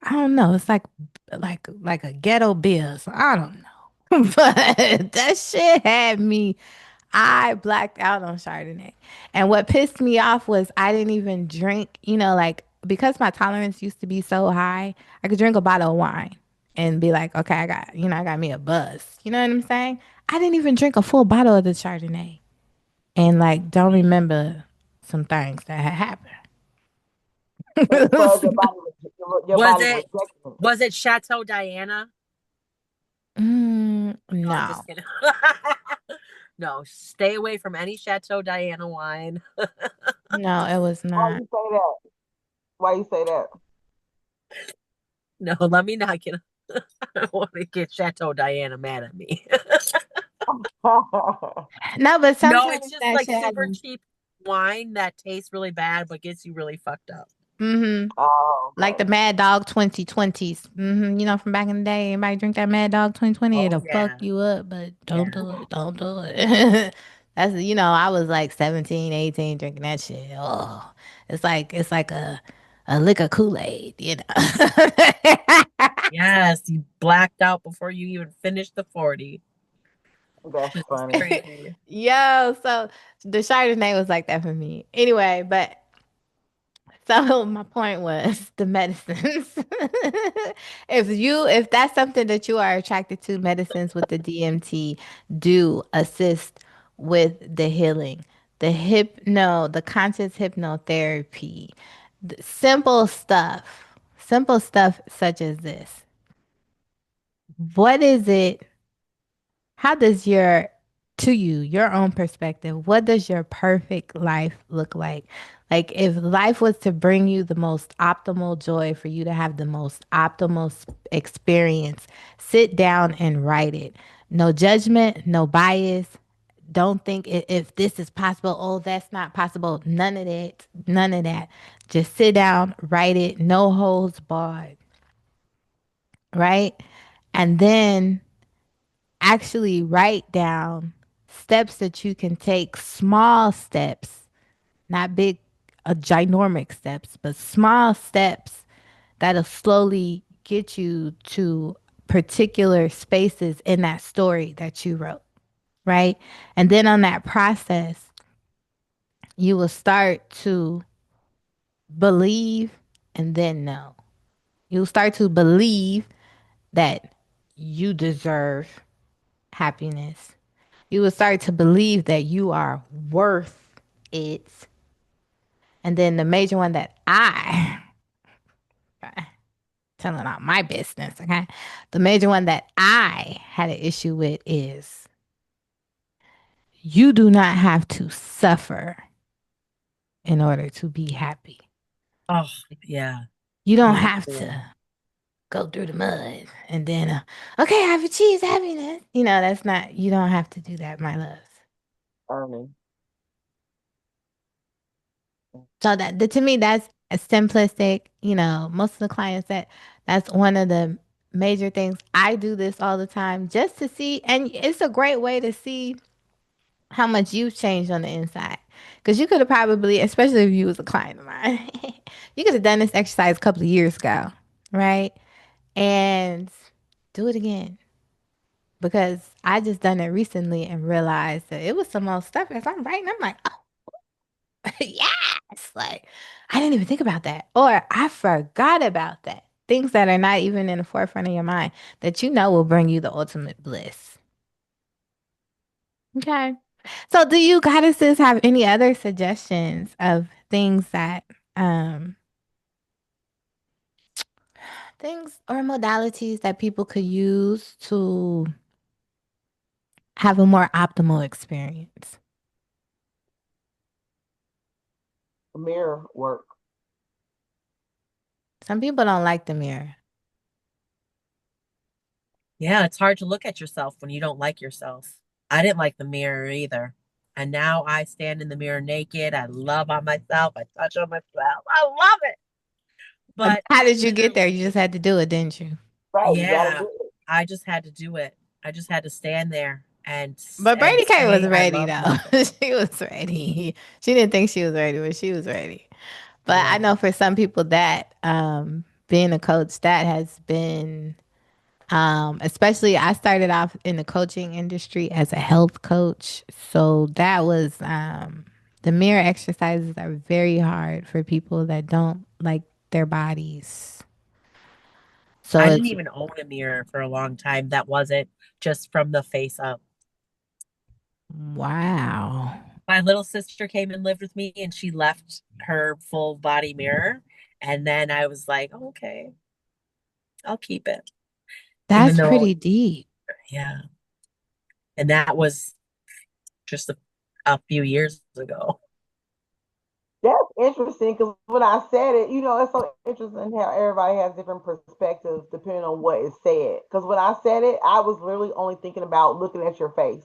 don't know. It's like a ghetto beer. So I don't know. But that shit had me. I blacked out on Chardonnay. And what pissed me off was I didn't even drink, like because my tolerance used to be so high, I could drink a bottle of wine and be like, okay, I got me a buzz. You know what I'm saying? I didn't even drink a full bottle of the Chardonnay and like don't remember some things that had happened. It's because your Was body it rejecting it. was it Chateau Diana? No, I'm No, just kidding. No, stay away from any Chateau Diana wine. no, it was Why not. you say that? Why you say that? No, let me not get I don't want to get Chateau Diana mad at me. No, but No, it's sometimes just that like shit super happens. cheap wine that tastes really bad but gets you really fucked up. Mm-hmm. Oh, Like the okay. Mad Dog 2020s. From back in the day. Anybody drink that Mad Dog 2020? Oh It'll fuck yeah. you up, but don't Yeah. do it. Don't do it. I was like 17, 18 drinking that shit. Oh, it's like a liquor Kool-Aid, you know. Yes, you blacked out before you even finished the 40. That's It's funny. crazy. Yo, so the Chardonnay was like that for me. Anyway, but so my point was the medicines. If that's something that you are attracted to, medicines with the DMT do assist with the healing. The conscious hypnotherapy, simple stuff such as this. What is it how does your own perspective, what does your perfect life look like? Like, if life was to bring you the most optimal joy for you to have the most optimal experience, sit down and write it. No judgment, no bias. Don't think if this is possible, oh, that's not possible. None of that. None of that. Just sit down, write it, no holds barred, right? And then actually write down steps that you can take, small steps, not big, ginormic steps, but small steps that'll slowly get you to particular spaces in that story that you wrote, right? And then on that process, you will start to believe and then know. You'll start to believe that you deserve happiness. You will start to believe that you are worth it. And then the major one that I telling out my business, okay? The major one that I had an issue with is you do not have to suffer in order to be happy. Oh, yeah, You don't me have too. to go through the mud and then, okay, I've achieved happiness. You know, that's not, you don't have to do that, my loves. Earning. So to me, that's a simplistic, you know, most of the clients that's one of the major things. I do this all the time just to see, and it's a great way to see how much you've changed on the inside. Because you could have probably, especially if you was a client of mine, you could have done this exercise a couple of years ago, right? And do it again. Because I just done it recently and realized that it was some old stuff as I'm writing. I'm like, oh, yes. Like, I didn't even think about that. Or I forgot about that. Things that are not even in the forefront of your mind that you know will bring you the ultimate bliss. Okay. So, do you goddesses have any other suggestions of things that, um, things or modalities that people could use to have a more optimal experience? Mirror work. Some people don't like the mirror. Yeah, it's hard to look at yourself when you don't like yourself. I didn't like the mirror either. And now I stand in the mirror naked. I love on myself. I touch on myself. I love it. But How I did you get there? literally, You just had to do it, didn't you? Right, you gotta yeah, do it. I just had to do it. I just had to stand there But and Brady K was say I ready love though. myself. She was ready. She didn't think she was ready, but she was ready. But I Yeah. know for some people that being a coach, that has been especially I started off in the coaching industry as a health coach. So that was the mirror exercises are very hard for people that don't like their bodies. So I didn't it's even own a mirror for a long time. That wasn't just from the face up. wow. My little sister came and lived with me and she left her full body mirror. And then I was like, oh, okay, I'll keep it. Even That's though, pretty deep. yeah. And that was just a few years ago. That's interesting because when I said it, it's so interesting how everybody has different perspectives depending on what is said. Because when I said it, I was literally only thinking about looking at your face.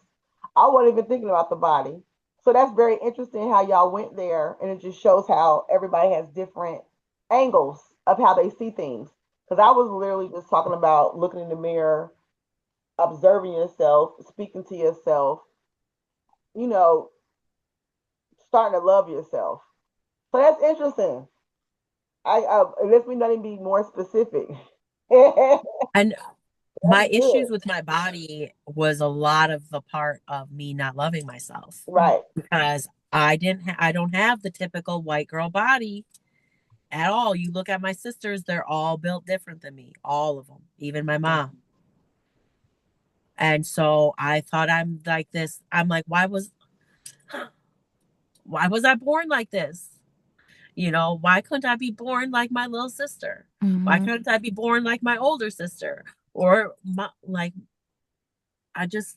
I wasn't even thinking about the body. So that's very interesting how y'all went there, and it just shows how everybody has different angles of how they see things. Because I was literally just talking about looking in the mirror, observing yourself, speaking to yourself, you know, starting to love yourself. So that's interesting. It lets me not even be more specific. That's And my good. issues with my body was a lot of the part of me not loving myself Right. because I don't have the typical white girl body at all. You look at my sisters, they're all built different than me, all of them, even my mom. And so I thought I'm like this. I'm like, why was I born like this? You know, why couldn't I be born like my little sister? Why Hmm. couldn't I be born like my older sister? Or my, like I just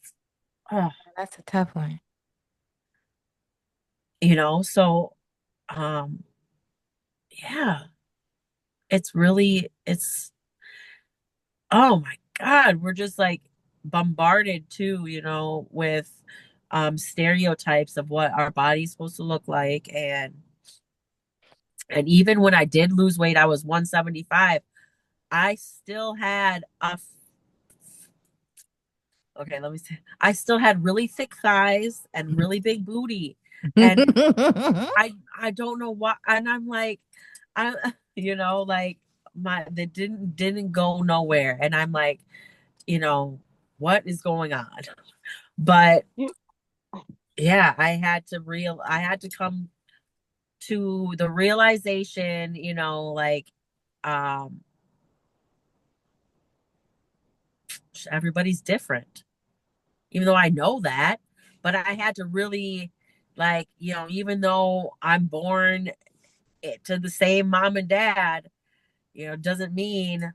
oh, That's a tough one. so um yeah, it's oh my God, we're just like bombarded too, with stereotypes of what our body's supposed to look like and even when I did lose weight, I was 175. I still had okay, let me see. I still had really thick thighs and really big booty. And I don't know why and I'm like I like my that didn't go nowhere. And I'm like, you know, what is going on? But You, yeah, I had to come. to the realization, like um everybody's different. Even though I know that, but I had to really like, even though I'm born to the same mom and dad, doesn't mean,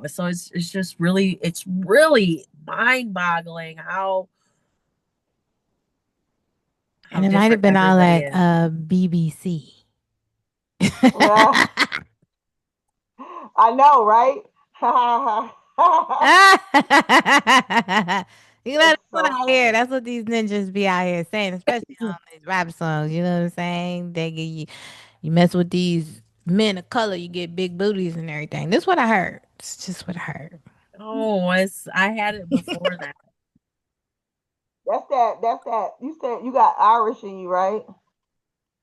so it's just really it's really mind-boggling how And it might have different been all everybody that is. BBC. Yeah, I know, right? You know, It's that's what so I hear. funny. That's what these ninjas be out here saying, especially on these rap songs. You know what I'm saying? They get you, you mess with these men of color, you get big booties and everything. This is what I heard. It's just what I heard. Oh, I had it before that. That's that. That's that. You said you got Irish in you, right?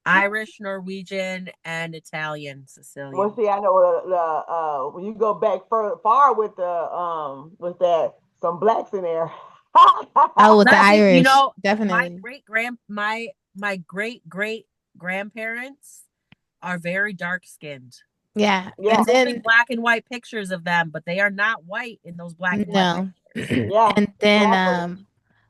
Irish, Norwegian, and Italian, Well, Sicilian. see, I know when you go back far with that some blacks in there. Oh, with the Not just, Irish, my definitely. great grand my great great grandparents are very dark skinned. Yeah. Yeah, And It's only then black and white pictures of them, but they are not white in those black and white no. pictures. yeah, And then exactly.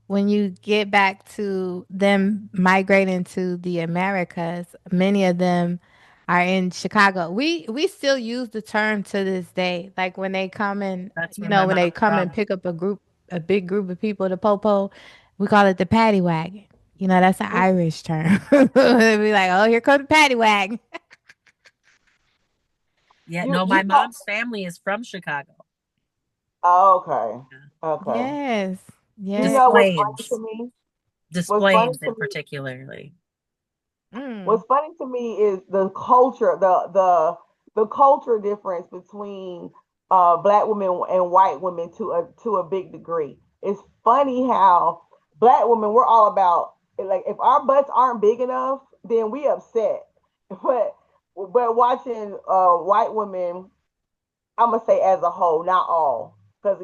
when you get back to them migrating to the Americas, many of them are in Chicago. We still use the term to this day. Like when they come in, That's where my when they mom's come and from. pick up a big group of people to popo, we call it the paddy wagon. You know, that's an Irish term. They be like, oh, here comes the paddy wagon. Yeah, You no, you my talk. mom's family is from Chicago. Oh, okay, okay. Yes. You Yes. know what's funny to Displays, me? What's funny displays to in me particularly. Mm. What's funny to me is the culture, the culture difference between black women and white women to a big degree. It's funny how black women we're all about like if our butts aren't big enough, then we upset. But watching white women, I'm gonna say as a whole, not all, because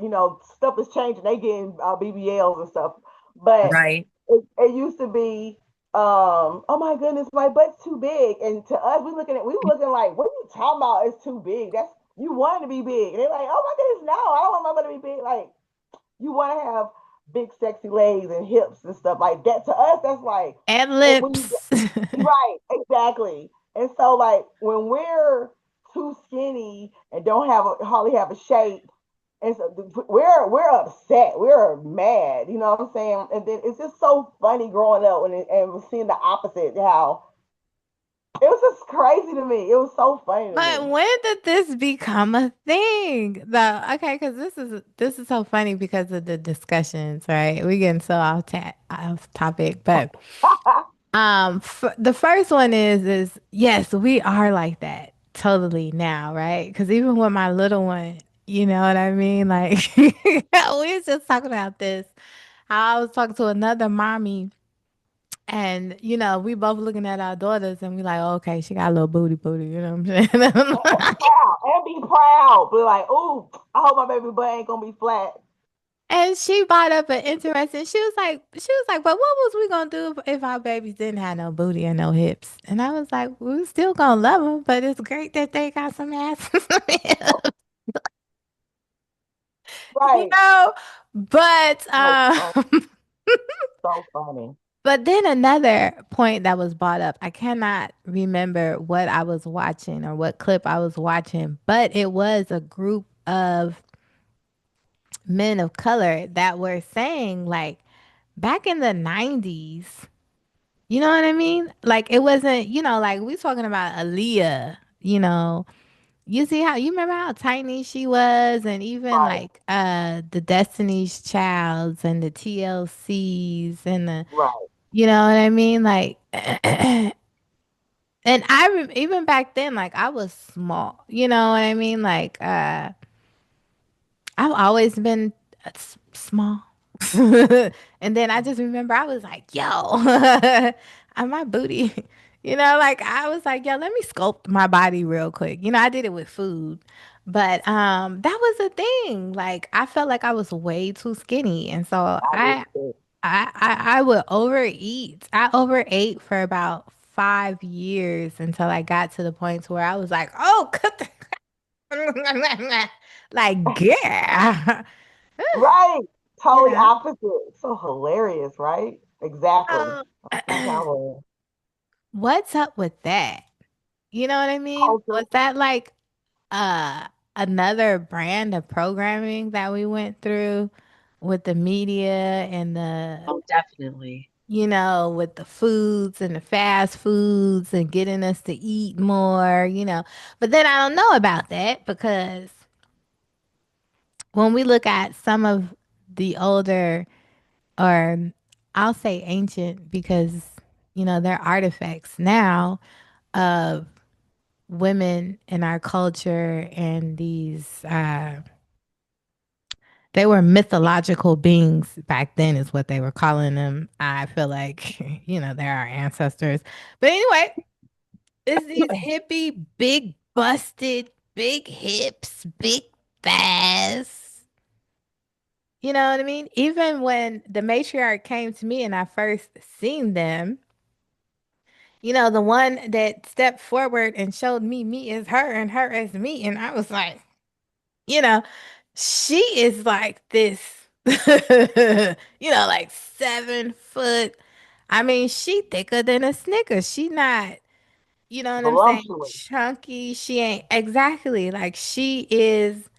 stuff is changing. They getting BBLs and stuff, but Right. it used to be, oh my goodness, my butt's too big, and to us, we were looking like, what are you talking about? It's too big. That's you want to be big, and they're like, oh my goodness, no, I don't want my butt to be big. Like you want to have big, sexy legs and hips and stuff like that. To us, that's like, And and when you lips. right, exactly. And so like when we're too skinny and don't hardly have a shape, and so we're upset, we're mad, you know what I'm saying? And then it's just so funny growing up and seeing the opposite. How it was just crazy to me. It was so funny to But me. when did this become a thing? Though, okay, because this is so funny because of the discussions, right? We getting so off topic, but the first one is yes, we are like that totally now, right? Because even with my little one, you know what I mean? Like we was just talking about this. How I was talking to another mommy. And we both looking at our daughters and we like, oh, okay, she got a little booty, you know what I'm saying? Proud and be proud, but like, ooh, I hope my baby butt ain't gonna be flat. And she brought up an interesting. She was like, but what was we gonna do if our babies didn't have no booty and no hips? And I was like, we still gonna love them, but it's great that they got some ass, and some hips, you Right. know. But Like, oh, so funny. but then another point that was brought up, I cannot remember what I was watching or what clip I was watching, but it was a group of men of color that were saying like back in the 90s. You know what I mean? Like it wasn't, like we talking about Aaliyah, You see how you remember how tiny she was and even Right, like the Destiny's Childs and the TLCs and the right. you know what I mean? Like and even back then like I was small. You know what I mean? Like I've always been small. And then I just remember I was like, yo, on my booty. Like I was like, yo, let me sculpt my body real quick. I did it with food. But that was a thing. Like I felt like I was way too skinny. And so I did too. I would overeat. I overate for about 5 years until I got to the point where I was like, oh, cut the like, yeah. Right. You Totally know? opposite. So hilarious, right? Exactly. So, I think I will. what's up with that? You know what I mean? Culture. Was that like uh another brand of programming that we went through with the media and the, Oh, definitely. with the foods and the fast foods and getting us to eat more. But then I don't know about that because when we look at some of the older, or I'll say ancient, because they're artifacts now of women in our culture, and these they were mythological beings back then is what they were calling them. I feel like they're our ancestors. But anyway, it's these hippie, big busted, big hips, big thighs. You know what I mean? Even when the matriarch came to me and I first seen them, the one that stepped forward and showed me as her and her as me, and I was like, you know, she is like this, like 7 foot. I mean, she thicker than a Snicker. She not, you know what I'm saying, Voluptuous. chunky. She ain't exactly like she is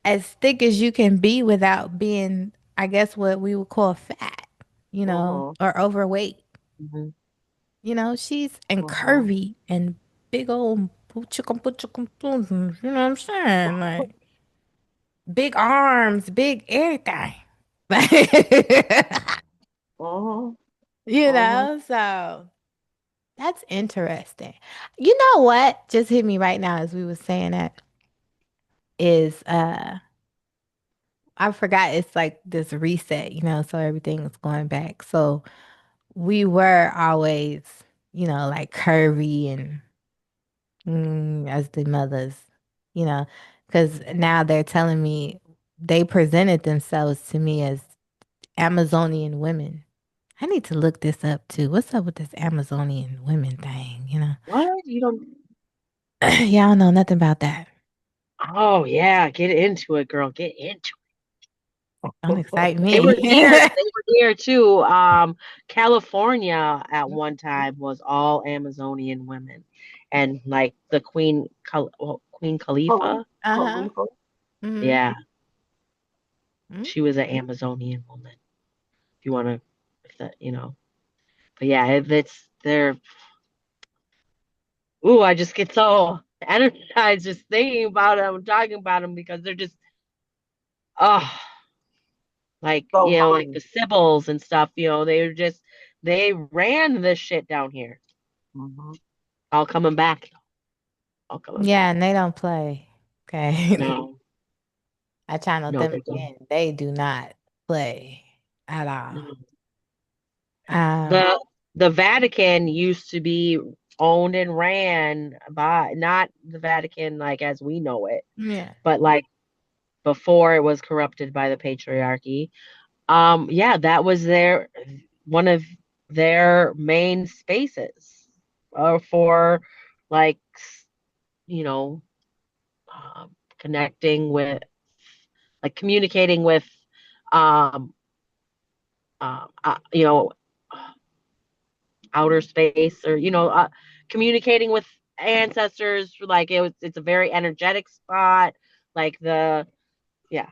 as thick as you can be without being, I guess, what we would call fat, Mm-hmm. or overweight. Hmm. She's and Mm-hmm. curvy and big old chicken, you know what I'm saying? Like big arms, big everything. Like, Mm-hmm. Mm-hmm. so that's interesting. You know what? Just hit me right now as we were saying that is I forgot it's like this reset, so everything is going back. So we were always, like curvy and as the mothers, you know, because now they're telling me they presented themselves to me as Amazonian women. I need to look this up too. What's up with this Amazonian women thing? What? You don't. Yeah, I don't know nothing about that. Oh, yeah. Get into it, girl. Get into Don't excite They were me. here. They were here too. California at one time was all Amazonian women, and like the Queen Khali- Khalifa. Uh-huh. Khalifa. Mm-hmm. Yeah, she was an Amazonian woman. If you want to, if that, But yeah, it's they're. Ooh, I just get so energized just thinking about them, talking about them because they're just oh, like So like funny. the Sybils and stuff. They ran this shit down here. Mm-hmm. All coming back. All coming Yeah, back. and they don't play. Okay. No, I channeled no, them they don't. again. They do not play at all. No. Um, The Vatican used to be owned and ran by not the Vatican like as we know it, yeah. but like before it was corrupted by the patriarchy. Yeah, that was one of their main spaces for like you know connecting with like communicating with um uh, uh, you know outer space or communicating with ancestors. Like it's a very energetic spot. Like yeah,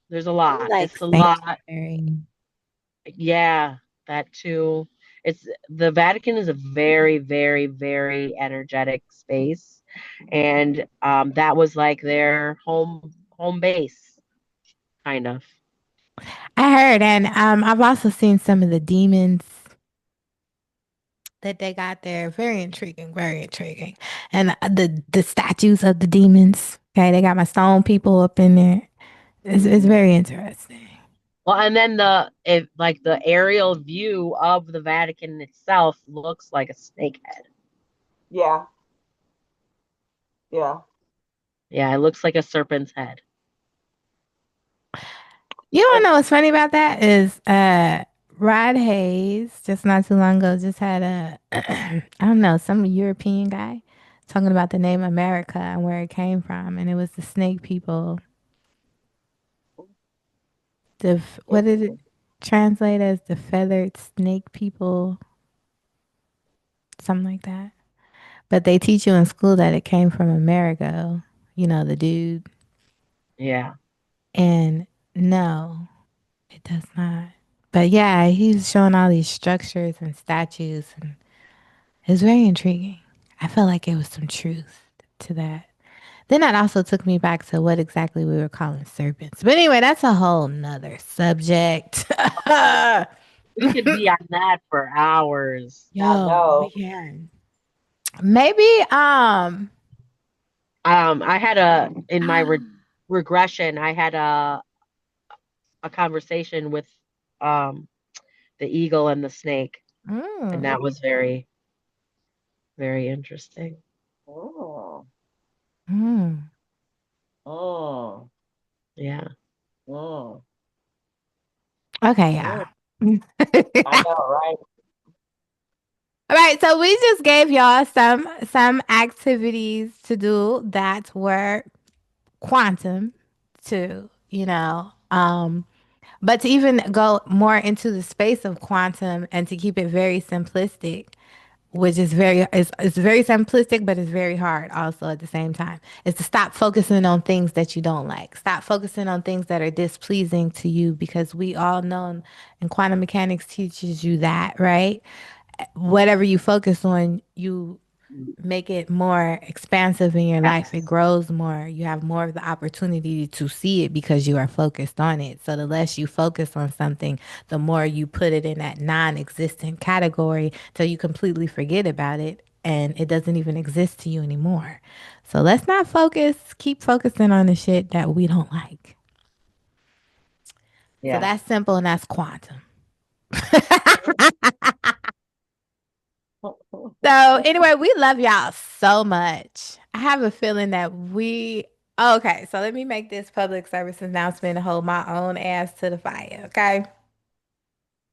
there's a I lot. like It's a lot. sanctuary. Yeah, that too. It's the Vatican is a very, very, very energetic space, and that was like their home base, kind of. I heard, and I've also seen some of the demons that they got there. Very intriguing, very intriguing. And the statues of the demons. Okay, they got my stone people up in there. It's Mm-hmm. very interesting. Well, and then like the aerial view of the Vatican itself looks like a snake head. Yeah. Yeah. Yeah, it looks like a serpent's head. You want And to know what's funny about that is Rod Hayes, just not too long ago, just had a, I don't know, some European guy talking about the name America and where it came from. And it was the snake people. What did it Interesting. translate as? The feathered snake people, something like that. But they teach you in school that it came from Amerigo, the dude. Yeah. And no, it does not. But yeah, he was showing all these structures and statues, and it was very intriguing. I felt like it was some truth to that. Then that also took me back to what exactly we were calling serpents. But anyway, that's a whole nother subject. We could be on that for hours. I Yo, we know. can. Maybe I had in my regression, I had a conversation with um the eagle and the snake, and mm, that was very, very interesting. Mm, mm. mm, Yeah. mm, Okay, mm. y'all. I know, right? All right, so we just gave y'all some activities to do that were quantum too, but to even go more into the space of quantum and to keep it very simplistic, which is it's very simplistic, but it's very hard also at the same time, is to stop focusing on things that you don't like. Stop focusing on things that are displeasing to you because we all know and quantum mechanics teaches you that, right? Whatever you focus on, you make it more expansive in your life. It Yes. grows more. You have more of the opportunity to see it because you are focused on it. So the less you focus on something, the more you put it in that non-existent category till you completely forget about it and it doesn't even exist to you anymore. So let's not focus, keep focusing on the shit that we don't like. So Yeah. that's simple and that's quantum. So anyway, we love y'all so much. I have a feeling that okay, so let me make this public service announcement and hold my own ass to the fire, okay?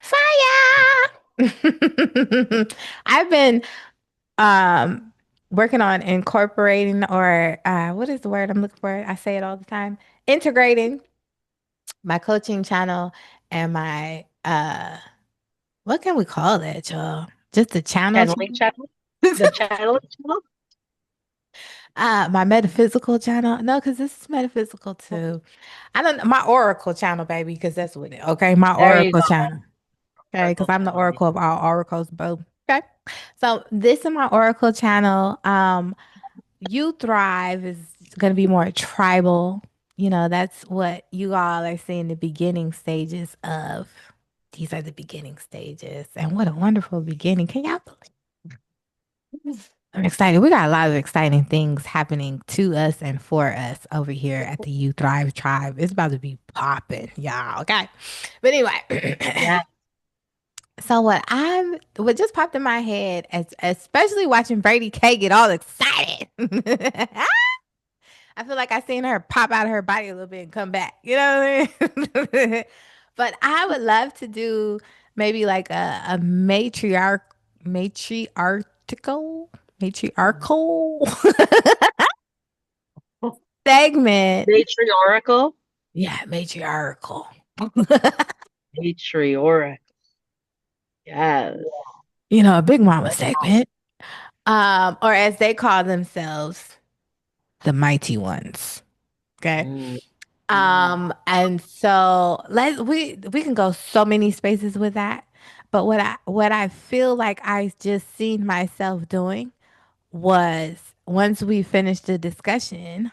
Fire! I've been um working on incorporating or what is the word I'm looking for? I say it all the time. Integrating my coaching channel and my what can we call that, y'all? Just a channel Channeling channel? channel? The channeling channel? My metaphysical channel. No, because this is metaphysical too. I don't my oracle channel, baby, because that's what it. Okay, my There you oracle go. channel. Okay, because Circle I'm the channel. oracle of all oracles, boo. Okay, so this is my oracle channel. You Thrive is going to be more tribal. That's what you all are seeing the beginning stages of. These are the beginning stages, and what a wonderful beginning! Can y'all believe? I'm excited. We got a lot of exciting things happening to us and for us over here at the You Thrive Tribe. It's about to be popping, y'all. Okay. But anyway, Yeah. so what just popped in my head, especially watching Brady K get all excited. I feel like I seen her pop out of her body a little bit and come back. You know what I mean? But I would love to do maybe like a matriarchal matriarchal segment. Matriarchal. Yeah, matriarchal. Matriarch. Yes. A big mama segment. Or as they call themselves, the mighty ones. Okay. Mm. And so we can go so many spaces with that. But what I feel like I just seen myself doing was once we finish the discussion,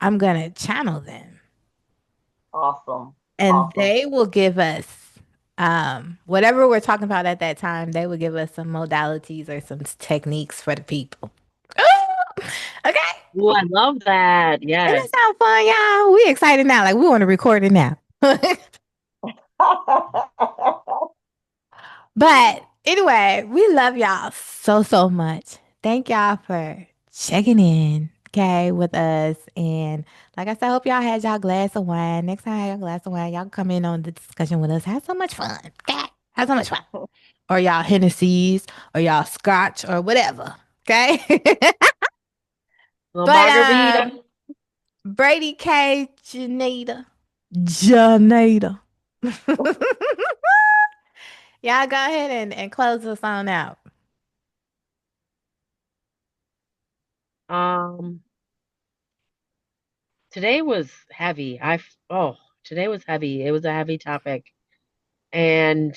I'm gonna channel them Awesome. and Awesome. they will give us whatever we're talking about at that time, they will give us some modalities or some techniques for the people. Okay. Oh, I love that. Doesn't that Yes. sound fun, y'all? We excited now. Like we want to record it now. But anyway, we love y'all so, so much. Thank y'all for checking in. okay, with us. And like I said, I hope y'all had y'all glass of wine. Next time, have your glass of wine. Y'all come in on the discussion with us. Have so much fun. Okay? Have so much fun. Or y'all Hennessy's, or y'all Scotch, or whatever. Okay? Little But margarita. Brady K, Janita. Janita. Y'all go ahead and close us on out. Um, Today was heavy. Today was heavy. It was a heavy topic. And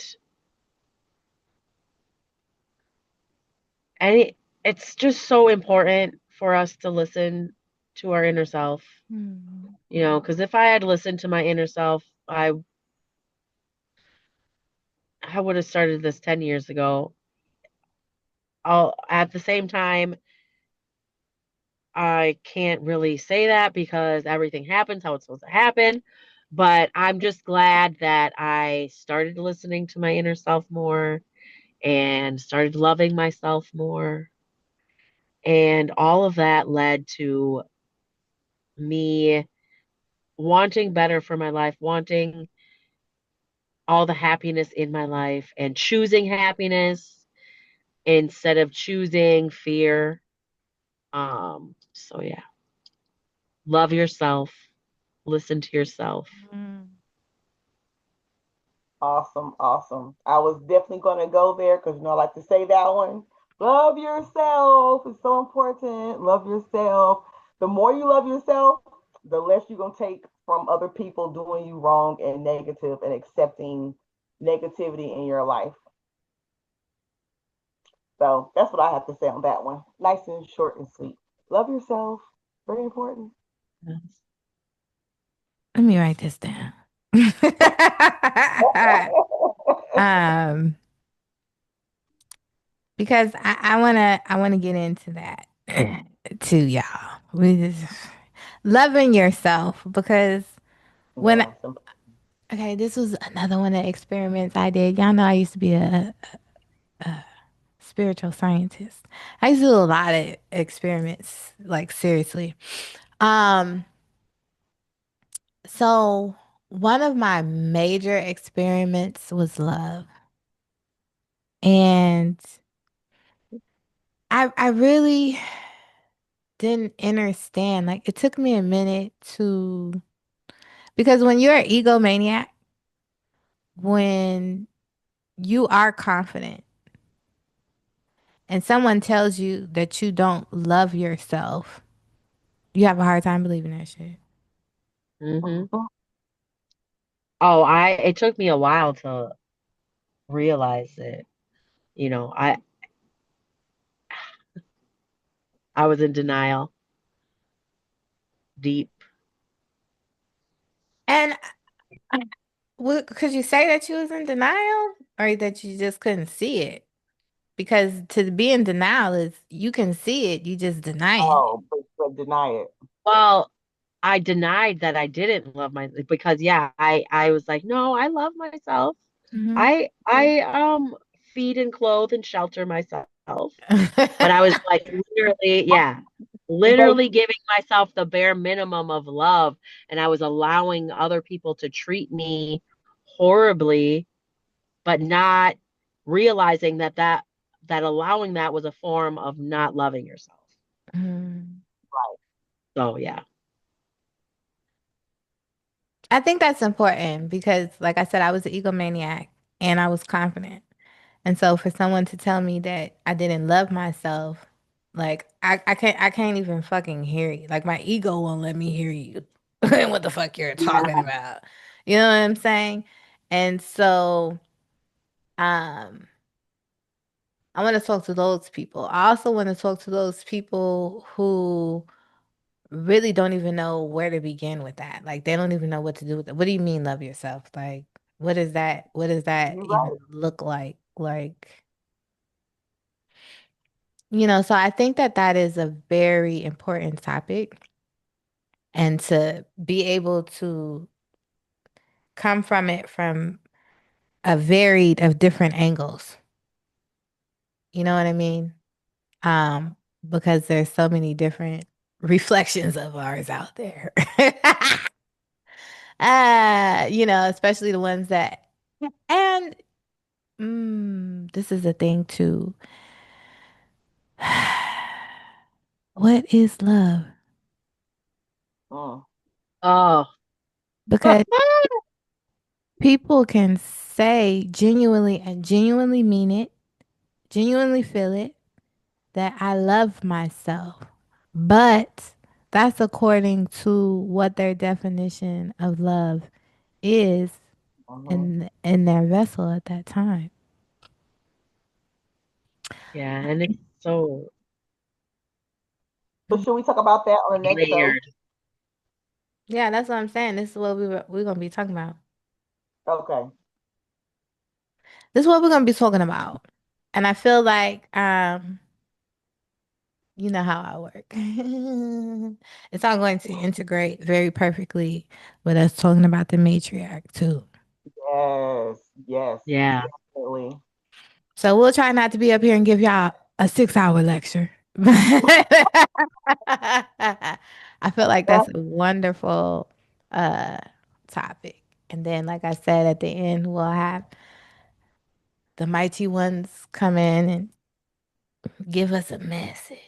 it's just so important for us to listen to our inner self. Hmm. Because if I had listened to my inner self, I would have started this 10 years ago. At the same time, I can't really say that because everything happens how it's supposed to happen. But I'm just glad that I started listening to my inner self more and started loving myself more. And all of that led to me wanting better for my life, wanting all the happiness in my life and choosing happiness instead of choosing fear. So yeah, love yourself, listen to yourself. Mm. Awesome, awesome. I was definitely going to go there because I like to say that one. Love yourself is so important. Love yourself. The more you love yourself, the less you're going to take from other people doing you wrong and negative and accepting negativity in your life. So that's what I have to say on that one. Nice and short and sweet. Love yourself. Very important. Yes. Let me write this down. um, because I wanna get into that too, y'all. We just loving yourself because when Yeah. okay, this was another one of the experiments I did. Y'all know I used to be a spiritual scientist. I used to do a lot of experiments, like seriously. Um, so one of my major experiments was love. And I really didn't understand. Like it took me a minute to because when you're an egomaniac, when you are confident and someone tells you that you don't love yourself, you have a hard time believing that shit. Hmm. Oh, it took me a while to realize it. You know, I was in denial, deep. And could you say that you was in denial or that you just couldn't see it? Because to be in denial is you can see it, you just denying it. Oh, but deny it. Well, I denied that I didn't love because yeah, I was like, no, I love myself. Hmm. I feed and clothe and shelter myself. But I was like literally, yeah, Baby, literally giving myself the bare minimum of love, and I was allowing other people to treat me horribly, but not realizing that allowing that was a form of not loving yourself. Mm. So yeah. I think that's important because, like I said, I was an egomaniac and I was confident. And so for someone to tell me that I didn't love myself, like I can't even fucking hear you. Like my ego won't let me hear you. What the fuck you're talking about? You know what I'm saying? And so um I want to talk to those people. I also want to talk to those people who really don't even know where to begin with that. Like they don't even know what to do with it. What do you mean love yourself? Like what is that? What does that you're even right. look like? Like, so I think that that is a very important topic and to be able to come from it from a varied of different angles. You know what I mean? Um because there's so many different reflections of ours out there. Especially the ones that, and this is a thing too. What is love? Mm. Oh. Because people can say genuinely and genuinely mean it, genuinely feel it, that I love myself. But that's according to what their definition of love is Mhm. in their vessel at that time. Yeah, and it's so So should we talk about that on the next show? layered. Yeah, that's what I'm saying. This is what we're gonna be talking about. Okay. This is what we're gonna be talking about. And I feel like you know how I work. It's all going to integrate very perfectly with us talking about the matriarch too. Yes. Yes. Yeah. Definitely. So we'll try not to be up here and give y'all a 6 hour lecture. I feel like Yeah. that's a wonderful uh topic. And then, like I said, at the end, we'll have the mighty ones come in and give us a message.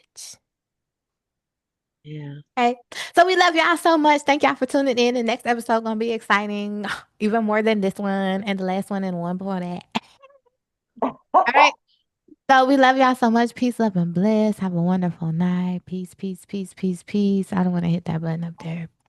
Yeah. Okay. So we love y'all so much. Thank y'all for tuning in. The next episode gonna be exciting, even more than this one and the last one and one before that. All right. So we love y'all so much. Peace, love, and bliss. Have a wonderful night. Peace, peace, peace, peace, peace. I don't want to hit that button up there.